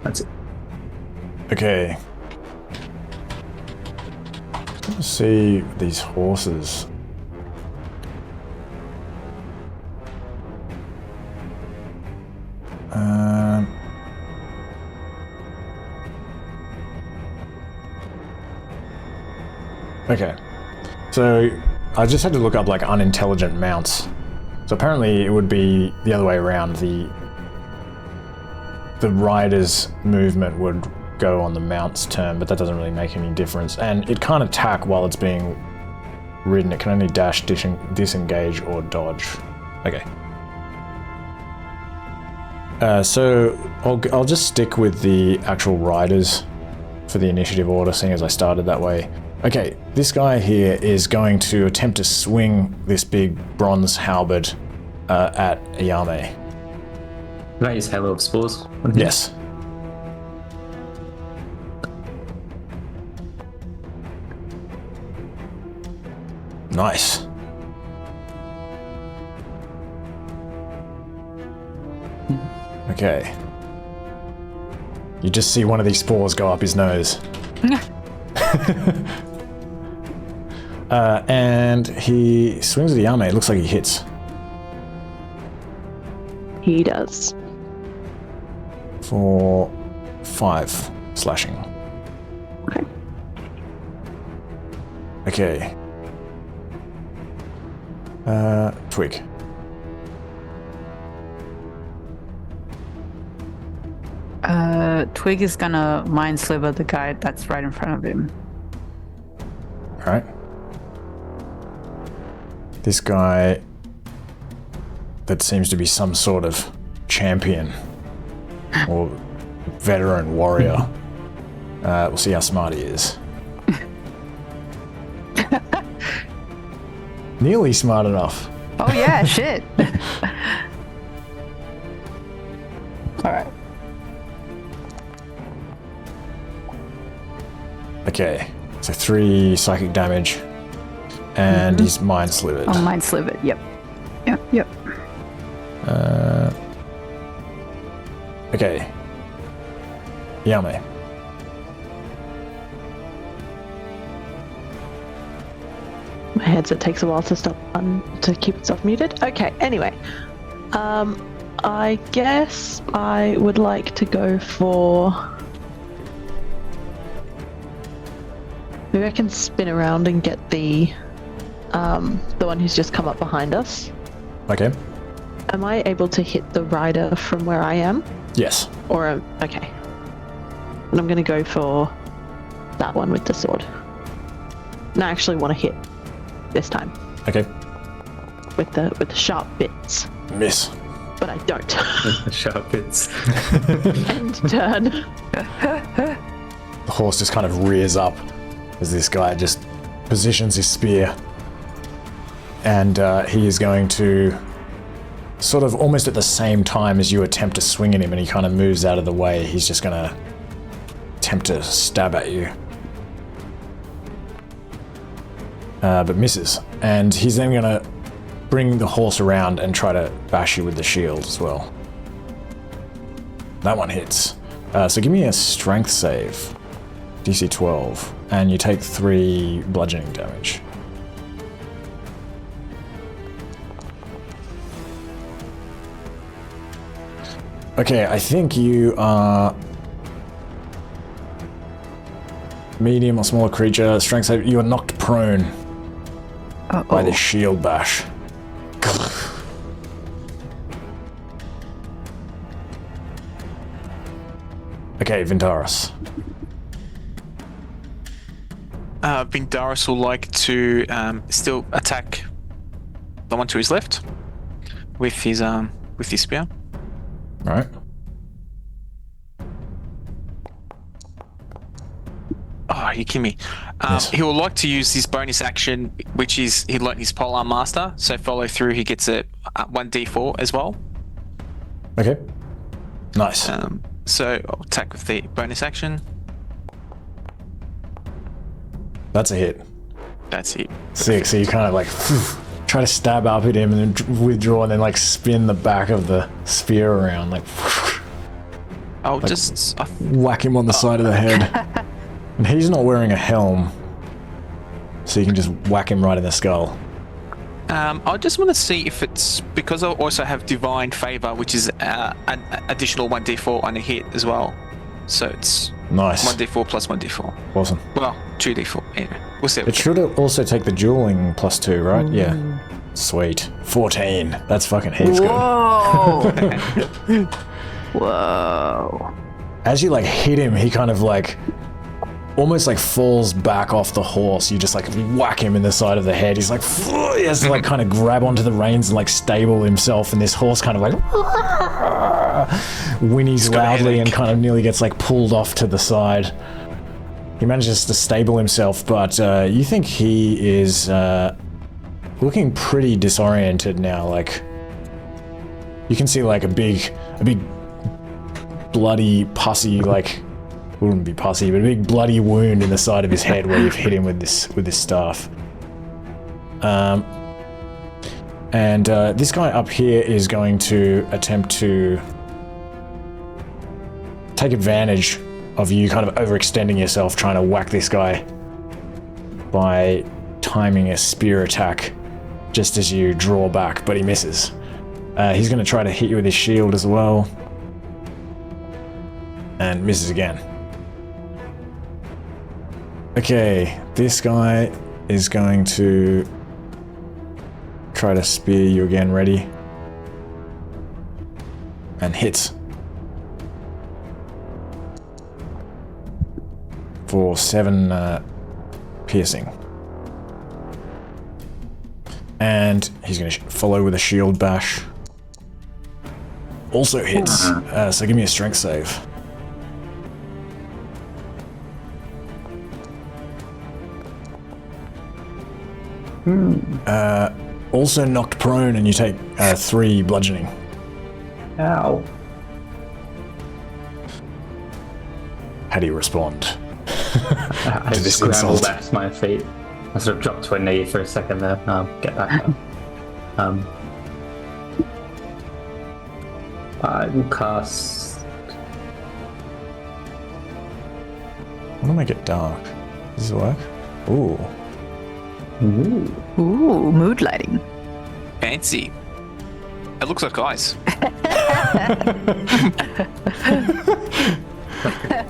That's it. Okay. Let's see these horses. Okay. So I just had to look up like unintelligent mounts. So apparently it would be the other way around. The rider's movement would go on the mount's turn, but that doesn't really make any difference. And it can't attack while it's being ridden. It can only dash, disengage, or dodge. Okay. So I'll just stick with the actual riders for the initiative order, seeing as I started that way. Okay, this guy here is going to attempt to swing this big bronze halberd at Yao Mei. Can I use Halo of Spores? Yes. Nice. Okay. You just see one of these spores go up his nose. And he swings at the Yao Mei. It looks like he hits. He does. For 5 slashing. Okay. Okay. Twig. Twig is gonna mind sliver the guy that's right in front of him. Alright. This guy that seems to be some sort of champion or veteran warrior We'll see how smart he is. Nearly smart enough. Oh yeah, shit. Alright. Okay, so 3 psychic damage. And he's mind slivered. Oh, mind slivered, yep. Yep. Okay. Yao Mei. My headset takes a while to stop to keep itself muted. Okay, anyway. I guess I would like to go for... Maybe I can spin around and get the one who's just come up behind us. Okay. Am I able to hit the rider from where I am? Yes. Or, okay. And I'm gonna go for that one with the sword. And I actually want to hit this time. Okay. With the sharp bits. Miss. But I don't. Sharp bits. End turn. The horse just kind of rears up as this guy just positions his spear. And he is going to, sort of almost at the same time as you attempt to swing at him and he kind of moves out of the way, he's just going to attempt to stab at you. But misses. And he's then going to bring the horse around and try to bash you with the shield as well. That one hits. So give me a strength save. DC 12. And you take 3 bludgeoning damage. Okay, I think you are medium or smaller creature. Strength save. You are knocked prone by the shield bash. Okay, Vintaris. Vindaris will like to still attack the one to his left with his spear. All right. Oh, you kidding me? Yes. He will like to use his bonus action, which is he learnt his Polearm Master. So follow through, he gets a 1d4 as well. Okay. Nice. So I'll attack with the bonus action. That's a hit. That's it. Sick. So you kind of like try to stab up at him and then withdraw and then like spin the back of the spear around, like I'll just whack him on the side of the head. And he's not wearing a helm, so you can just whack him right in the skull. I just want to see if it's because I also have Divine Favor, which is an additional 1d4 on a hit as well. So it's Nice. 1d4 plus 1d4. Awesome. Well, 2d4. Anyway, we'll see. It should also take the dueling +2, right? Yeah. Sweet. 14. That's fucking heaps good. Whoa! Whoa. As you like hit him, he kind of like almost like falls back off the horse. You just like whack him in the side of the head. He's like, he has to like kind of grab onto the reins and like stable himself. And this horse kind of like whinnies loudly and kind of nearly gets like pulled off to the side. He manages to stable himself, but you think he is looking pretty disoriented now. Like you can see like a big bloody pussy, like wouldn't be pussy, but a big bloody wound in the side of his head where you've hit him with this staff. And this guy up here is going to attempt to take advantage of you kind of overextending yourself, trying to whack this guy by timing a spear attack just as you draw back, but he misses. He's going to try to hit you with his shield as well, and misses again. Okay, this guy is going to try to spear you again, ready, and hits for 7 piercing. And he's going to follow with a shield bash. Also hits, so give me a strength save. Also knocked prone, and you take 3 bludgeoning. Ow. How do you respond? I To this scramble insult. back to my feet. I sort of drop to a knee for a second there. Get back up. I will cast. I want to make it dark. Does this work? Ooh. Ooh, mood lighting. Fancy. It looks like ice.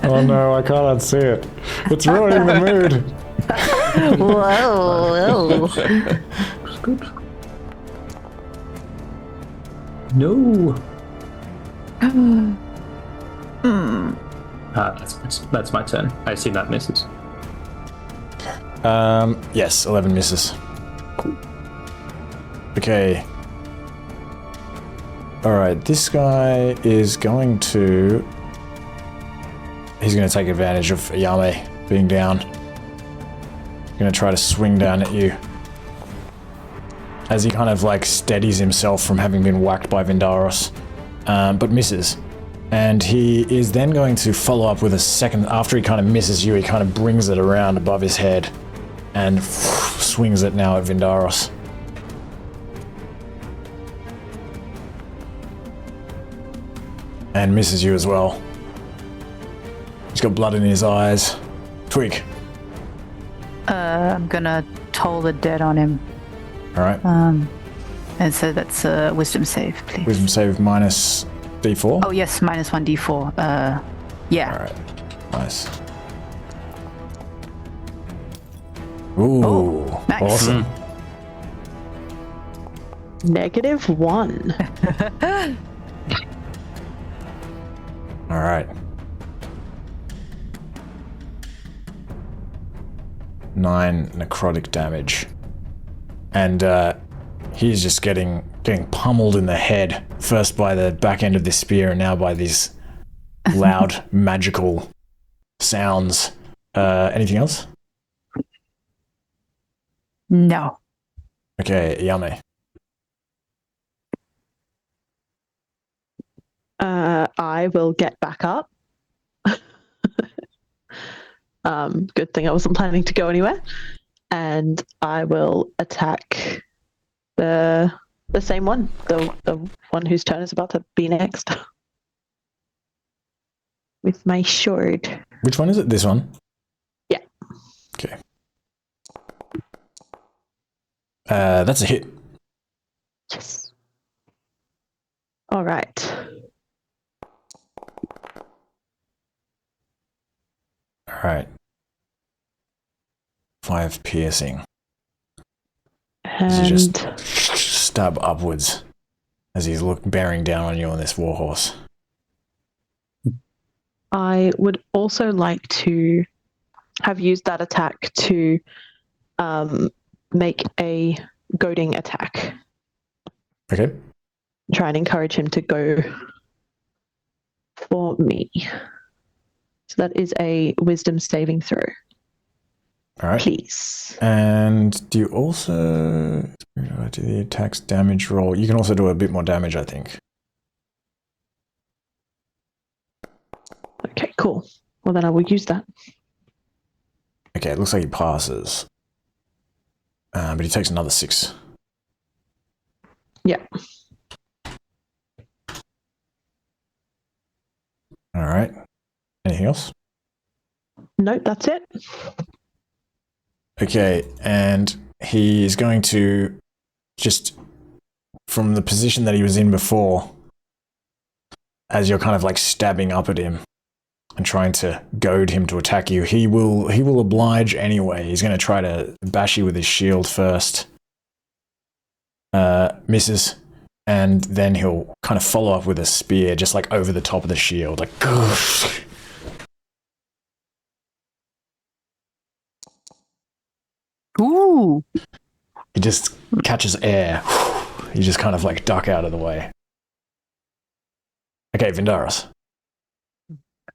Oh no, I can't see it. It's ruining the mood. Whoa. No. That's my turn. I assume that misses. Yes, 11 misses. Okay. Alright, this guy is going to... He's going to take advantage of Yao Mei being down. He's going to try to swing down at you. As he kind of like steadies himself from having been whacked by Vindaros. But misses. And he is then going to follow up with a second... After he kind of misses you, he kind of brings it around above his head. And swings it now at Vindaros. And misses you as well. He's got blood in his eyes. Twig. I'm gonna toll the dead on him. Alright. And so that's a wisdom save, please. Wisdom save minus d4. Oh yes, minus 1d4. Yeah. Alright. Nice. Ooh. Nice. Awesome. -1. Alright. 9 necrotic damage. And he's just getting pummeled in the head, first by the back end of this spear and now by these loud magical sounds. Anything else? No. Okay, Yao Mei. I will get back up. Good thing I wasn't planning to go anywhere. And I will attack the same one, the one whose turn is about to be next. With my sword. Which one is it? This one? Yeah. Okay. That's a hit. Yes. All right. Alright. 5 piercing. As you And just stab upwards as he's bearing down on you on this warhorse. I would also like to have used that attack to make a goading attack. Okay. Try and encourage him to go for me. So that is a wisdom saving throw. Alright. Please. And do you also do the attack's damage roll? You can also do a bit more damage, I think. Okay, cool. Well, then I will use that. Okay, it looks like he passes. But he takes another 6. Yeah. Alright. Anything else? Nope, that's it. Okay, and he is going to just, from the position that he was in before, as you're kind of like stabbing up at him and trying to goad him to attack you, he will oblige anyway. He's going to try to bash you with his shield first. Misses. And then he'll kind of follow up with a spear just like over the top of the shield, like Ooh. he just catches air. You just kind of like duck out of the way. Okay, Vindaros.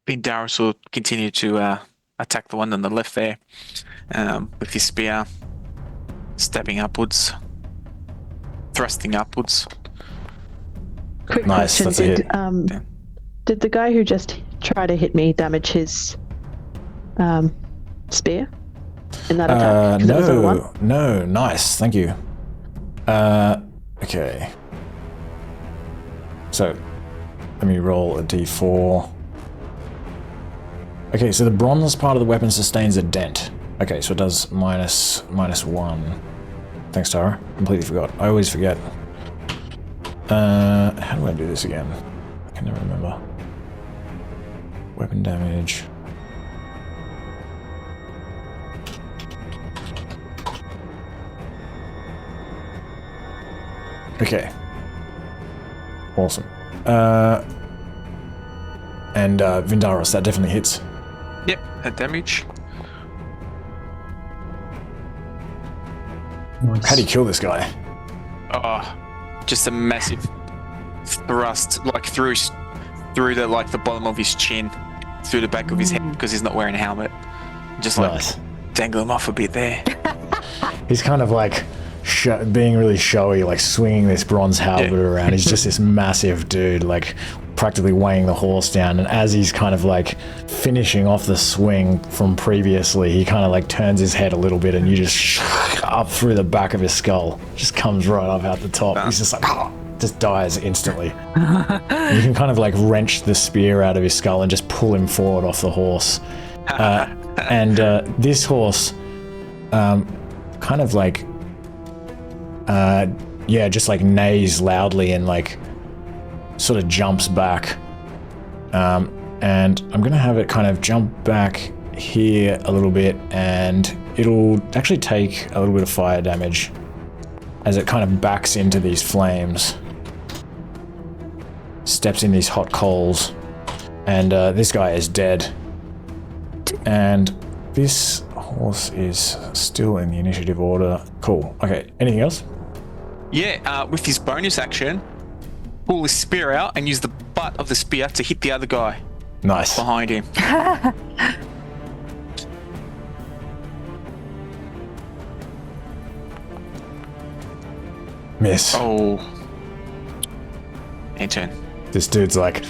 Vindaros will continue to attack the one on the left there with his spear. Stabbing upwards. Thrusting upwards. Quick Nice, question. that's a hit. Did the guy who just tried to hit me damage his spear in that attack? 'Cause it was a one? No, nice, thank you. Okay. So, let me roll a d4. Okay, so the bronze part of the weapon sustains a dent. Okay, so it does -1. Thanks, Tara. Completely forgot. I always forget. How do I do this again? I can never remember. Weapon damage. Okay. Awesome. And Vindaros, that definitely hits. Yep, that damage. How do you kill this guy? Oh, just a massive thrust, like through the bottom of his chin, through the back of his head, because he's not wearing a helmet. Just like Nice. dangle him off a bit there. He's kind of like being really showy, like swinging this bronze halberd around. He's just this massive dude, like practically weighing the horse down. And as he's kind of like finishing off the swing from previously, he kind of like turns his head a little bit, and you just up through the back of his skull, just comes right up out the top. He's just like, just dies instantly. You can kind of like wrench the spear out of his skull and just pull him forward off the horse. And this horse kind of like just like neighs loudly and like sort of jumps back. And I'm gonna have it kind of jump back here a little bit, and it'll actually take a little bit of fire damage as it kind of backs into these flames, steps in these hot coals, and this guy is dead. And this horse is still in the initiative order. Cool. Okay, anything else? Yeah, with his bonus action, pull his spear out and use the butt of the spear to hit the other guy Nice. behind him. Miss. Oh. And turn. This dude's like,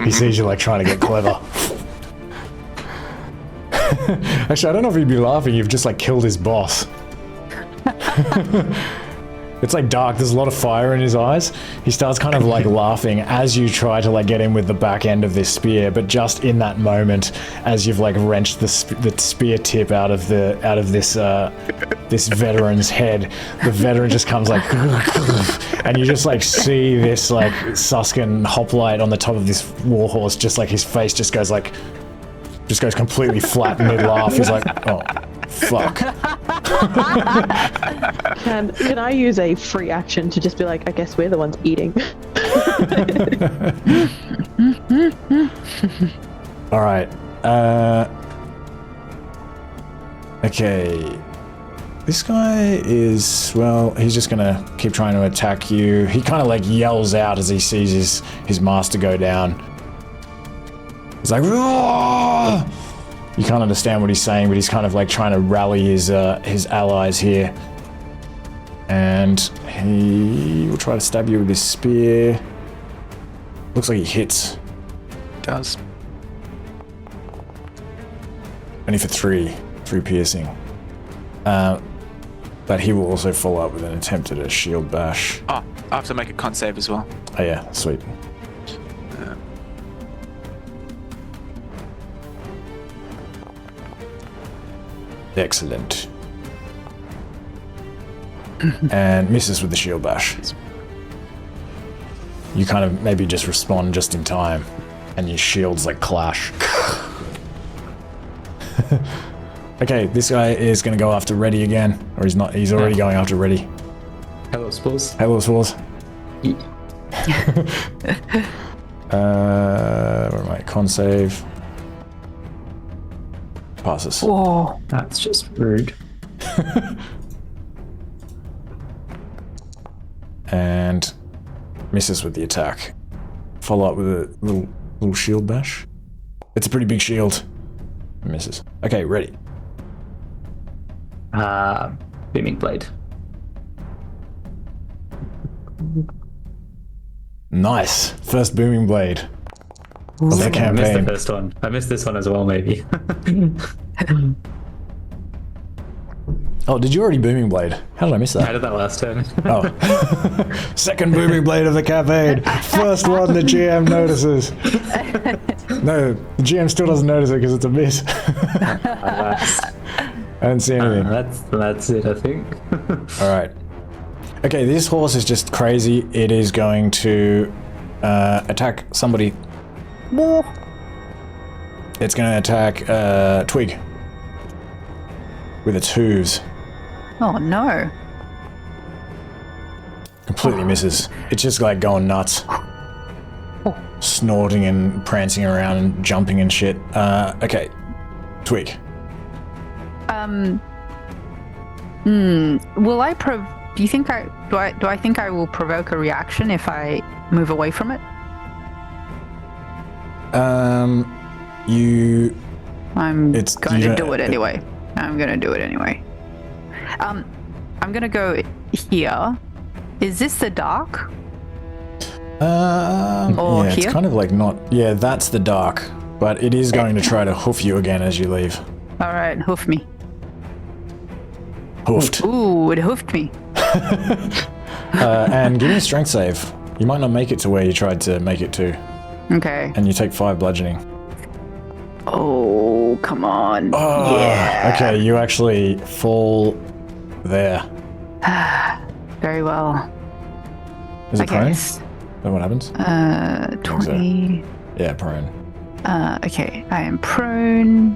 he sees you like trying to get clever. Actually, I don't know if he'd be laughing. You've just like killed his boss. It's like dark. There's a lot of fire in his eyes. He starts kind of like laughing as you try to like get him with the back end of this spear. But just in that moment, as you've like wrenched the spear tip out of this this veteran's head, the veteran just comes like, and you just like see this like Suskin hoplite on the top of this warhorse. Just like his face just goes completely flat mid-laugh. He's like, oh, fuck. Can I use a free action to just be like, I guess we're the ones eating? All right. Okay. This guy is, well, he's just gonna keep trying to attack you. He kind of like yells out as he sees his master go down. He's like, roar! You can't understand what he's saying, but he's kind of like trying to rally his allies here. And he will try to stab you with his spear. Looks like he hits. Does. Only for three piercing. But he will also follow up with an attempt at a shield bash. Oh, I have to make a con save as well. Oh yeah, sweet. Excellent. And misses with the shield bash. You kind of maybe just respond just in time, and your shields like clash. Okay, this guy is going to go after Reddy again, or he's not. He's already going after Reddy. Hello, Spores. Hello, Spores. Where am I? Con save. Passes. Whoa. That's just rude. And misses with the attack. Follow up with a little shield bash. It's a pretty big shield. Misses. Okay, ready. Booming Blade. Nice. First booming blade of the I missed the campaign. first one. I missed this one as well, maybe. Oh, did you already booming blade? How did I miss I that? did that last turn. Oh. Second booming blade of the campaign. First one the GM notices. No, the GM still doesn't notice it because it's a miss. I didn't see anything. That's it, I think. All right. Okay, this horse is just crazy. It is going to attack somebody. It's going to attack Twig with its hooves. Oh no. Completely misses. It's just like going nuts. Snorting and prancing around and jumping and shit. Okay. Twig. Will I do you think do I think I will provoke a reaction if I move away from it? You... I'm It's- going you to don't- do it anyway. I'm going to do it anyway. I'm going to go here. Is this the dark? Or yeah, it's here? kind of like not... Yeah, that's the dark. But it is going to try to hoof you again as you leave. All right, hoof me. Hoofed. Ooh, it hoofed me. And give me a strength save. You might not make it to where you tried to make it to. Okay. And you take 5 bludgeoning. Oh, come on. Oh, Yeah. okay, you actually fall there. Very well. Is it prone? Is Guess. that what happens? 20. Yeah, prone. Okay, I am prone.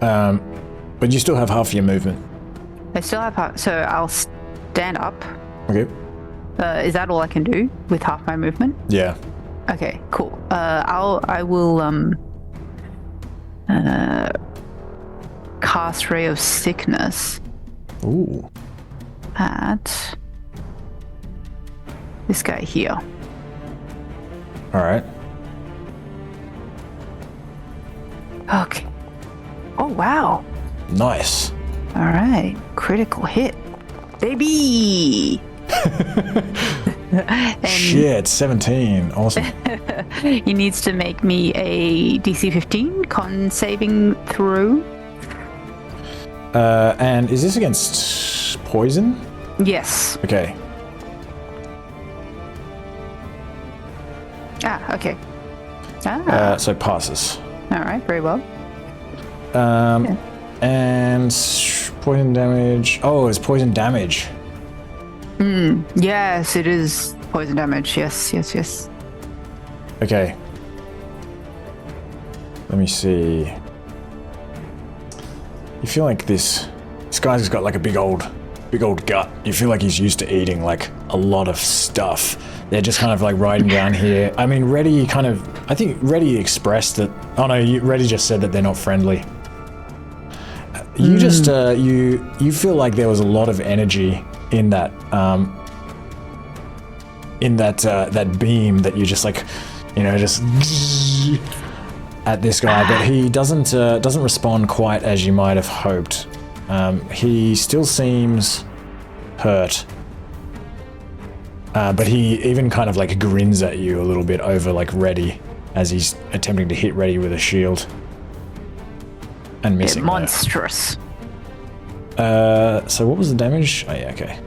But you still have half your movement. I still have so I'll stand up. Okay. Is that all I can do with half my movement? Yeah. Okay, cool. I will cast Ray of Sickness Ooh. at this guy here. All right. Okay. Oh wow. Nice. All right, critical hit, baby. And Shit, 17. Awesome. he needs to make me a DC 15 con saving throw. And is this against poison? Yes. Okay. Okay. So passes. All right, very well. And poison damage. Oh, it's poison damage. Yes, it is poison damage. Yes. Okay. Let me see. You feel like this guy's got like a big old gut. You feel like he's used to eating like a lot of stuff. They're just kind of like riding down here. I mean, I think Reddy expressed that. Oh no, Reddy just said that they're not friendly. You just, you feel like there was a lot of energy in that, that beam that you just like, just at this guy, but he doesn't respond quite as you might have hoped. He still seems hurt, but he even kind of like grins at you a little bit over like Reddy as he's attempting to hit Reddy with a shield and missing. Monstrous. So what was the damage? Oh yeah, okay.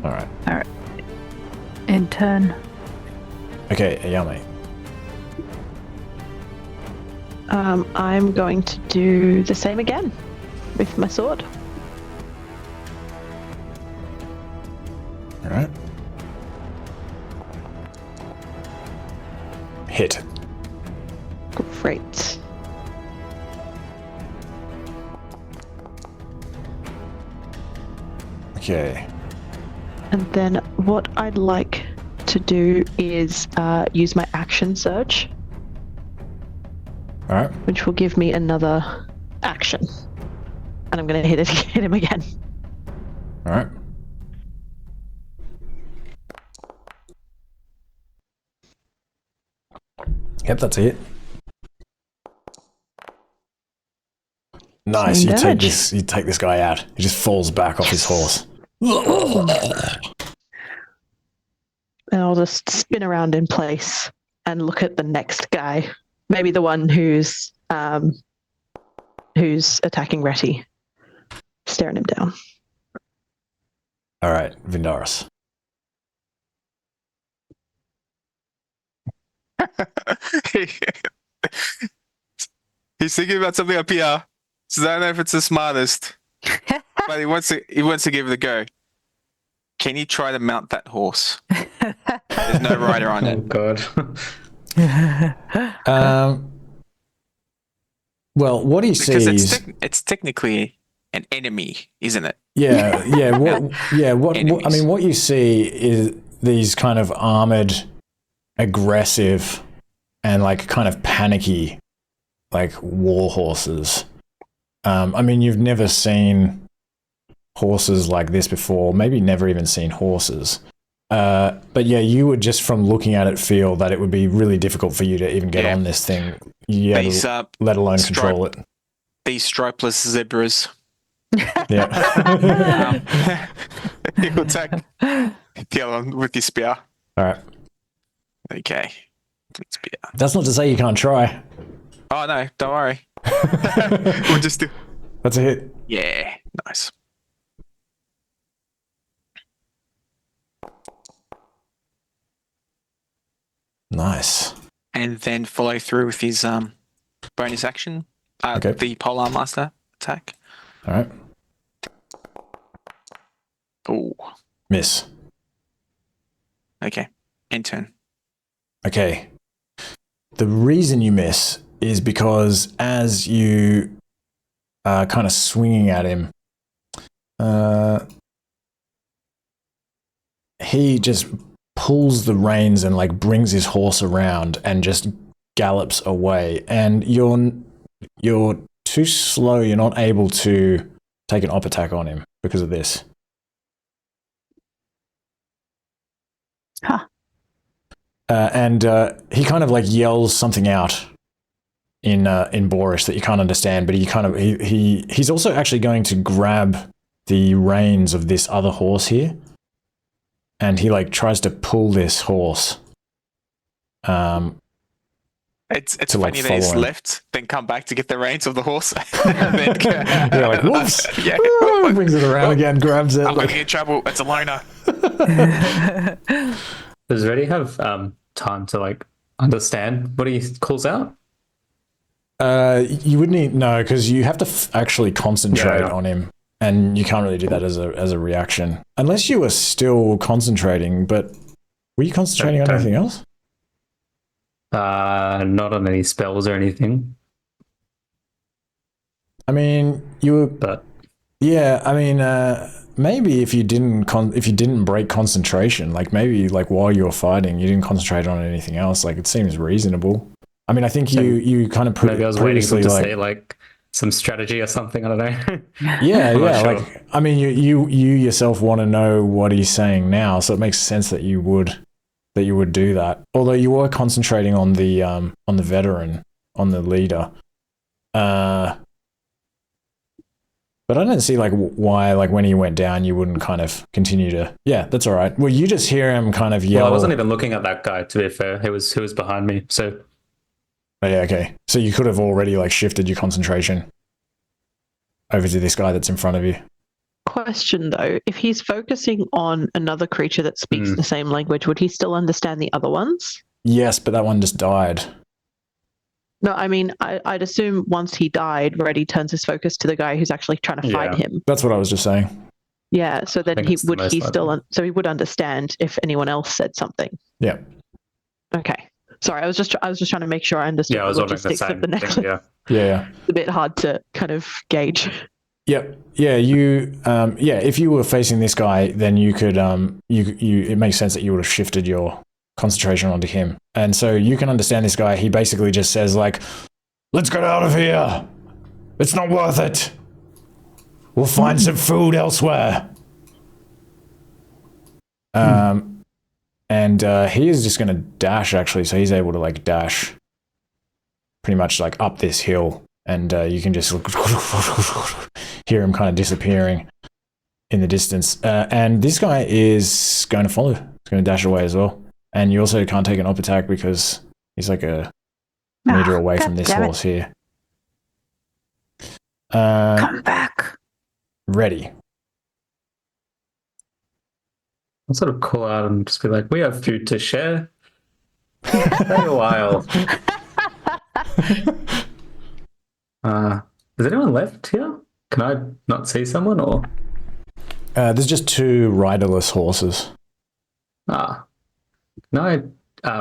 All right. In turn. Okay, Yao Mei. I'm going to do the same again with my sword. All right. Hit. Great. Okay. And then what I'd like to do is use my action surge, All right. which will give me another action. And I'm going to hit him again. All right. Yep, that's it. Nice. Same You take this guy out. He just falls back off his horse. And I'll just spin around in place and look at the next guy. Maybe the one who's attacking Retty. Staring him down. All right, Vindaris. He's thinking about something up here, so I don't know if it's the smartest. But he wants to give it a go. Can you try to mount that horse? There's no rider on Oh it. god. Well, what he Because sees. it's technically an enemy, isn't it? Yeah. What I mean, what you see is these kind of armored, aggressive, and like kind of panicky, like war horses. I mean, you've never seen horses like this before. Maybe never even seen horses. But yeah, you would just from looking at it feel that it would be really difficult for you to even get on this thing. Yeah, These, let alone control it. These stripeless zebras. Yeah. You attack the other one with your spear. All right. Okay. Spear. That's not to say you can't try. Oh no, don't worry. We'll just do. That's a hit. Yeah, nice. Nice. And then follow through with his bonus action. Okay. The Polar Master attack. All right. Oh. Miss. Okay. End turn. Okay. The reason you miss is because as you are kind of swinging at him, he just pulls the reins and like brings his horse around and just gallops away. And you're too slow. You're not able to take an op attack on him because of this. Huh. And he kind of like yells something out in Boorish that you can't understand, but he's also actually going to grab the reins of this other horse here, and he like tries to pull this horse. It's to, funny like, that he's follow him. left, then come back to get the reins of the horse. And then You're like, whoops! Yeah. Brings it around again, grabs it. I'm like- gonna get in trouble. It's a loner. Does Reddy have time to like understand what he calls out? You would need no, because you have to actually concentrate Yeah. on him, and you can't really do that as a reaction unless you were still concentrating. But were you concentrating on Okay. anything else? Not on any spells or anything, I mean, you were. but Yeah, I mean, maybe if you didn't break concentration, like maybe like while you were fighting, you didn't concentrate on anything else. Like it seems reasonable. I mean, I think you kind of maybe I was waiting for previously him to like say like some strategy or something. I don't know. yeah, I'm not yeah. sure. Like I mean, you yourself want to know what he's saying now, so it makes sense that you would do that. Although you were concentrating on the veteran, on the leader. But I don't see like why like when he went down you wouldn't kind of continue to. Yeah, that's all right. Well, you just hear him kind of yell. Well, I wasn't even looking at that guy, to be fair. He was behind me. So Oh, yeah, okay. So you could have already like shifted your concentration over to this guy that's in front of you. Question though, if he's focusing on another creature that speaks the same language, would he still understand the other ones? Yes, but that one just died. No, I mean, I'd assume once he died, Reddy turns his focus to the guy who's actually trying to fight Yeah. him. That's what I was just saying. Yeah, so then think he it's the would most he likely. still so he would understand if anyone else said something. Yeah. Okay, sorry, I was just trying to make sure I understood yeah, I was the wondering the logistics same of the necklace. thing. Yeah. Yeah. It's a bit hard to kind of gauge. Yep. Yeah, you if you were facing this guy, then you could it makes sense that you would have shifted your concentration onto him. And so you can understand this guy. He basically just says like, "Let's get out of here. It's not worth it. We'll find some food elsewhere." And he is just going to dash actually, so he's able to like dash pretty much like up this hill, and you can just hear him kind of disappearing in the distance. And this guy is going to follow. He's going to dash away as well. And you also can't take an up attack because he's like a meter away from this horse here. Come back. Ready. I'll sort of call out and just be like, we have food to share. Stay a while. Is anyone left here? Can I not see someone or? There's just 2 riderless horses. Can I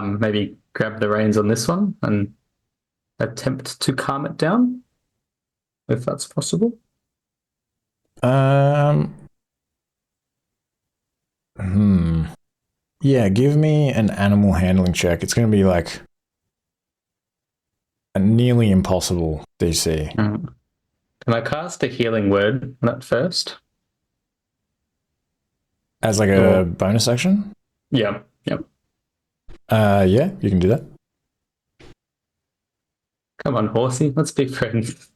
maybe grab the reins on this one and attempt to calm it down? If that's possible. Yeah, give me an animal handling check. It's going to be like a nearly impossible DC. Can I cast a healing word on it first? As like a bonus action? Yeah, yep. Yeah, you can do that. Come on, horsey, let's be friends.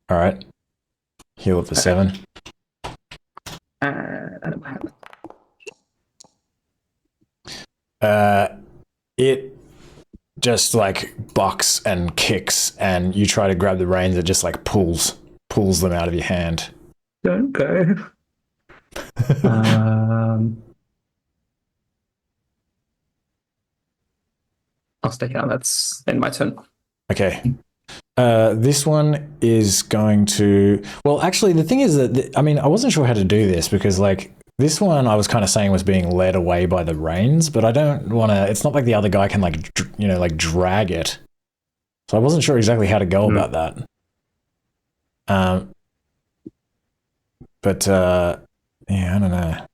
All right. Heal up for 7. It just like bucks and kicks, and you try to grab the reins. It just like pulls them out of your hand. Don't go. I'll stick out. That's in my turn. Okay. This one is going to... Well, actually, the thing is that... I wasn't sure how to do this because, like, this one I was kind of saying was being led away by the reins, but I don't want to... It's not like the other guy can, like, drag it. So I wasn't sure exactly how to go about that. Yeah, I don't know.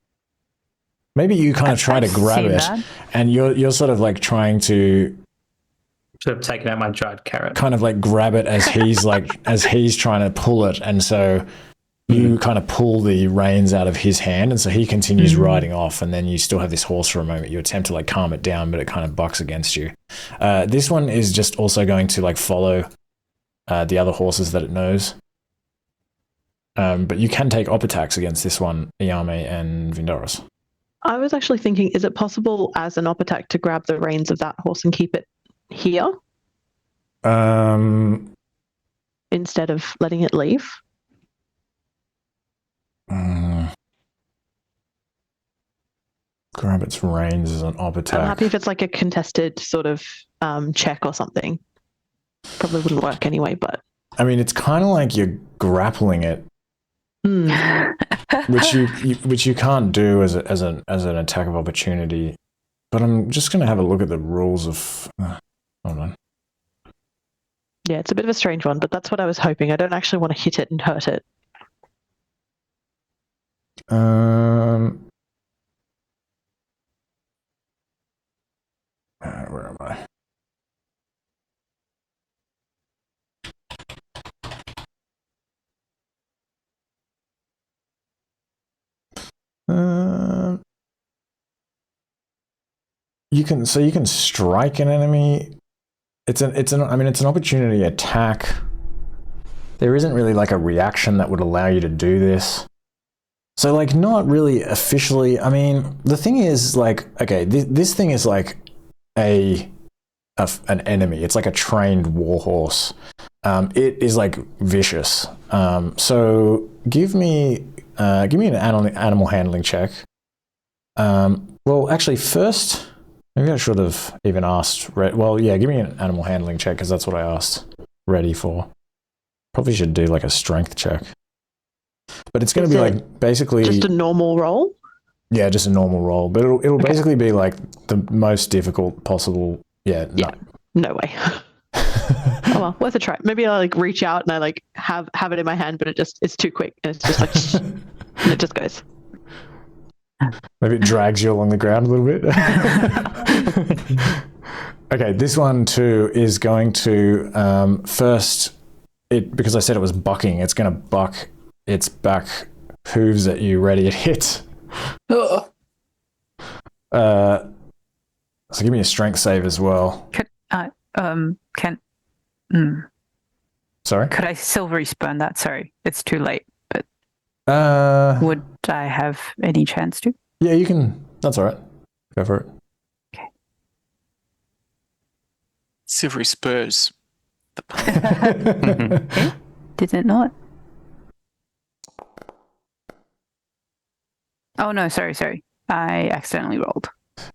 Maybe you kind of try to grab it, and you're sort of like trying to sort of taking out my dried carrot. Kind of like grab it as he's like as he's trying to pull it, and so you kind of pull the reins out of his hand, and so he continues riding off, and then you still have this horse for a moment. You attempt to like calm it down, but it kind of bucks against you. This one is just also going to like follow the other horses that it knows. But you can take op attacks against this one, Yao Mei and Vindoros. I was actually thinking, is it possible as an op attack to grab the reins of that horse and keep it here? Instead of letting it leave? Grab its reins as an op attack. I'm happy if it's like a contested sort of check or something. Probably wouldn't work anyway, but... I mean, it's kind of like you're grappling it. which you can't do as an attack of opportunity. But I'm just going to have a look at the rules of... hold on. Yeah, it's a bit of a strange one, but that's what I was hoping. I don't actually want to hit it and hurt it. Where am I? You can strike an enemy. It's an opportunity attack. There isn't really like a reaction that would allow you to do this. So like not really officially. I mean, the thing is like, okay, this thing is like an enemy. It's like a trained warhorse. It is like vicious. So give me an animal handling check. Well, actually, first, maybe I should have even asked. Well, yeah, give me an animal handling check because that's what I asked Ready for. Probably should do like a strength check. But it's going to be like basically just a normal roll. Yeah, just a normal roll. But it'll basically be like the most difficult possible. Yeah. No way. Oh well, worth a try. Maybe I'll like reach out and I like have it in my hand, but it's too quick and it's just like and it just goes. Maybe it drags you along the ground a little bit. Okay, this one too is going to first because I said it was bucking. It's going to buck its back hooves at you, ready to hit. So So give me a strength save as well. Sorry? Could I silvery spurn that? Sorry, it's too late. But would I have any chance to? Yeah, you can. That's all right. Go for it. Okay. Silvery spurs. Okay. Did it not? Oh no, sorry. I accidentally rolled.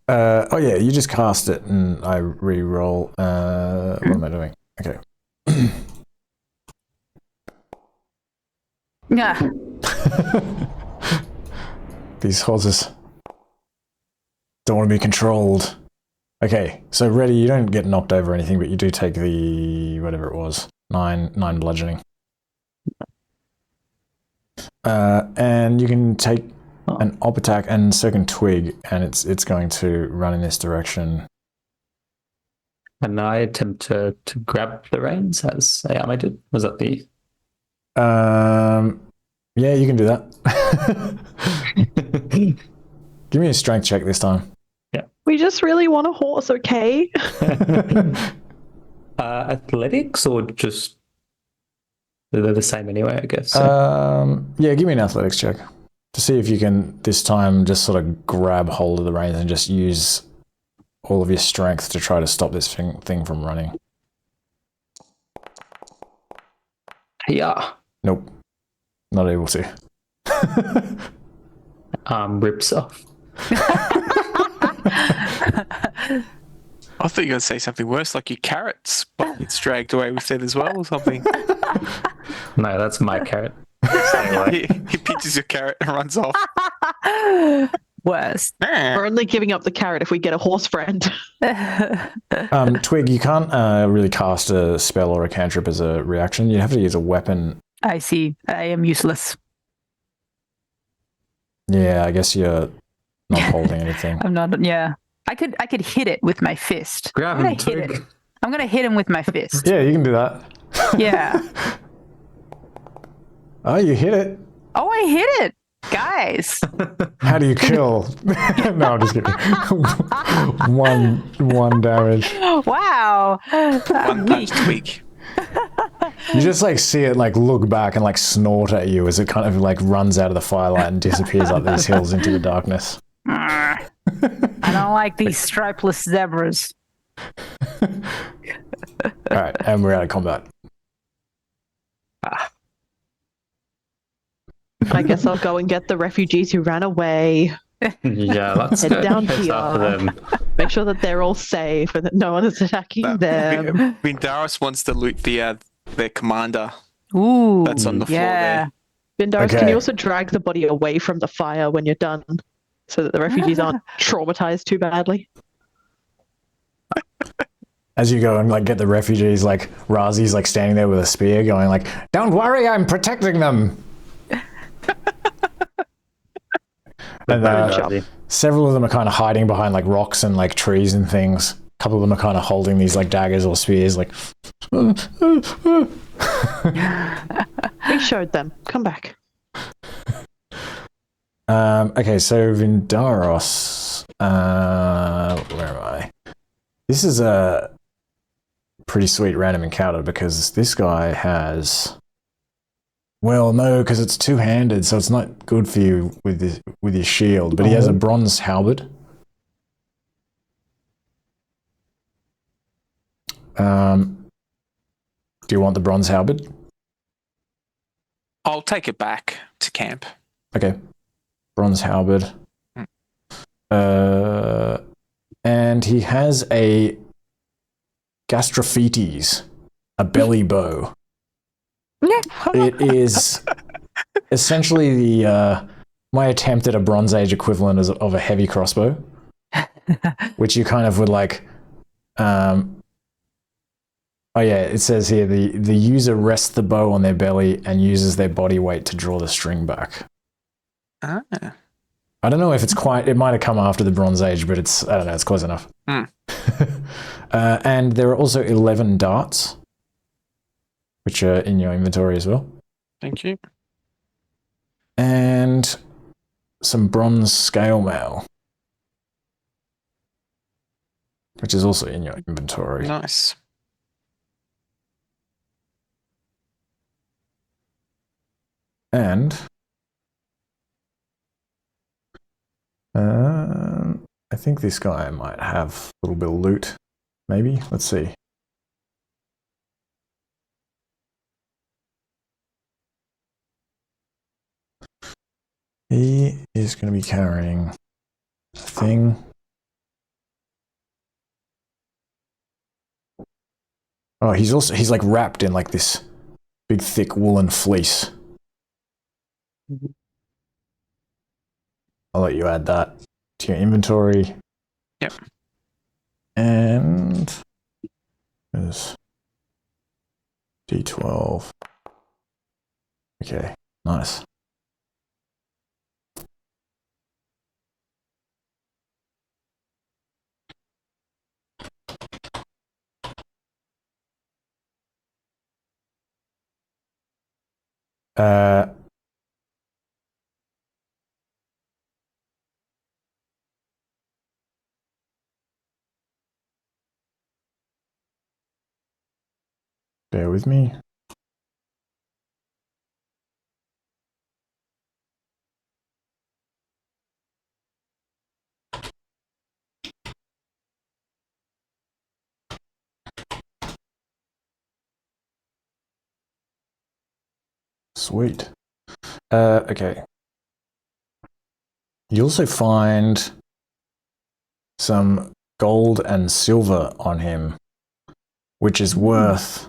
Oh yeah, you just cast it and I re-roll. What am I doing? Okay. Yeah. These horses don't want to be controlled. Okay, so ready, you don't get knocked over or anything, but you do take the whatever it was. 9 bludgeoning. And you can take an op attack and so can twig, and it's going to run in this direction. And I attempt to grab the reins as Yao Mei did. Was that the... Yeah, you can do that. Give me a strength check this time. Yeah. We just really want a horse, okay? Athletics or just... They're the same anyway, I guess. Yeah, give me an athletics check to see if you can this time just sort of grab hold of the reins and just use all of your strength to try to stop this thing from running. Yeah. Nope. Not able to. Rips off. I thought you were going to say something worse, like your carrots, but it's dragged away with it as well or something. No, that's my carrot. He pinches your carrot and runs off. Worse. We're only giving up the carrot if we get a horse friend. Twig, you can't really cast a spell or a cantrip as a reaction. You have to use a weapon. I see. I am useless. Yeah, I guess you're not holding anything. I'm not. Yeah, I could hit it with my fist. Grab I'm him, gonna hit Twig. it. I'm gonna hit him with my fist. Yeah, you can do that. Yeah. Oh, you hit it. Oh, I hit it, guys. How do you kill? No, I'm just kidding. one damage. Wow. One punch tweak. You just like see it like look back and like snort at you as it kind of like runs out of the firelight and disappears up these hills into the darkness. I don't like these stripeless zebras. All right, and we're out of combat. I guess I'll go and get the refugees who ran away. Yeah, let's Head go down chase here. after them. Make sure that they're all safe and that no one is attacking them. Vindaris wants to loot their commander. Ooh. That's on the floor yeah. there. Vindaris, can Okay. you also drag the body away from the fire when you're done so that the refugees aren't traumatized too badly? As you go and like get the refugees, like Razi's like standing there with a spear going like, "Don't worry, I'm protecting them." And several of them are kind of hiding behind like rocks and like trees and things. A couple of them are kind of holding these like daggers or spears like We showed them. Come back. Okay, so Vindaros, where am I? This is a pretty sweet random encounter because this guy has, well, no, because it's two-handed, so it's not good for you with his shield, but he has a bronze halberd. Do you want the bronze halberd? I'll take it back to camp. Okay. Bronze halberd. And he has a gastrophetes, a belly bow. It is essentially the my attempt at a Bronze Age equivalent of a heavy crossbow, which you kind of would like. Oh yeah, it says here the user rests the bow on their belly and uses their body weight to draw the string back. Ah. I don't know if it's quite. It might have come after the Bronze Age, but it's, I don't know. It's close enough. And there are also 11 darts, which are in your inventory as well, Thank you. and some bronze scale mail. which is also in your inventory. Nice. And I think this guy might have a little bit of loot. Maybe. Let's see. He is going to be carrying a thing. Oh, he's like wrapped in like this big thick woolen fleece. I'll let you add that to your inventory. Yep. And there's D12. Okay, nice. Bear with me. Sweet. Okay. You also find some gold and silver on him, which is worth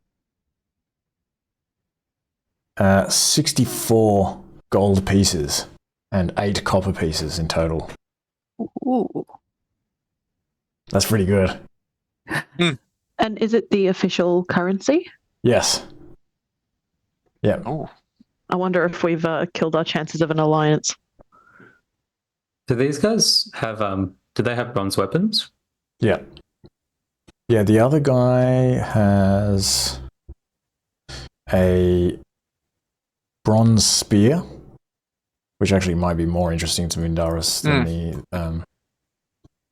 64 gold pieces and 8 copper pieces in total. Ooh. That's pretty good. And is it the official currency? Yes. Yeah. Oh. I wonder if we've killed our chances of an alliance. Do these guys have do they have bronze weapons? Yeah. Yeah, the other guy has a bronze spear, which actually might be more interesting to Mindaris than the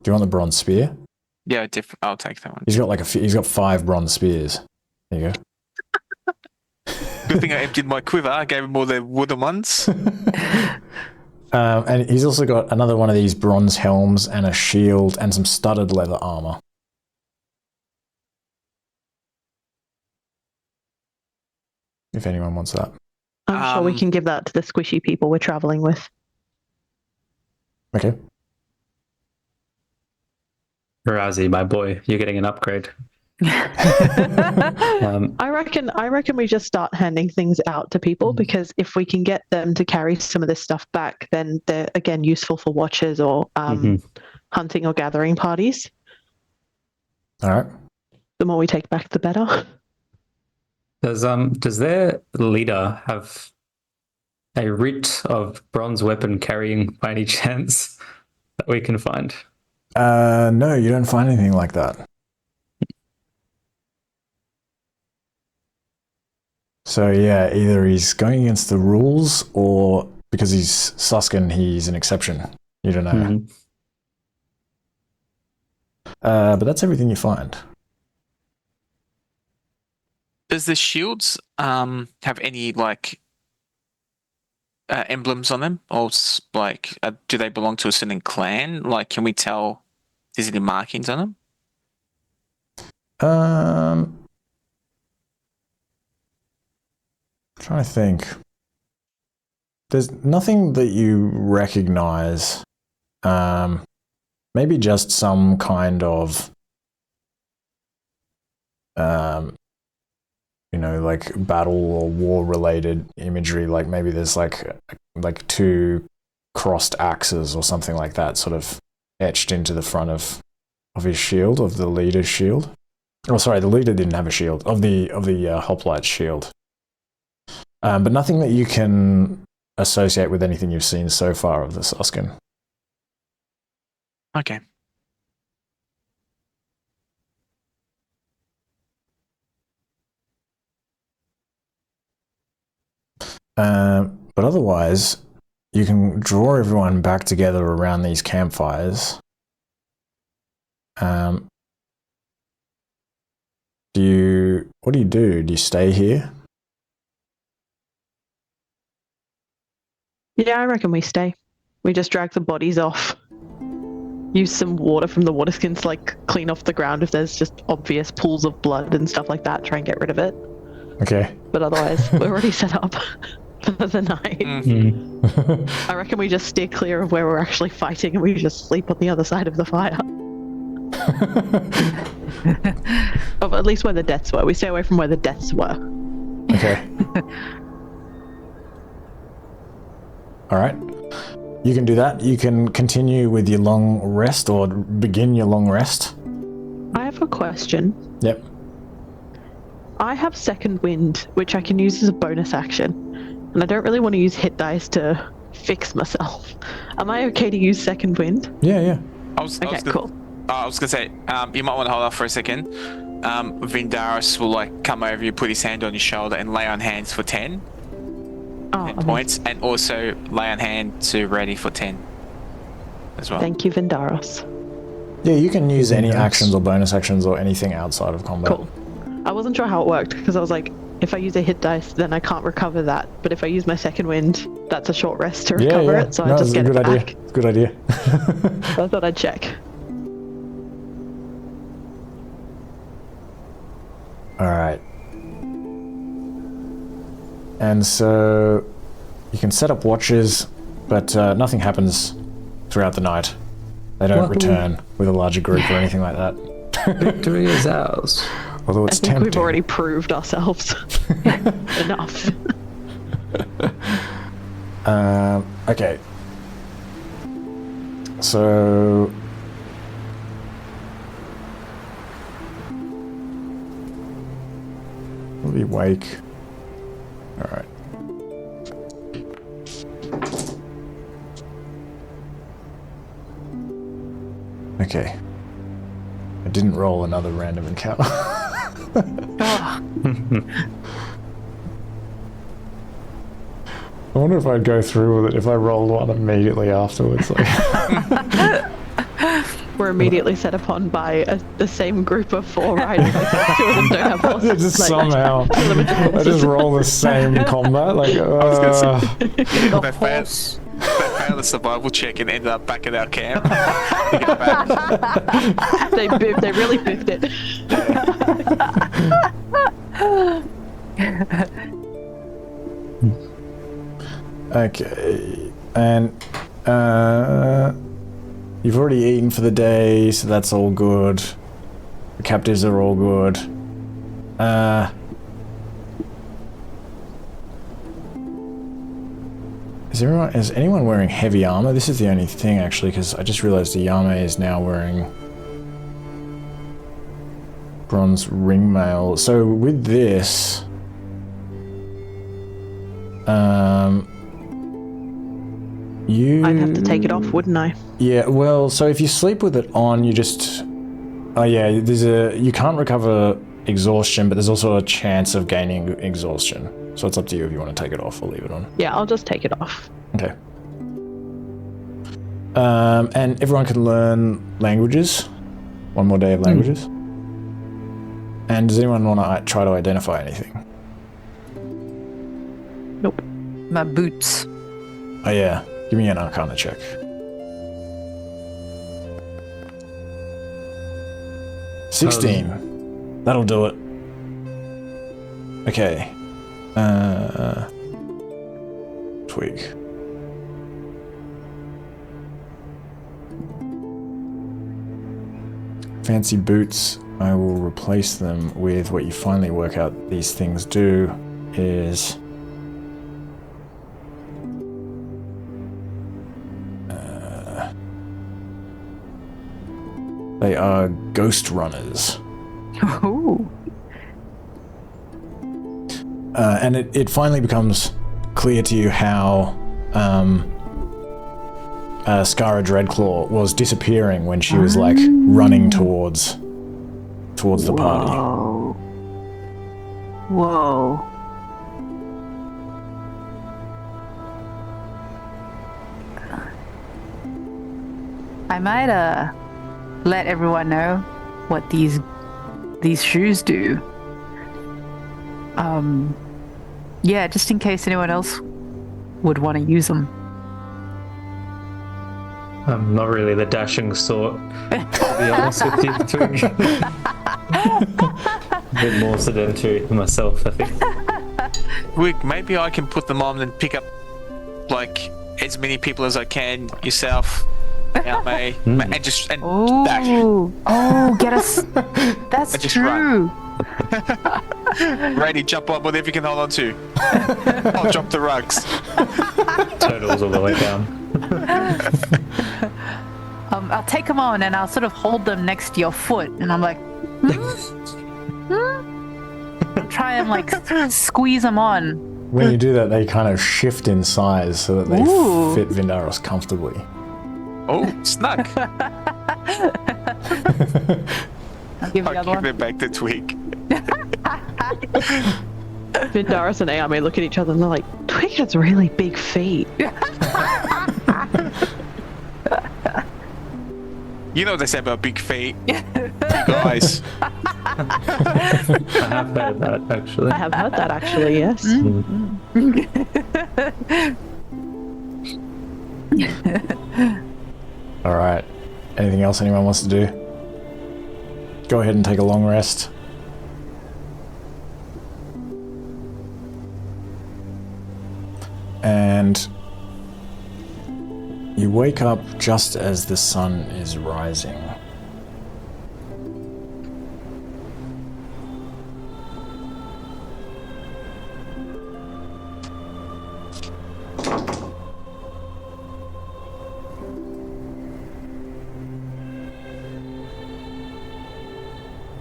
do you want the bronze spear? Yeah, I'll take that one. He's got he's got 5 bronze spears. There you go. Good thing I emptied my quiver. I gave him all the wooden ones. And he's also got another one of these bronze helms and a shield and some studded leather armor. If anyone wants that. I'm sure we can give that to the squishy people we're traveling with. Okay. Razi, my boy, you're getting an upgrade. I reckon we just start handing things out to people, because if we can get them to carry some of this stuff back, then they're again useful for watches or hunting or gathering parties. All right. The more we take back, the better. Does their leader have a writ of bronze weapon carrying by any chance that we can find? No, you don't find anything like that. So yeah, either he's going against the rules, or because he's Suskin, he's an exception. You don't know. But that's everything you find. Does the shields have any emblems on them, or do they belong to a certain clan? Like, can we tell there's any markings on them? Trying to think. There's nothing that you recognize. Maybe just some kind of, like battle or war related imagery. Like maybe there's like 2 crossed axes or something like that, sort of etched into the front of his shield, of the leader's shield. Oh, sorry, the leader didn't have a shield. Of the hoplite's shield. But nothing that you can associate with anything you've seen so far of the Suskin. Okay. But otherwise, you can draw everyone back together around these campfires. What do you do? Do you stay here? Yeah, I reckon we stay. We just drag the bodies off. Use some water from the water skins to like clean off the ground if there's just obvious pools of blood and stuff like that. Try and get rid of it. Okay. But otherwise, we're already set up for the night. I reckon we just steer clear of where we're actually fighting and we just sleep on the other side of the fire. Or at least where the deaths were. We stay away from where the deaths were. Okay. All right. You can do that. You can continue with your long rest or begin your long rest. I have a question. Yep. I have second wind, which I can use as a bonus action. And I don't really want to use hit dice to fix myself. Am I okay to use second wind? Yeah. Cool. I was gonna say, you might want to hold off for a second. Vindaris will like come over you, put his hand on your shoulder, and lay on hands for 10 points, and also lay on hand to ready for 10 as well. Thank you, Vindaros. Yeah, you can use any actions or bonus actions or anything outside of combat. Cool. I wasn't sure how it worked because I was like, if I use a hit dice, then I can't recover that. But if I use my second wind, that's a short rest to recover it, so I just get it back. It's a good idea. So I thought I'd check. All right. And so you can set up watches, but nothing happens throughout the night. They don't return with a larger group or anything like that. Victory is ours. Although it's I think tempting. we've already proved ourselves enough. Okay. So we'll be awake. All right. Okay. I didn't roll another random encounter. I wonder if I'd go through with it if I rolled one immediately afterwards. Like. We're immediately set upon by the same group of 4 riders. Like, 2 of them don't have horses. Just Like, somehow, I just roll the same combat. Like, They failed the survival check and ended up back at our camp. they really biffed it. Okay, and you've already eaten for the day, so that's all good. The captives are all good. Is anyone wearing heavy armor? This is the only thing, actually, because I just realized the Yao Mei is now wearing bronze ring mail. So with this, I'd have to take it off, wouldn't I? Yeah, well, so if you sleep with it on, you just... Oh yeah, you can't recover exhaustion, but there's also a chance of gaining exhaustion. So it's up to you if you want to take it off or leave it on. Yeah, I'll just take it off. Okay. And everyone can learn languages. One more day of languages. And does anyone want to try to identify anything? Nope. My boots. Oh yeah, give me an Arcana check. 16. That'll do it. Okay. Twig. Fancy boots. I will replace them with what you finally work out these things do is they are ghost runners. Ooh. And it finally becomes clear to you how Skara Dreadclaw was disappearing when she was like running towards the party. Whoa. I might let everyone know what these these shoes do. Yeah, just in case anyone else would want to use them. I'm not really the dashing sort, to be honest with you. Twig. A bit more sedentary than myself, I think. Rick, maybe I can put them on and pick up like as many people as I can. Yourself, Yao Mei, and just dash. Oh, get us. That's just true. Ready, jump on whatever you can hold on to. I'll drop the rugs. Totals all the way down. I'll take them on and I'll sort of hold them next to your foot, and I'm like, I'll try and like squeeze them on. When you do that, they kind of shift in size so that they Ooh. fit Vindaros comfortably. Oh, snug. I'll give you the I'll other give one. it back to Twig. Vindaris and Ayame look at each other and they're like, Twig has really big feet. You know what they say about big feet. Guys. I have heard that, actually. I have heard that actually, yes. All right. Anything else anyone wants to do? Go ahead and take a long rest. And you wake up just as the sun is rising.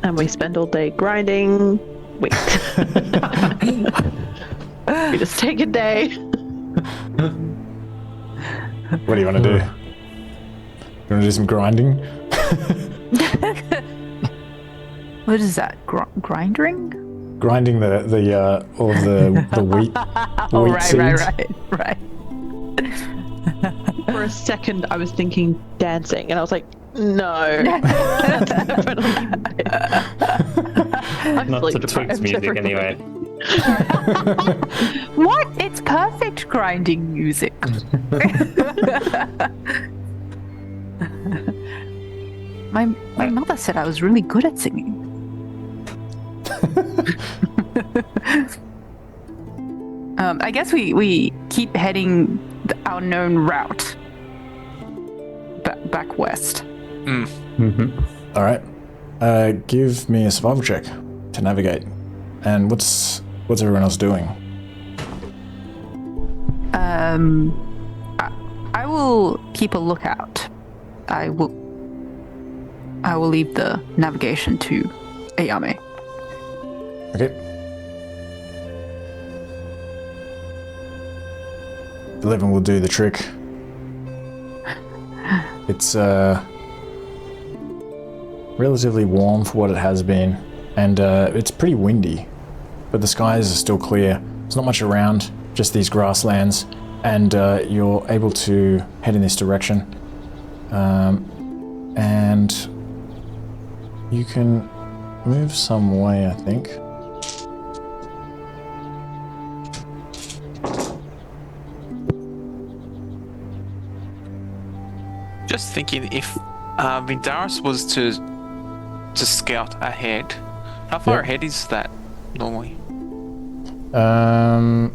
And we spend all day grinding. Wait. We just take a day. What do you want to do? You want to do some grinding? What is that? Grinding? Grinding the all of the wheat Oh, wheat right, seeds. right. For a second, I was thinking dancing, and I was like, no. That's definitely I'm Not fully to Twig's deprived, music, everybody. anyway. What? It's perfect grinding music. My mother said I was really good at singing. I guess we keep heading our known route back west. All right. Give me a survival check to navigate. And what's everyone else doing? I will keep a lookout. I will leave the navigation to Ayame. Okay. 11 will do the trick. It's relatively warm for what it has been, and it's pretty windy, but the skies are still clear. There's not much around, just these grasslands, and you're able to head in this direction. And you can move some way, I think. Just thinking, if Vindaris was to scout ahead, how far Yep. ahead is that normally? So,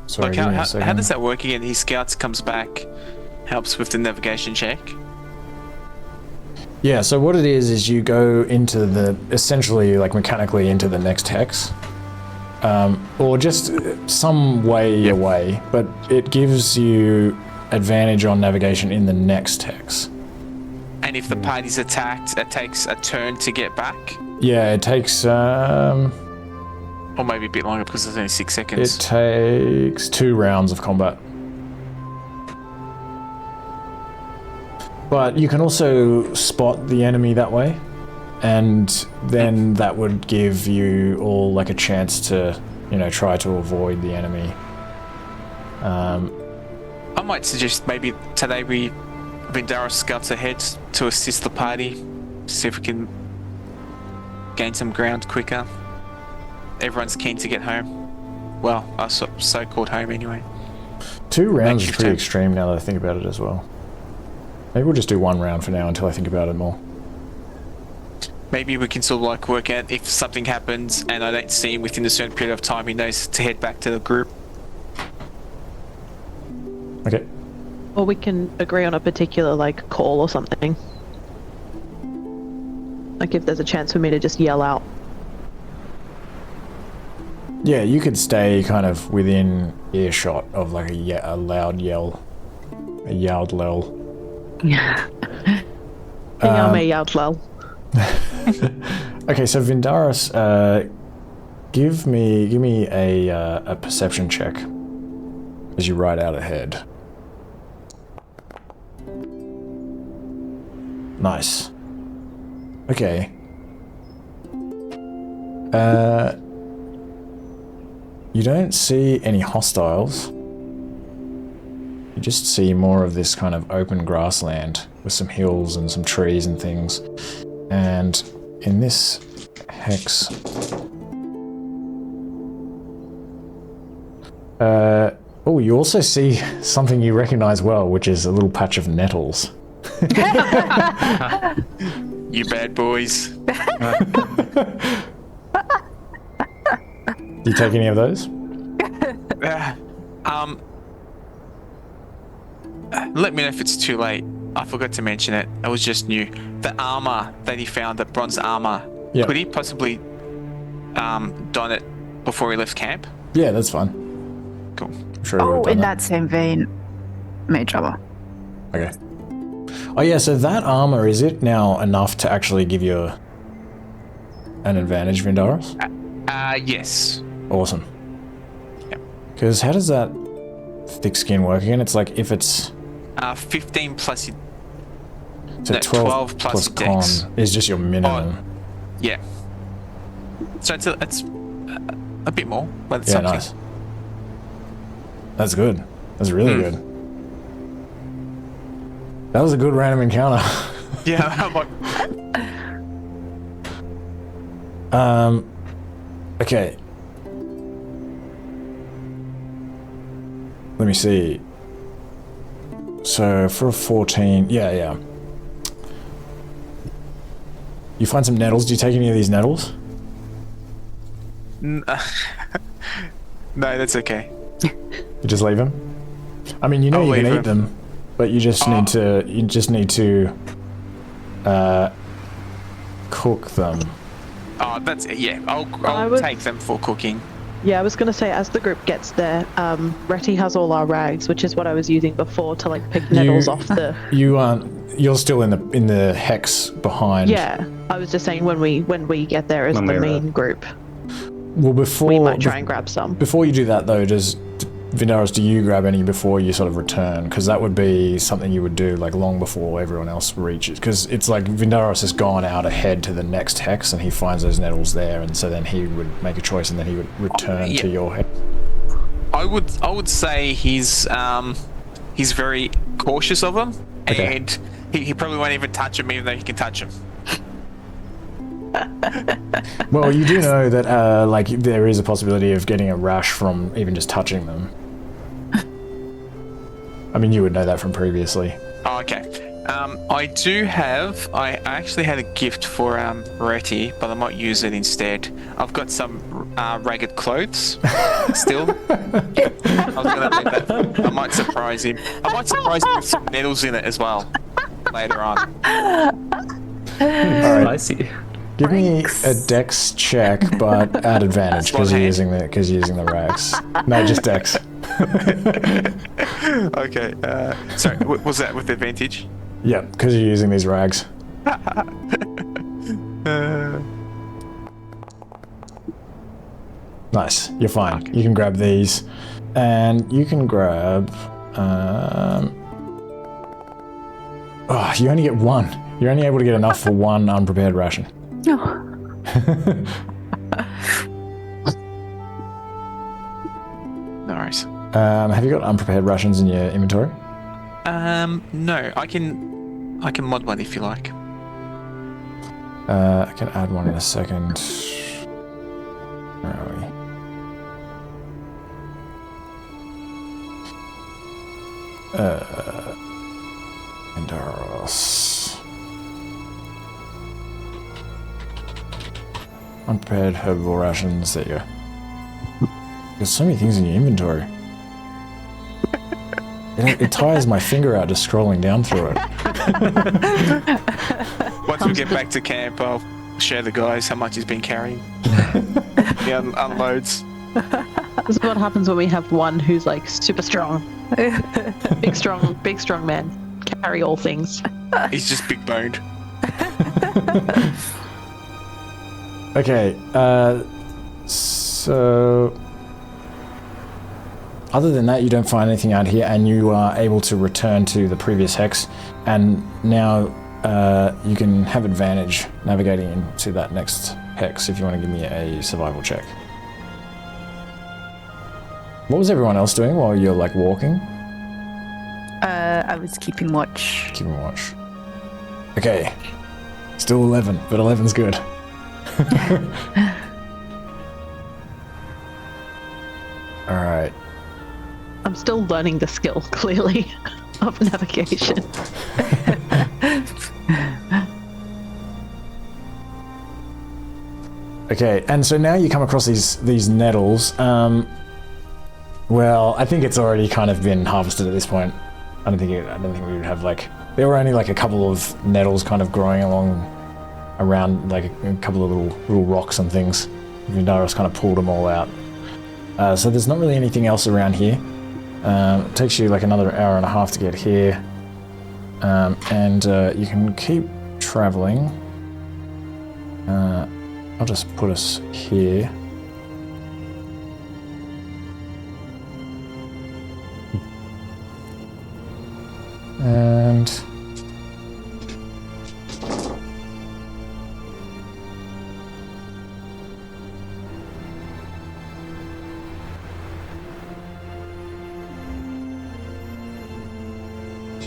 Sorry, like give me a how second. does that work again? He scouts, comes back, helps with the navigation check. Yeah, so what it is you go into essentially like mechanically into the next hex. Or just some way away, but it gives you advantage on navigation in the next hex. And if the party's attacked, it takes a turn to get back, Yeah, it takes or maybe a bit longer because there's only 6 seconds. it takes 2 rounds of combat. But you can also spot the enemy that way, and then that would give you all like a chance to, try to avoid the enemy. I might suggest maybe today Vindaris scouts ahead to assist the party, see if we can gain some ground quicker. Everyone's keen to get home. Well, us so-called home anyway. 2 rounds is Makeshift pretty home. extreme now that I think about it as well. Maybe we'll just do 1 round for now until I think about it more. Maybe we can sort of like work out if something happens and I don't see him within a certain period of time, he knows to head back to the group. Okay. Or we can agree on a particular like call or something. Like if there's a chance for me to just yell out. Yeah, you could stay kind of within earshot of like a loud yell. A yowdlel. Yao Mei yelled lol. Okay, so Vindaris, give me a perception check as you ride out ahead. Nice. Okay. You don't see any hostiles. You just see more of this kind of open grassland with some hills and some trees and things. And in this hex... oh, you also see something you recognize well, which is a little patch of nettles. You bad boys. Do you take any of those? Let me know if it's too late. I forgot to mention it. It was just new. The armor that he found, the bronze armor. Yeah. Could he possibly don it before he left camp? Yeah, that's fine. Cool. I'm sure he would Oh, have done in that same vein, mage armor. Okay. Oh yeah, so that armor, is it now enough to actually give you an advantage, Vindaris? Yes. Awesome. Yep. Because how does that thick skin work again? It's like if it's... 15 plus your... So no, 12 plus plus your con dex. is just your minimum. Yeah. So it's a bit more, but it's Yeah, something. nice. That's good. That's really good. That was a good random encounter. Yeah, I'm like... Okay. Let me see. So for a 14, yeah. You find some nettles. Do you take any of these nettles? No, that's okay. You just leave them? I mean, you know I'll you can leave eat them, but you just need to cook them. Oh, that's it. Yeah, I I'll would- take them for cooking. Yeah, I was gonna say as the group gets there, Retty has all our rags, which is what I was using before to like pick nettles off the. You aren't. You're still in the hex behind. Yeah, I was just saying when we get there as the main group, Well, before we might try and grab some. Before you do that, though, Vindaris, do you grab any before you sort of return? Because that would be something you would do like long before everyone else reaches. Because it's like Vindaris has gone out ahead to the next hex and he finds those nettles there, and so then he would make a choice and then he would return to your hex. I would say he's very cautious of them, Okay. and he probably won't even touch them, even though he can touch them. Well, you do know that like there is a possibility of getting a rash from even just touching them. I mean, you would know that from previously. Oh, okay. I actually had a gift for Retty, but I might use it instead. I've got some ragged clothes still. I was gonna leave that. I might surprise him. I might surprise him with some nettles in it as well later on. All right. I see. Give me a dex check, but at advantage because you're using the rags. No, just dex. Okay. Sorry, was that with advantage? Yeah, because you're using these rags. Nice. You're fine. Okay. You can grab these, and you can grab. Oh, you only get one. You're only able to get enough for one unprepared ration. No. No worries. Have you got unprepared rations in your inventory? No, I can mod one if you like. I can add one in a second. Where are we? Enduros. Unprepared herbivore rations. There you go. There's so many things in your inventory. It tires my finger out just scrolling down through it. Once we get back to camp, I'll share the guys how much he's been carrying. He unloads. This is what happens when we have one who's like super strong. Big strong man. Carry all things. He's just big boned. Okay, so other than that, you don't find anything out here, and you are able to return to the previous hex, and now you can have advantage navigating into that next hex if you want to give me a survival check. What was everyone else doing while you're like walking? I was keeping watch. Keeping watch. Okay, still 11, but 11's good. All right. I'm still learning the skill, clearly, of navigation. Okay, and so now you come across these nettles. Well, I think it's already kind of been harvested at this point. I don't think we would have like, there were only like a couple of nettles kind of growing around like a couple of little rocks and things. Vindaros kind of pulled them all out. So there's not really anything else around here. It takes you like another hour and a half to get here. And you can keep traveling. I'll just put us here. And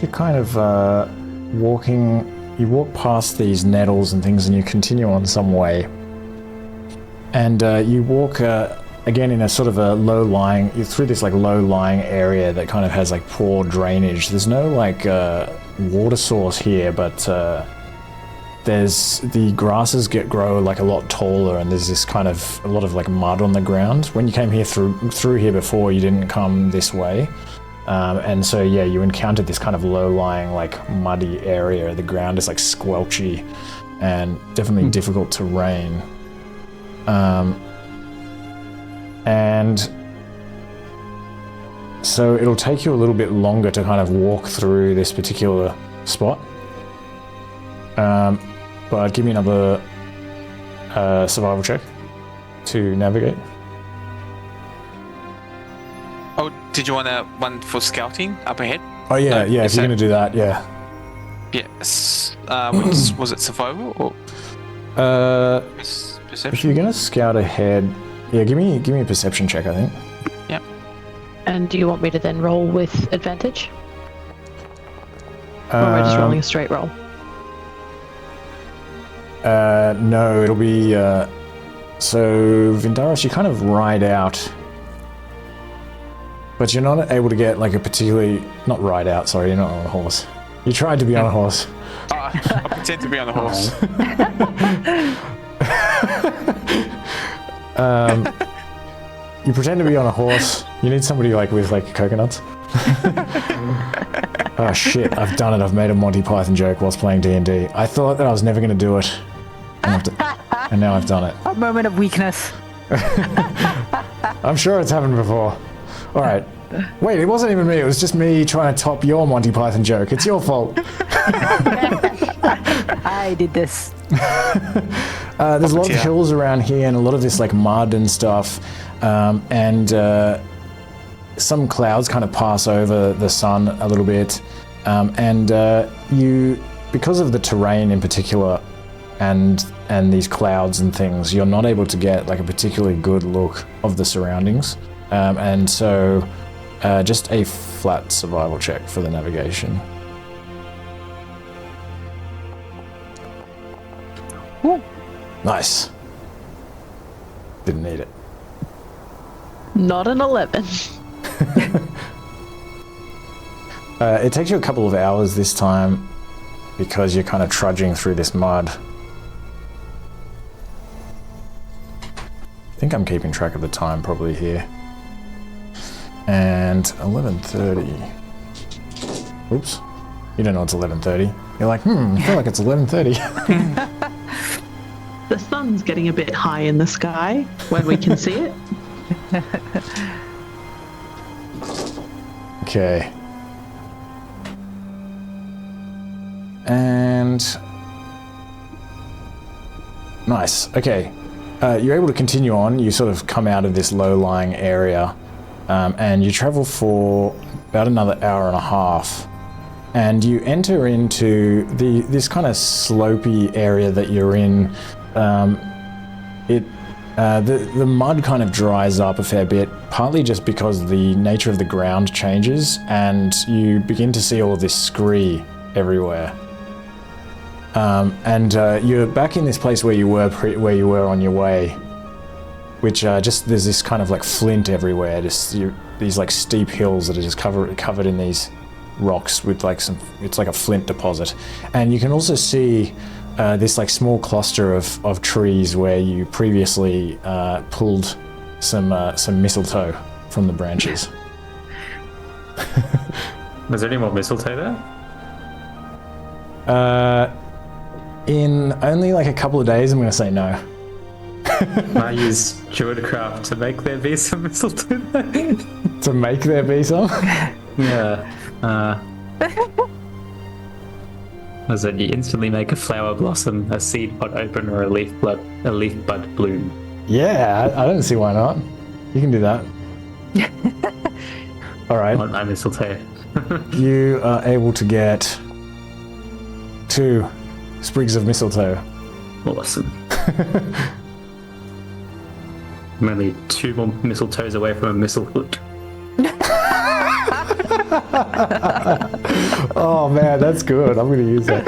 you're kind of walking, you walk past these nettles and things and you continue on some way. And you walk again in a sort of a low-lying, you're through this like low-lying area that kind of has like poor drainage. There's no like water source here, but there's the grasses grow like a lot taller, and there's this kind of a lot of like mud on the ground. When you came here through here before, you didn't come this way. And so yeah, you encountered this kind of low-lying like muddy area. The ground is like squelchy and definitely difficult terrain. And so it'll take you a little bit longer to kind of walk through this particular spot. But give me another survival check to navigate. Oh, did you want one for scouting up ahead? Oh yeah, yeah. If you're gonna do that, yeah. Yes. Was it survival or perception? If you're gonna scout ahead, yeah, give me a perception check, I think. Yep. And do you want me to then roll with advantage? Or am I just rolling a straight roll? No, it'll be so Vindaros, you kind of ride out, but you're not able to get like a particularly, not ride out, sorry, you're not on a horse. You tried to be on a horse. I pretend to be on a horse. You pretend to be on a horse. You need somebody like with like coconuts. Oh shit, I've done it. I've made a Monty Python joke whilst playing D&D. I thought that I was never going to do it. And now I've done it. A moment of weakness. I'm sure it's happened before. Alright. Wait, it wasn't even me. It was just me trying to top your Monty Python joke. It's your fault. I did this. There's a lot of hills around here and a lot of this like mud and stuff. And some clouds kind of pass over the sun a little bit. And you, because of the terrain in particular and these clouds and things, you're not able to get like a particularly good look of the surroundings. And so just a flat survival check for the navigation. Ooh. Nice. Didn't need it. Not an 11. It takes you a couple of hours this time because you're kind of trudging through this mud. I think I'm keeping track of the time probably here. And 11:30. Oops. You don't know it's 11:30. You're like, I feel like it's 11:30. The sun's getting a bit high in the sky when we can see it. Okay. And nice. Okay. You're able to continue on. You sort of come out of this low-lying area, and you travel for about another hour and a half, and you enter into this kind of slopey area that you're in. The mud kind of dries up a fair bit, partly just because the nature of the ground changes, and you begin to see all of this scree everywhere. And you're back in this place where you were on your way, which just there's this kind of like flint everywhere, these like steep hills that are just covered in these rocks with like it's like a flint deposit, and you can also see this like small cluster of trees where you previously pulled some mistletoe from the branches. Was there any more mistletoe there? In only like a couple of days, I'm going to say no. I use Druidcraft to make there be some mistletoe there. To make there be some? Yeah. Was that you instantly make a flower blossom, a seed pod open, or a leaf bud bloom? Yeah, I don't see why not. You can do that. All right. I want my mistletoe. You are able to get 2 sprigs of mistletoe. Awesome. I'm only 2 more mistletoes away from a mistlefoot. Oh man, that's good. I'm going to use that.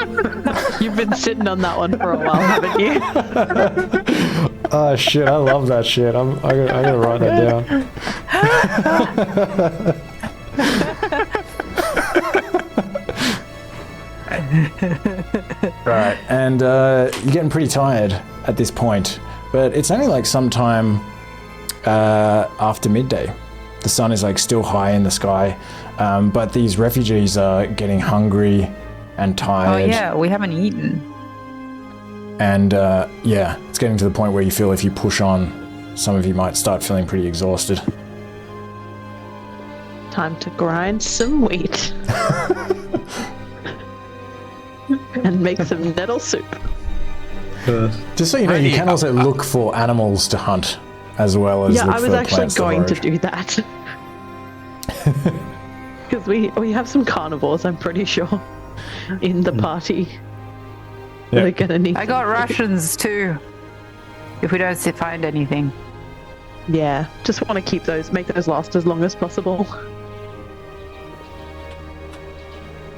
You've been sitting on that one for a while, haven't you? Oh shit, I love that shit. I'm gonna write that down. Right, and you're getting pretty tired at this point, but it's only like sometime after midday. The sun is like still high in the sky, but these refugees are getting hungry and tired. Oh yeah, we haven't eaten. And yeah, it's getting to the point where you feel if you push on, some of you might start feeling pretty exhausted. Time to grind some wheat. And make some nettle soup. Just so you know, you can also look for animals to hunt as well as Yeah, look I was for actually plants going to forage. do that. Because we have some carnivores, I'm pretty sure, in the party. Yep. We're gonna need. I got rations too. If we don't find anything. Yeah, just want to keep those, make those last as long as possible.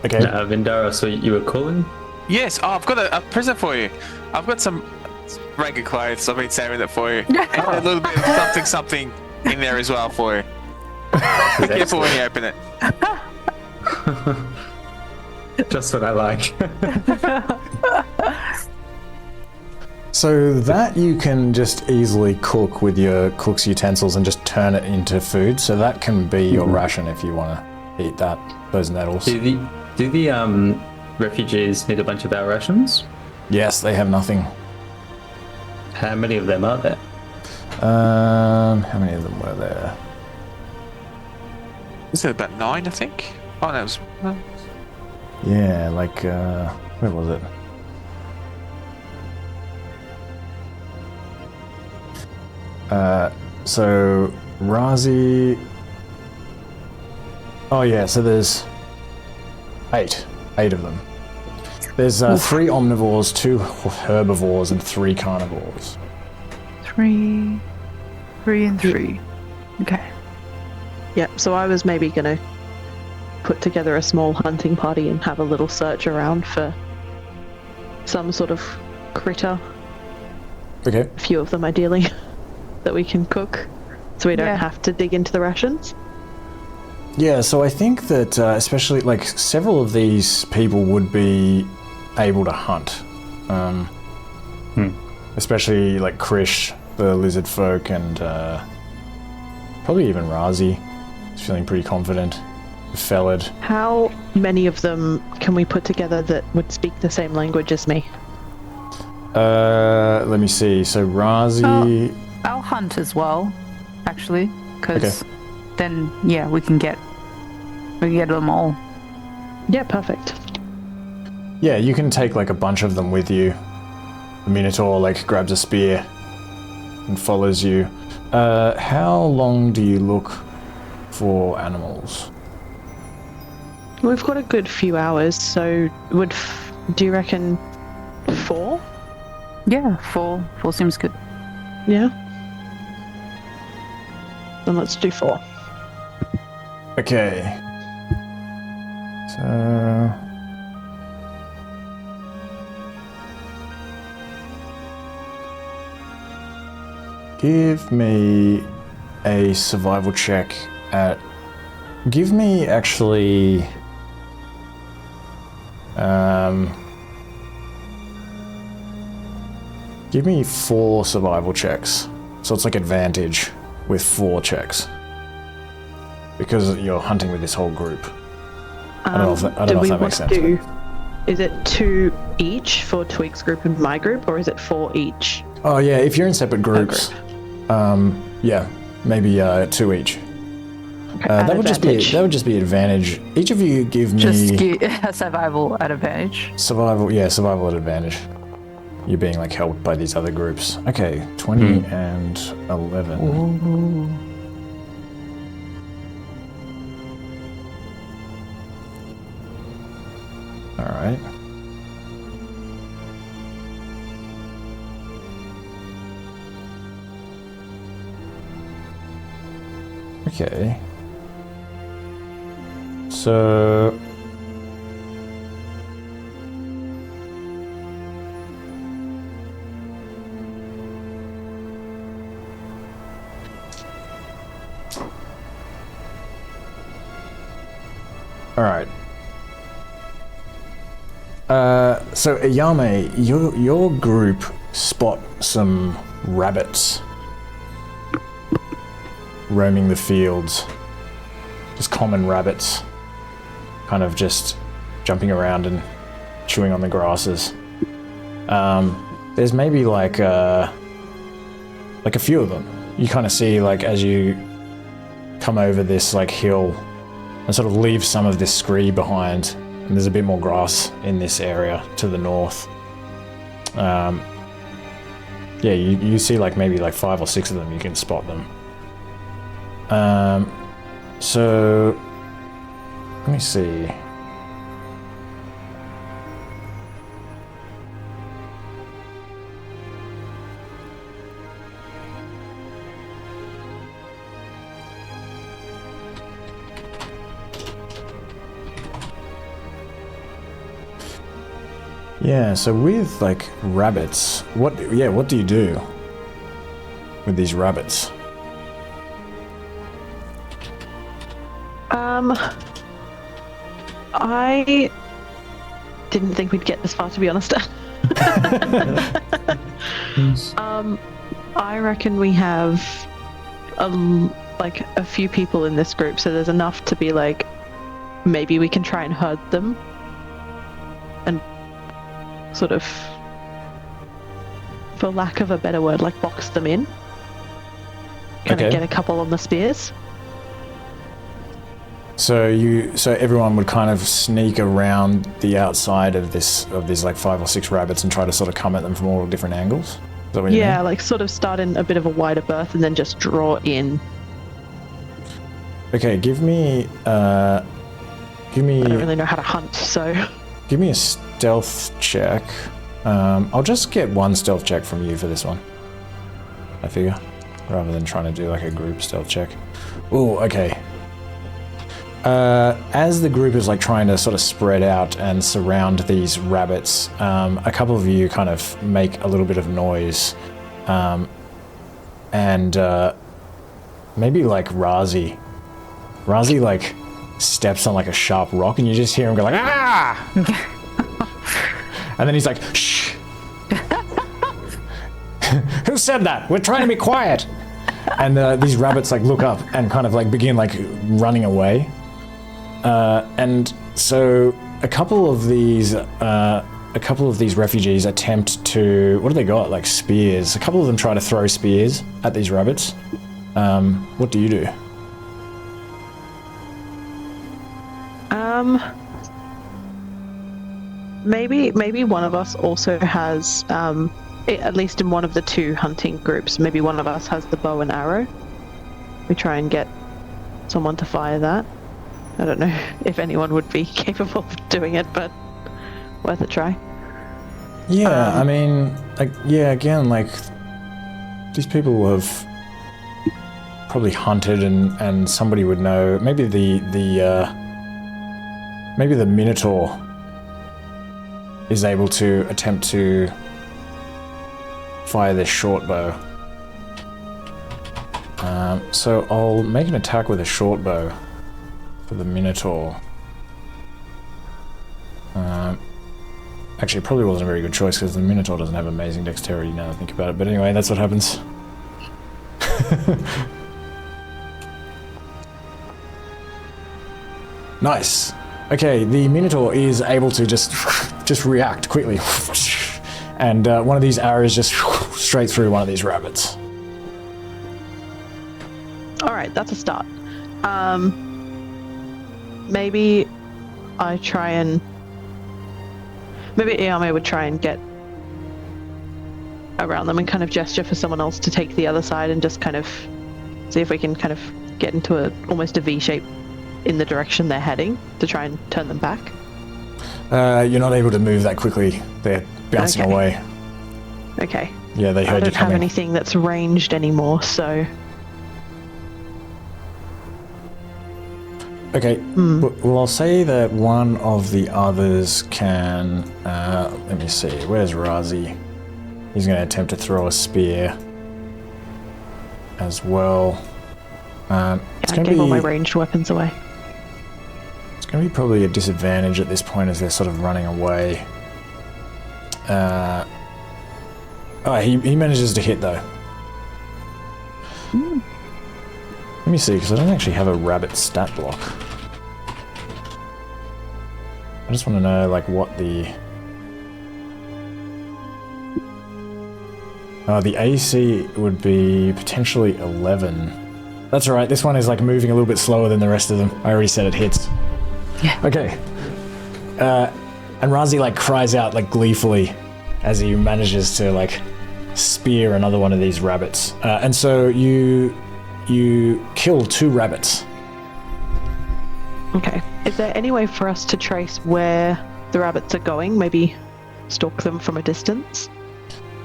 Okay. Vindara, so you were calling? Yes, I've got a present for you. I've got some regular clothes. I've been saving it for you. And a little bit of something in there as well for you. Be careful when you open it. Just what I like. So that you can just easily cook with your cook's utensils and just turn it into food. So that can be your ration if you want to eat those nettles. Do the refugees need a bunch of our rations? Yes, they have nothing. How many of them are there? How many of them were there? Was it about 9, I think? Oh, that was. Yeah, like where was it? So Razi. Oh yeah, so there's 8 of them. There's 3 omnivores, 2 herbivores, and 3 carnivores. 3 and 3. Okay. Yep, so I was maybe gonna put together a small hunting party and have a little search around for some sort of critter Okay. A few of them, ideally, that we can cook, so we don't Yeah. have to dig into the rations. Yeah, so I think that especially like several of these people would be able to hunt. Especially like Krish, the lizard folk, and probably even Razi. He's feeling pretty confident. Felid. How many of them can we put together that would speak the same language as me? Let me see. So Razi. I'll hunt as well, actually, because Okay. then we can get them all. Yeah, perfect. Yeah, you can take like a bunch of them with you. The Minotaur like grabs a spear and follows you. How long do you look for animals? We've got a good few hours, so do you reckon 4? Yeah, 4 seems good. Yeah. Then let's do 4. Okay. So. Give me a survival check at. Give me actually. Give me 4 survival checks. So it's like advantage with 4 checks. Because you're hunting with this whole group. I don't know if that makes sense. Is it 2 each for Twig's group and my group, or is it 4 each? Oh yeah, if you're in separate groups, yeah, maybe 2 each. That would just be advantage. Each of you give me Survival at advantage. survival at advantage. You're being like helped by these other groups. Okay, 20 and 11. Ooh. All right. Okay. So. All right. So Yao Mei, your group spot some rabbits roaming the fields. Just common rabbits, kind of just jumping around and chewing on the grasses. There's maybe like a few of them. You kind of see like as you come over this like hill and sort of leave some of this scree behind. And there's a bit more grass in this area to the north. Yeah, you see like maybe like 5 or 6 of them. You can spot them. So let me see. Yeah, so with like rabbits, what do you do with these rabbits? I didn't think we'd get this far, to be honest. I reckon we have a few people in this group, so there's enough to be like, maybe we can try and herd them and sort of, for lack of a better word, like box them in. Kind of get a couple on the spears. So everyone would kind of sneak around the outside of these like 5 or 6 rabbits and try to sort of come at them from all different angles? Is that what you mean? Like sort of start in a bit of a wider berth and then just draw in. Okay, give me. I don't really know how to hunt, so. Give me a stealth check. I'll just get 1 stealth check from you for this one. I figure, rather than trying to do like a group stealth check. Ooh, okay. As the group is like trying to sort of spread out and surround these rabbits, a couple of you kind of make a little bit of noise and maybe like Razi like steps on like a sharp rock, and you just hear him go like ah, and then he's like shh. Who said that? We're trying to be quiet. And these rabbits like look up and kind of like begin like running away. And so a couple of these refugees attempt to, what do they got? Like spears. A couple of them try to throw spears at these rabbits. What do you do? Maybe one of us also has, at least in one of the two hunting groups, maybe one of us has the bow and arrow. We try and get someone to fire that. I don't know if anyone would be capable of doing it, but worth a try. Yeah, I mean, like, yeah, again, like, these people have probably hunted, and somebody would know. Maybe maybe the Minotaur is able to attempt to fire this short bow. So I'll make an attack with a short bow for the Minotaur. Actually, it probably wasn't a very good choice because the Minotaur doesn't have amazing dexterity now that I think about it. But anyway, that's what happens. Nice. Okay, the Minotaur is able to just react quickly. And one of these arrows just straight through one of these rabbits. Alright, that's a start. Maybe I try and... Maybe Yao Mei would try and get around them and kind of gesture for someone else to take the other side and just kind of see if we can kind of get into almost a V shape in the direction they're heading to try and turn them back. You're not able to move that quickly. They're bouncing away. Okay. Yeah, they heard you coming. I don't have anything that's ranged anymore, so... Okay, well, I'll say that one of the others can... let me see, where's Razi? He's going to attempt to throw a spear as well. It's I going to gave be all my ranged weapons away. It's going to be probably a disadvantage at this point as they're sort of running away. He manages to hit though. Let me see, because I don't actually have a rabbit stat block. I just want to know, like, what the AC would be potentially 11. That's alright, this one is, like, moving a little bit slower than the rest of them. I already said it hits. Yeah. Okay. And Razi, like, cries out, like, gleefully as he manages to, like, spear another one of these rabbits. And so you kill 2 rabbits. Okay. Is there any way for us to trace where the rabbits are going? Maybe stalk them from a distance?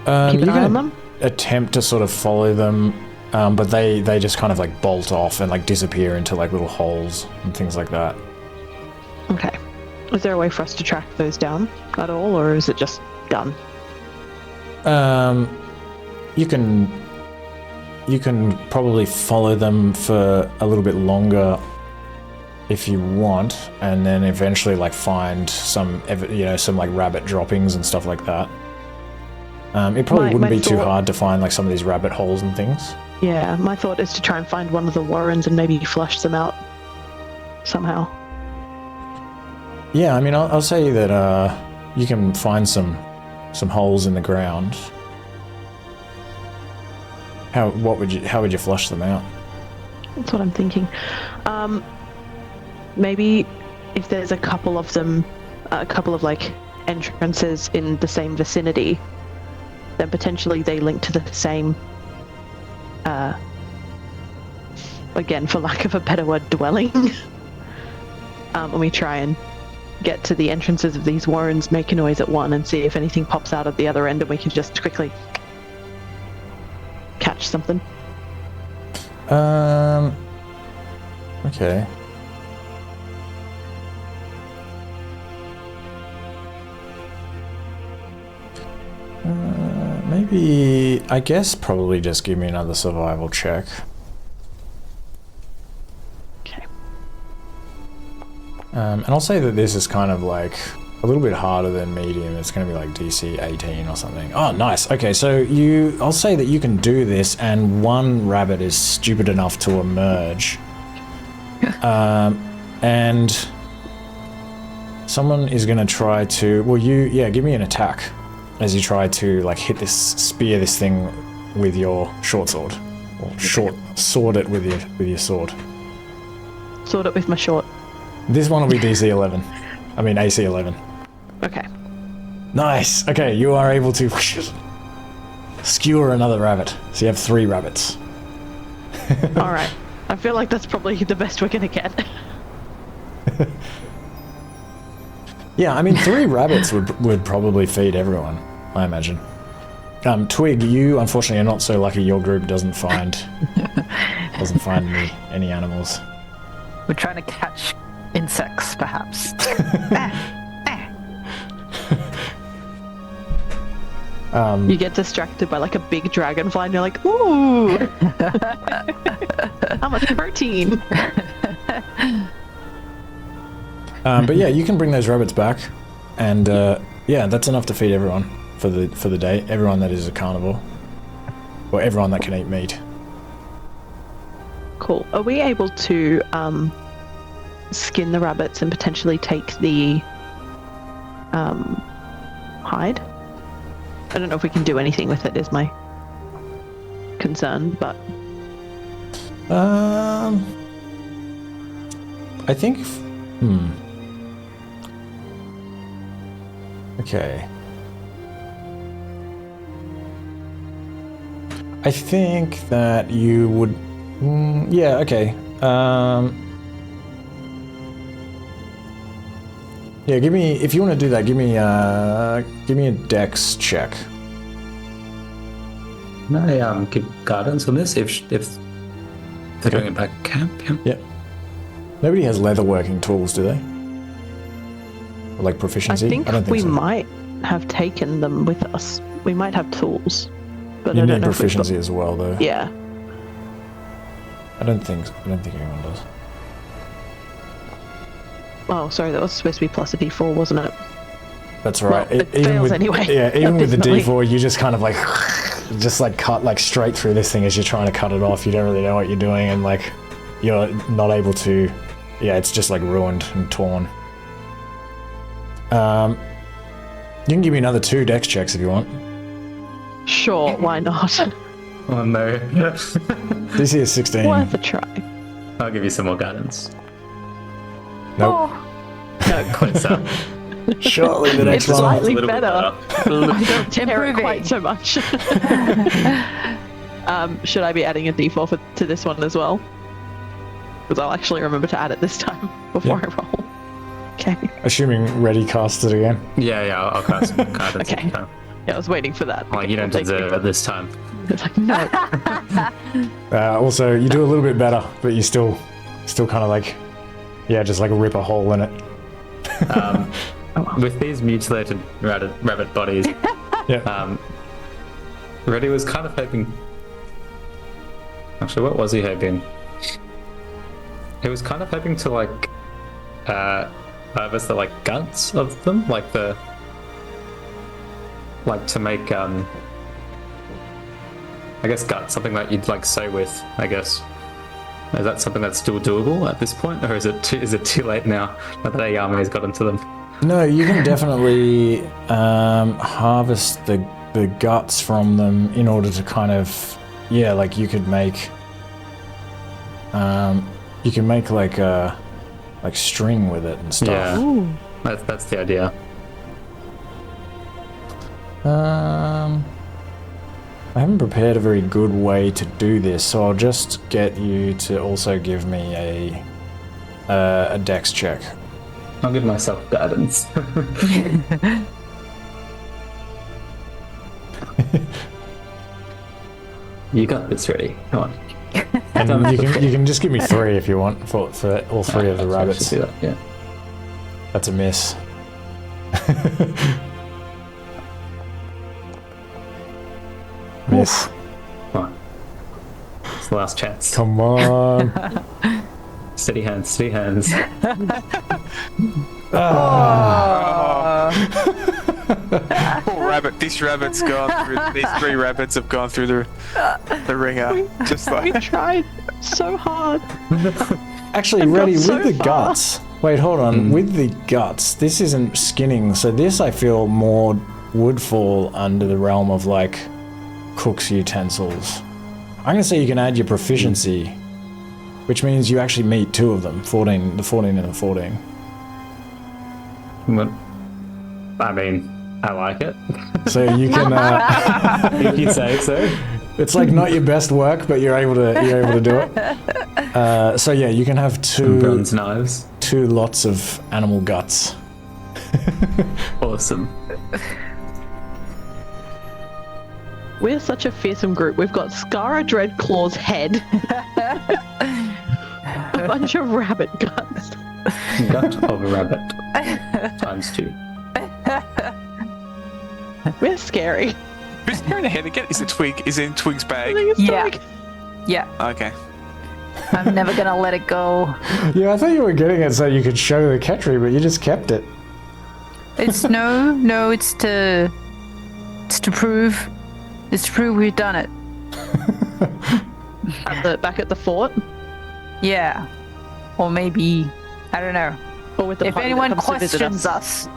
Keep an eye on them? Attempt to sort of follow them, but they just kind of like bolt off and like disappear into like little holes and things like that. Okay. Is there a way for us to track those down at all, or is it just done? You can probably follow them for a little bit longer if you want, and then eventually like find some like rabbit droppings and stuff like that. It probably wouldn't be too hard to find like some of these rabbit holes and things. Yeah, my thought is to try and find one of the warrens and maybe flush them out somehow. Yeah, I mean, I'll say that you can find some holes in the ground. How would you flush them out? That's what I'm thinking. Maybe if there's a couple of them, a couple of like entrances in the same vicinity, then potentially they link to the same, again, for lack of a better word, dwelling. And we try and get to the entrances of these warrens, make a noise at one, and see if anything pops out at the other end, and we can just quickly catch something. Okay. Maybe, I guess probably just give me another survival check. Okay. And I'll say that this is kind of like a little bit harder than medium. It's going to be like DC 18 or something. Oh, nice. Okay, so I'll say that you can do this, and one rabbit is stupid enough to emerge. And someone is going to try to, well, give me an attack as you try to like spear this thing with your short sword, or sword it with your sword. Sword it with my short. This one will be DC 11. I mean AC 11. Okay. Nice. Okay, you are able to skewer another rabbit. So you have 3 rabbits. All right. I feel like that's probably the best we're gonna get. Yeah, I mean 3 rabbits would probably feed everyone, I imagine. Twig, you unfortunately are not so lucky. Your group doesn't find any animals. We're trying to catch insects, perhaps. You get distracted by like a big dragonfly and you're like, ooh! How much protein? But yeah, you can bring those rabbits back, and yeah, that's enough to feed everyone for the day. Everyone that is a carnivore, or everyone that can eat meat. Cool. Are we able to skin the rabbits and potentially take the hide? I don't know if we can do anything with it, is my concern, but... I think... Okay. I think that you would... yeah, okay. Yeah, give me... If you want to do that, give me a dex check. Can I give guidance on this if they're going back to camp? Yeah. Yep. Nobody has leatherworking tools, do they? Or like proficiency? I don't think we so. might have taken them with us. We might have tools, but You I don't need know if we've proficiency got... as well, though. Yeah. I don't think anyone does. Oh, sorry, that was supposed to be plus a d4, wasn't it? That's right. Well, it fails with, anyway. Yeah, even with the Definitely. D4, you just kind of like, just like cut like straight through this thing as you're trying to cut it off. You don't really know what you're doing, and like, you're not able to. Yeah, it's just like ruined and torn. You can give me another 2 dex checks if you want. Sure, why not? Oh no. This is 16. Worth a try. I'll give you some more guidance. Nope. No, closer. Shortly the next It's one. slightly A little bit better. I don't tear it Improving. quite so much. Should I be adding a d4 to this one as well? Because I'll actually remember to add it this time before Yeah. I roll. Okay. Assuming Reddy casts it again. Yeah, I'll cast some guidance. Okay. this time. Yeah, I was waiting for that. Oh, you don't Take deserve me. it this time. It's like, no. Also, you do a little bit better, but you still kind of like, yeah, just like rip a hole in it. With these mutilated rabbit bodies, Yeah. Reddy was kind of hoping. Actually, what was he hoping? He was kind of hoping to like harvest the like guts of them, like to make I guess guts, something that you'd like sew with. I guess is that something that's still doable at this point, or is it too late now that Yao Mei's got into them? No, you can definitely harvest the guts from them in order to kind of, yeah, like you could make like string with it and stuff. Yeah, Ooh. that's the idea. I haven't prepared a very good way to do this, so I'll just get you to also give me a dex check. I'll give myself guidance. You got this ready. Come on. And you can just give me 3 if you want for all 3 of the rabbits. Do that, yeah. That's a miss. Miss. Come on. It's the last chance. Come on. Steady hands, steady hands. Poor rabbit. This rabbit's gone through. These 3 rabbits have gone through the ringer. Just We like tried so hard. Actually, I've Reddy, got so with the far. guts. Wait, hold on. With the guts, this isn't skinning, so this I feel more would fall under the realm of like cook's utensils. I'm gonna say you can add your proficiency, which means you actually meet 2 of them, the 14 and the 14. Well, I mean, I like it. So you can. If you say so. It's like not your best work, but you're able to do it. So yeah, you can have 2 Bronze knives. 2 lots of animal guts. Awesome. We're such a fearsome group. We've got Skara Dreadclaw's head, a bunch of rabbit guts. Gut of a rabbit. Times 2. We're scary. who's carrying the head again? Is it Twig? Is it in Twig's I bag? think it's Yeah. Twig. Yeah, Okay. I'm never gonna let it go. Yeah, I thought you were getting it so you could show the Ketri, but you just kept it. It's no, it's to prove we've done it. Back at the fort, Yeah, or maybe I don't know. or with the If party that anyone comes to visit questions us,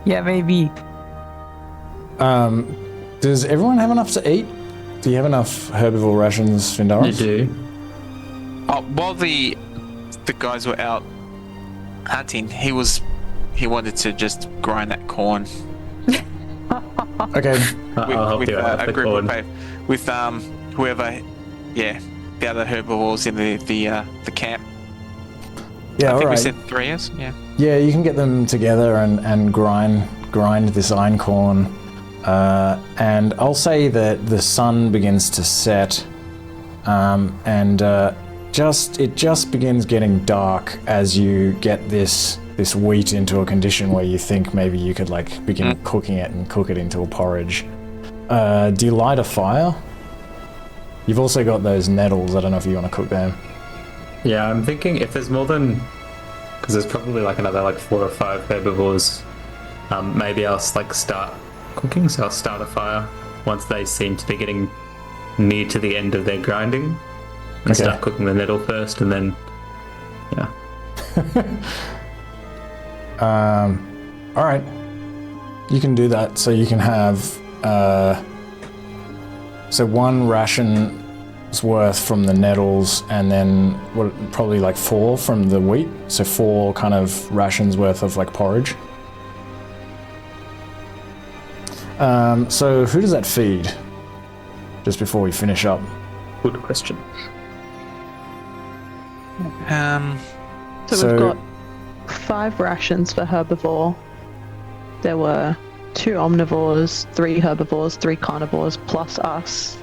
yeah, maybe. Does everyone have enough to eat? Do you have enough herbivore rations, You Findaris? do. While the guys were out hunting, he wanted to just grind that corn Okay. I'll help with you out. a The group corn. with whoever, the other herbivores in the camp. Yeah, I think we alright. said 3 years. Yeah. Yeah, you can get them together and grind this einkorn. And I'll say that the sun begins to set, and it just begins getting dark as you get this wheat into a condition where you think maybe you could like begin cooking it and cook it into a porridge. Do you light a fire? You've also got those nettles. I don't know if you want to cook them. Yeah, I'm thinking if there's more than, because there's probably like another like 4 or 5 herbivores. Maybe I'll like start cooking. So I'll start a fire once they seem to be getting near to the end of their grinding, and Okay. start cooking the nettle first, and then yeah. All right, you can do that. So you can have so 1 ration's worth from the nettles, and then probably like 4 from the wheat. So 4 kind of rations worth of like porridge. So who does that feed? Just before we finish up. Good question. So So- we've got 5 rations for herbivore. There were 2 omnivores, 3 herbivores, 3 carnivores, plus us.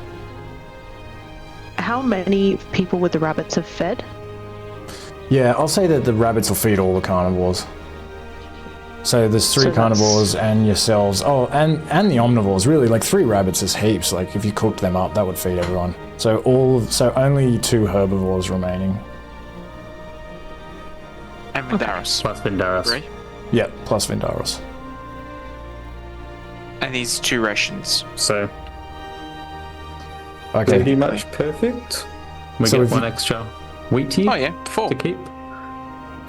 How many people with the rabbits have fed? Yeah, I'll say that the rabbits will feed all the carnivores. So there's 3 So that's- carnivores and yourselves. Oh, and the omnivores. Really, like 3 rabbits is heaps. Like if you cooked them up, that would feed everyone. So only 2 herbivores remaining. And Mindaris. Plus Vindaris. 3. Yep, plus Vindaros. And these 2 rations. So Okay. pretty much perfect. We So get if 1 you- extra wheatie Oh yeah, 4. to keep.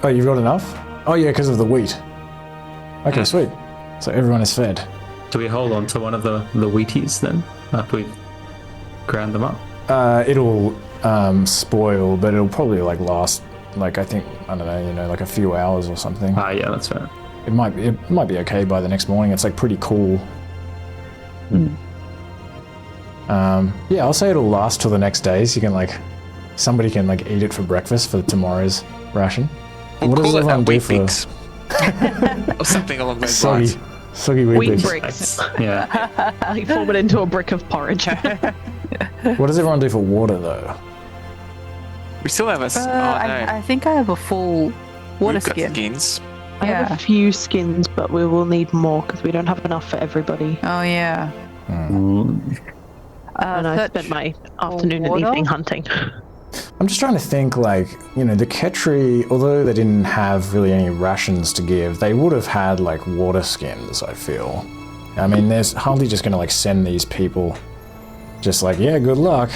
Oh, you've got enough? Oh yeah, because of the wheat. Okay, sweet. So everyone is fed. Do we hold on to one of the wheaties then after we've ground them up? It'll spoil, but it'll probably like last like I don't know, like a few hours or something. Ah, yeah, that's right. It might be okay by the next morning. It's like pretty cool. Yeah, I'll say it'll last till the next day. So you can somebody can eat it for breakfast for tomorrow's ration. We'll What does call it everyone a do wheat for bix. Or something along those soggy, lines. soggy wheat Wheat bix? bricks. Yeah. Like form it into a brick of porridge. What does everyone do for water though? We still have a. I think I have a full water We've got skin. skins. I have a few skins, but we will need more because we don't have enough for everybody. Oh yeah. And I search spent my afternoon and water? evening hunting. I'm just trying to think, like, you know, the Ketri, although they didn't have really any rations to give, they would have had, like, water skins, I feel. I mean, there's hardly just gonna, like, send these people just like, yeah, good luck.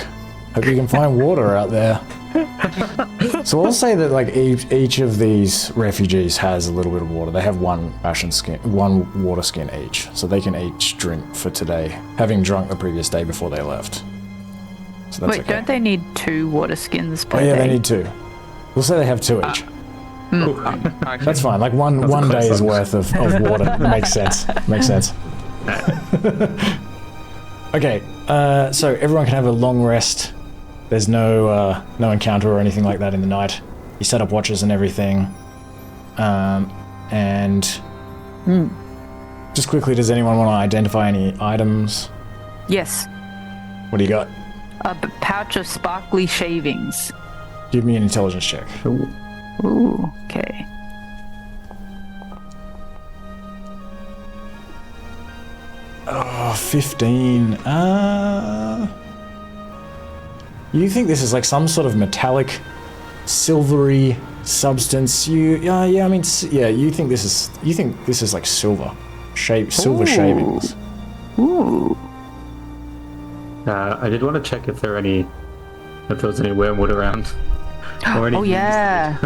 Hope you can find water out there. So I'll say that, like, each of these refugees has a little bit of water. They have one ration skin, one water skin each, so they can each drink for today, having drunk the previous day before they left. So that's Wait, okay. don't they need 2 water skins per Oh yeah, day? they need 2. We'll say they have 2 each. Okay. That's fine. Like one close day's one. worth of water. Makes sense. Makes sense. Okay, so everyone can have a long rest. There's no encounter or anything like that in the night. You set up watches and everything. And just quickly, does anyone want to identify any items? Yes. What do you got? A pouch of sparkly shavings. Give me an intelligence check. Ooh, okay. Oh, 15. You think this is like some sort of metallic, silvery substance? You think this is like silver, silver Ooh. shavings. Ooh. I did want to check if there was any wormwood around. Or any Oh yeah.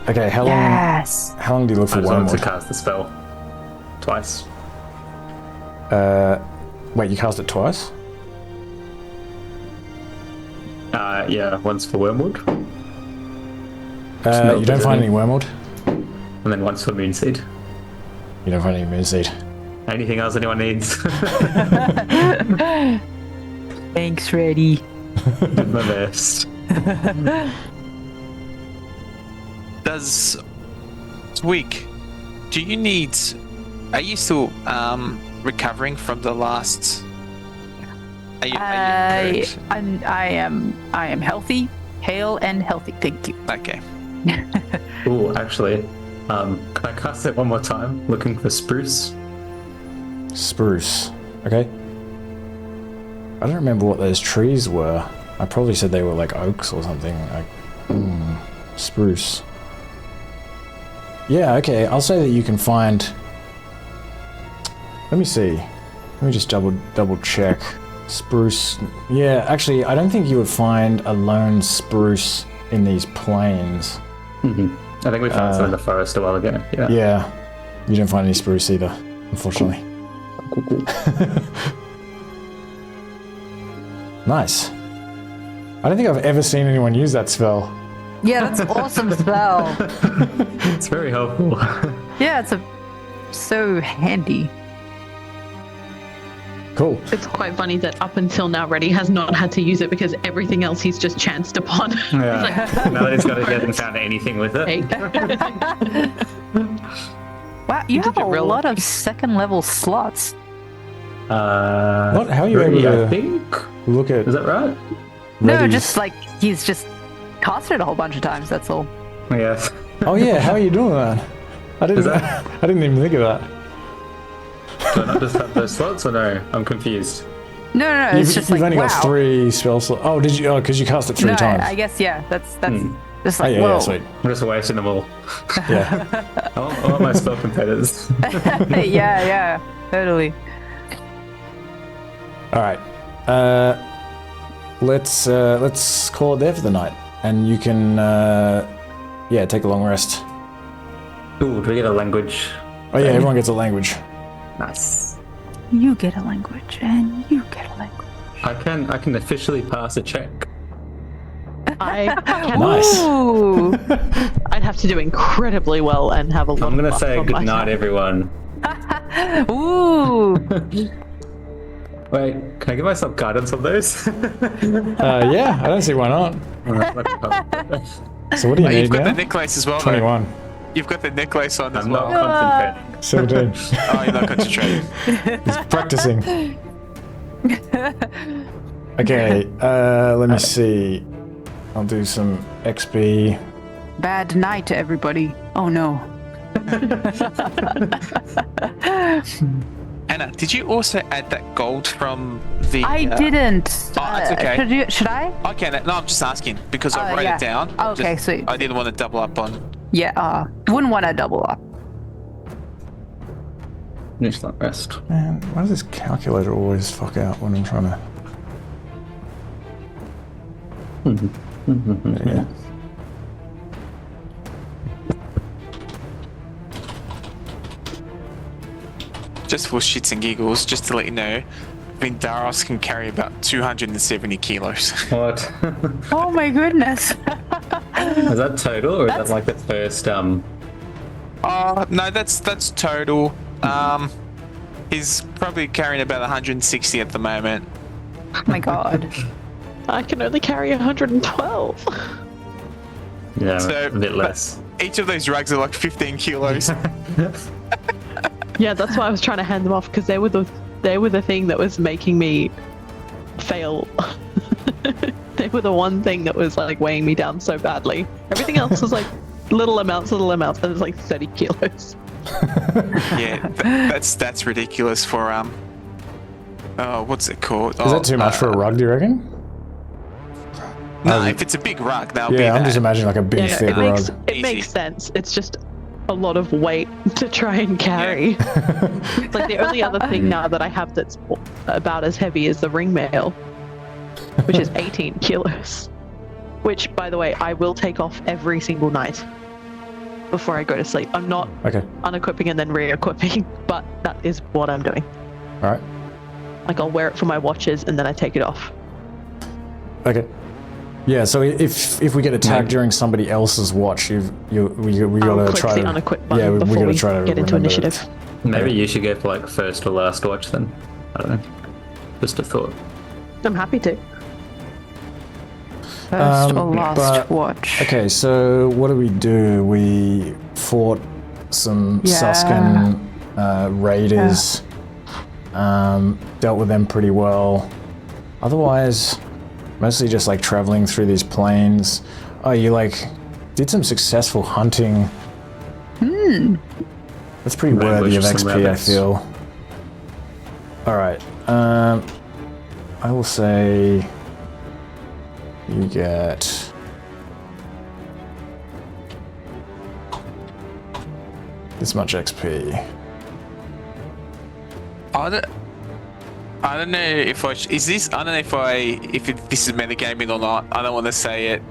Okay, how Yes. long do you look I for just wanted to wormwood? cast the spell twice. Wait, you cast it twice? Yeah, once for wormwood, You don't find any wormwood. and then once for moonseed. You don't find any moonseed. Anything else anyone needs? Thanks, Reddy. Did my best. Does Twig, do you need? Are you still recovering from the last? Are you hurt? I am healthy, hale and healthy. Thank you. Okay. Ooh, actually, can I cast it one more time? Looking for spruce. Spruce. Okay. I don't remember what those trees were. I probably said they were like oaks or something. Spruce. Yeah, okay. I'll say that you can find. Let me see. Let me just double check. Spruce. Yeah, actually, I don't think you would find a lone spruce in these plains. I think we found some in the forest a while ago. Yeah. Yeah, you don't find any spruce either, unfortunately. Cool. Nice. I don't think I've ever seen anyone use that spell. Yeah, that's an awesome spell. It's very helpful. Yeah, it's so handy. Cool. It's quite funny that up until now, Reddy has not had to use it because everything else he's just chanced upon. Yeah. Now that he's got it, he hasn't found anything with it. Hey. Wow, you have Did a you roll lot it? of 2nd level slots. What? How are you able 3, to I think? look at Is that right? No, Reddy's- just like he's just casted it a whole bunch of times. That's all. Yes. Oh yeah, how are you doing that? I didn't. that- I didn't even think of that. Do I not just have those slots or no? I'm confused. No, it's You've, just you've like only wow. got 3 spell slots. Oh, did you? Oh, because you cast it 3 No, times. I guess yeah. That's just Oh like yeah, whoa. yeah, sweet. I'm just wasting them all. Yeah. I want my spell competitors. yeah, totally. All right. Let's call it there for the night, and you can take a long rest. Ooh, do we get a language? Oh yeah, everyone gets a language. Nice. You get a language, and you get a language. I can officially pass a check. I can. Nice. Ooh. I'd have to do incredibly well and have a lot I'm gonna of say luck on good my night, side. everyone. Ooh. Wait, can I give myself guidance on those? Yeah, I don't see why not. So what do you Oh, need you've got now? the necklace as well. though. 21. You've got the necklace on as I'm well. not concentrating. 17. Oh, you're not concentrating. He's practicing. Okay, let me see. I'll do some XP. Bad night, everybody. Oh no. Anna, did you also add that gold from the... I didn't. Oh, that's okay. Should I? Okay, no, I'm just asking because I wrote yeah. it down. Oh, okay, sweet. I didn't want to double up on... Yeah, wouldn't want to double up. Finish that rest. Man, why does this calculator always fuck out when I'm trying to... Yeah. Just for shits and giggles, just to let you know, Vindaros can carry about 270 kilos. What? Oh my goodness. Is that total, or is that like the first? No, that's total. He's probably carrying about 160 at the moment. Oh my god. I can only carry 112. Yeah, So, a bit less. Each of those rugs are like 15 kilos. Yeah, that's why I was trying to hand them off because they were the thing that was making me fail. They were the one thing that was like weighing me down so badly. Everything else was like little amounts, and it's like 30 kilos. Yeah, that's ridiculous for what's it called? Is that too much for a rug, do you reckon? No, if it's a big rug, that'll be Yeah, I'm that. just imagining like a big thick rug. It Easy. makes sense. It's just a lot of weight to try and carry. It's like the only other thing now that I have that's about as heavy as the ring mail, which is 18 kilos. Which, by the way, I will take off every single night before I go to sleep. I'm not unequipping and then re-equipping, but that is what I'm doing. All right. Like I'll wear it for my watches and then I take it off. Okay. Yeah, so if we get attacked during somebody else's watch, we gotta click try the to unequip button we before gotta we try to get into remember initiative. Maybe you should go for like first or last watch then. I don't know. Just a thought. I'm happy to. First or last watch. Okay, so what do? We fought some Suskin raiders, dealt with them pretty well. Otherwise, mostly just like traveling through these plains. Oh, you like did some successful hunting. That's pretty worthy of XP, I feel. Alright, I will say you get this much XP. I don't know if I is this. I don't know if this is metagaming or not. I don't want to say it.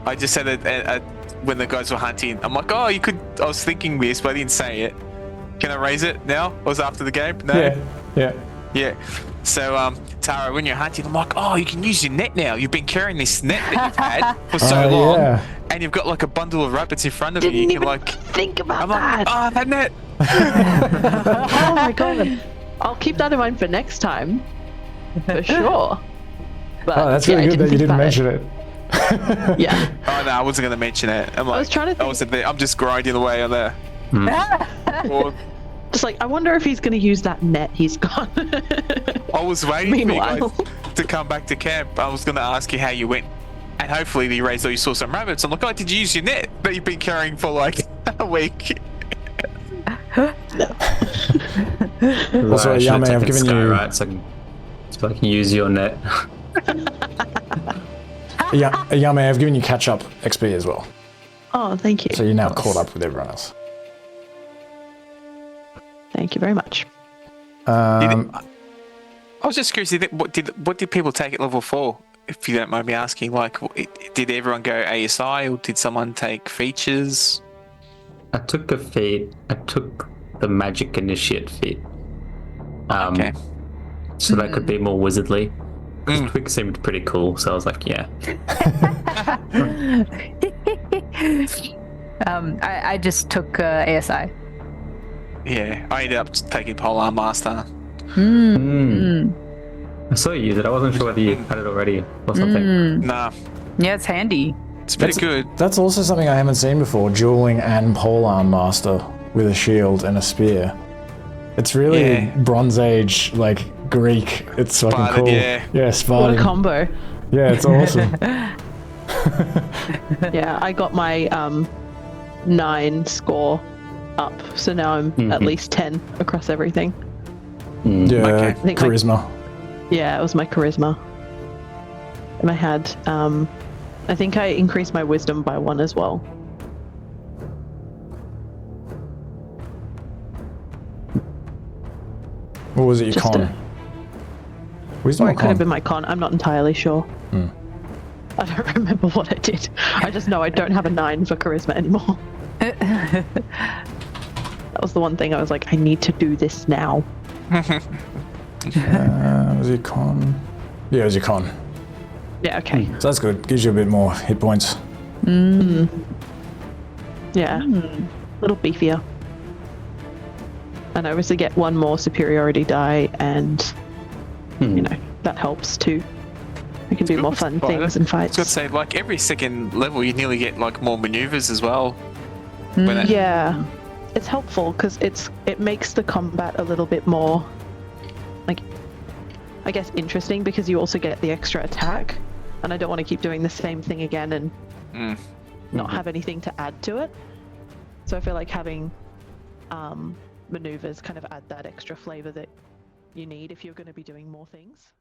I just said it when the guys were hunting. I'm like, oh, you could. I was thinking this, but I didn't say it. Can I raise it now? Or was it after the game? No. Yeah. So, Tara, when you're hunting, I'm like, oh, you can use your net now. You've been carrying this net that you've had for so long, and you've got like a bundle of rabbits in front of you. You can like think about I'm that. like, oh, that net. Oh my god. I'll keep that in mind for next time. For sure. But, that's really good that you didn't mention it. Yeah. Oh no, I wasn't gonna mention it. I'm like, was trying to think. I'm just grinding away on there. Or, Just like, I wonder if he's going to use that net he's got. I was waiting for you Meanwhile. guys to come back to camp. I was gonna ask you how you went, and hopefully you raised or you saw some rabbits. I'm like, oh, did you use your net that you've been carrying for like a week? Also, Yao Mei, I've given you. Right, so I can use your net. Yao Mei, I've given you catch up XP as well. Oh, thank you. So you're now caught up with everyone else. Thank you very much. I was just curious. What did people take at level 4? If you don't mind me asking, like, did everyone go ASI or did someone take features? I took a feat. I took the Magic Initiate feat. Okay. So that could be more wizardly. Twig seemed pretty cool, so I was like, yeah. I just took ASI. Yeah, I ended up taking Polar Master. I saw you use it. I wasn't sure whether you had it already or something. Nah, Yeah, it's handy. it's pretty good. That's also something I haven't seen before, dueling and polearm master with a shield and a spear. It's really Bronze Age, like Greek. It's fucking Spartan, cool. yeah. Yeah, What Spartan. a combo. Yeah, it's awesome. Yeah, I got my 9 score up, so now I'm at least 10 across everything. Yeah, Okay. I think charisma. Yeah, it was my charisma. And I had, I think I increased my wisdom by 1 as well. What was it, your Just con? a- Wisdom Or or it could have con? been my con, I'm not entirely sure. I don't remember what I did. I just know I don't have a 9 for charisma anymore. That was the one thing I was like, I need to do this now. Was it con? Yeah, it was your con. Yeah, okay. So that's good. Gives you a bit more hit points. Yeah. A little beefier. And I obviously get 1 more superiority die, and you know, that helps too. I can do more fun things in I was gonna fights. say, like every second level, you nearly get like more maneuvers as well. Yeah. It's helpful because it makes the combat a little bit more, like, I guess, interesting, because you also get the extra attack, and I don't want to keep doing the same thing again and not have anything to add to it. So I feel like having maneuvers kind of add that extra flavor that you need if you're going to be doing more things.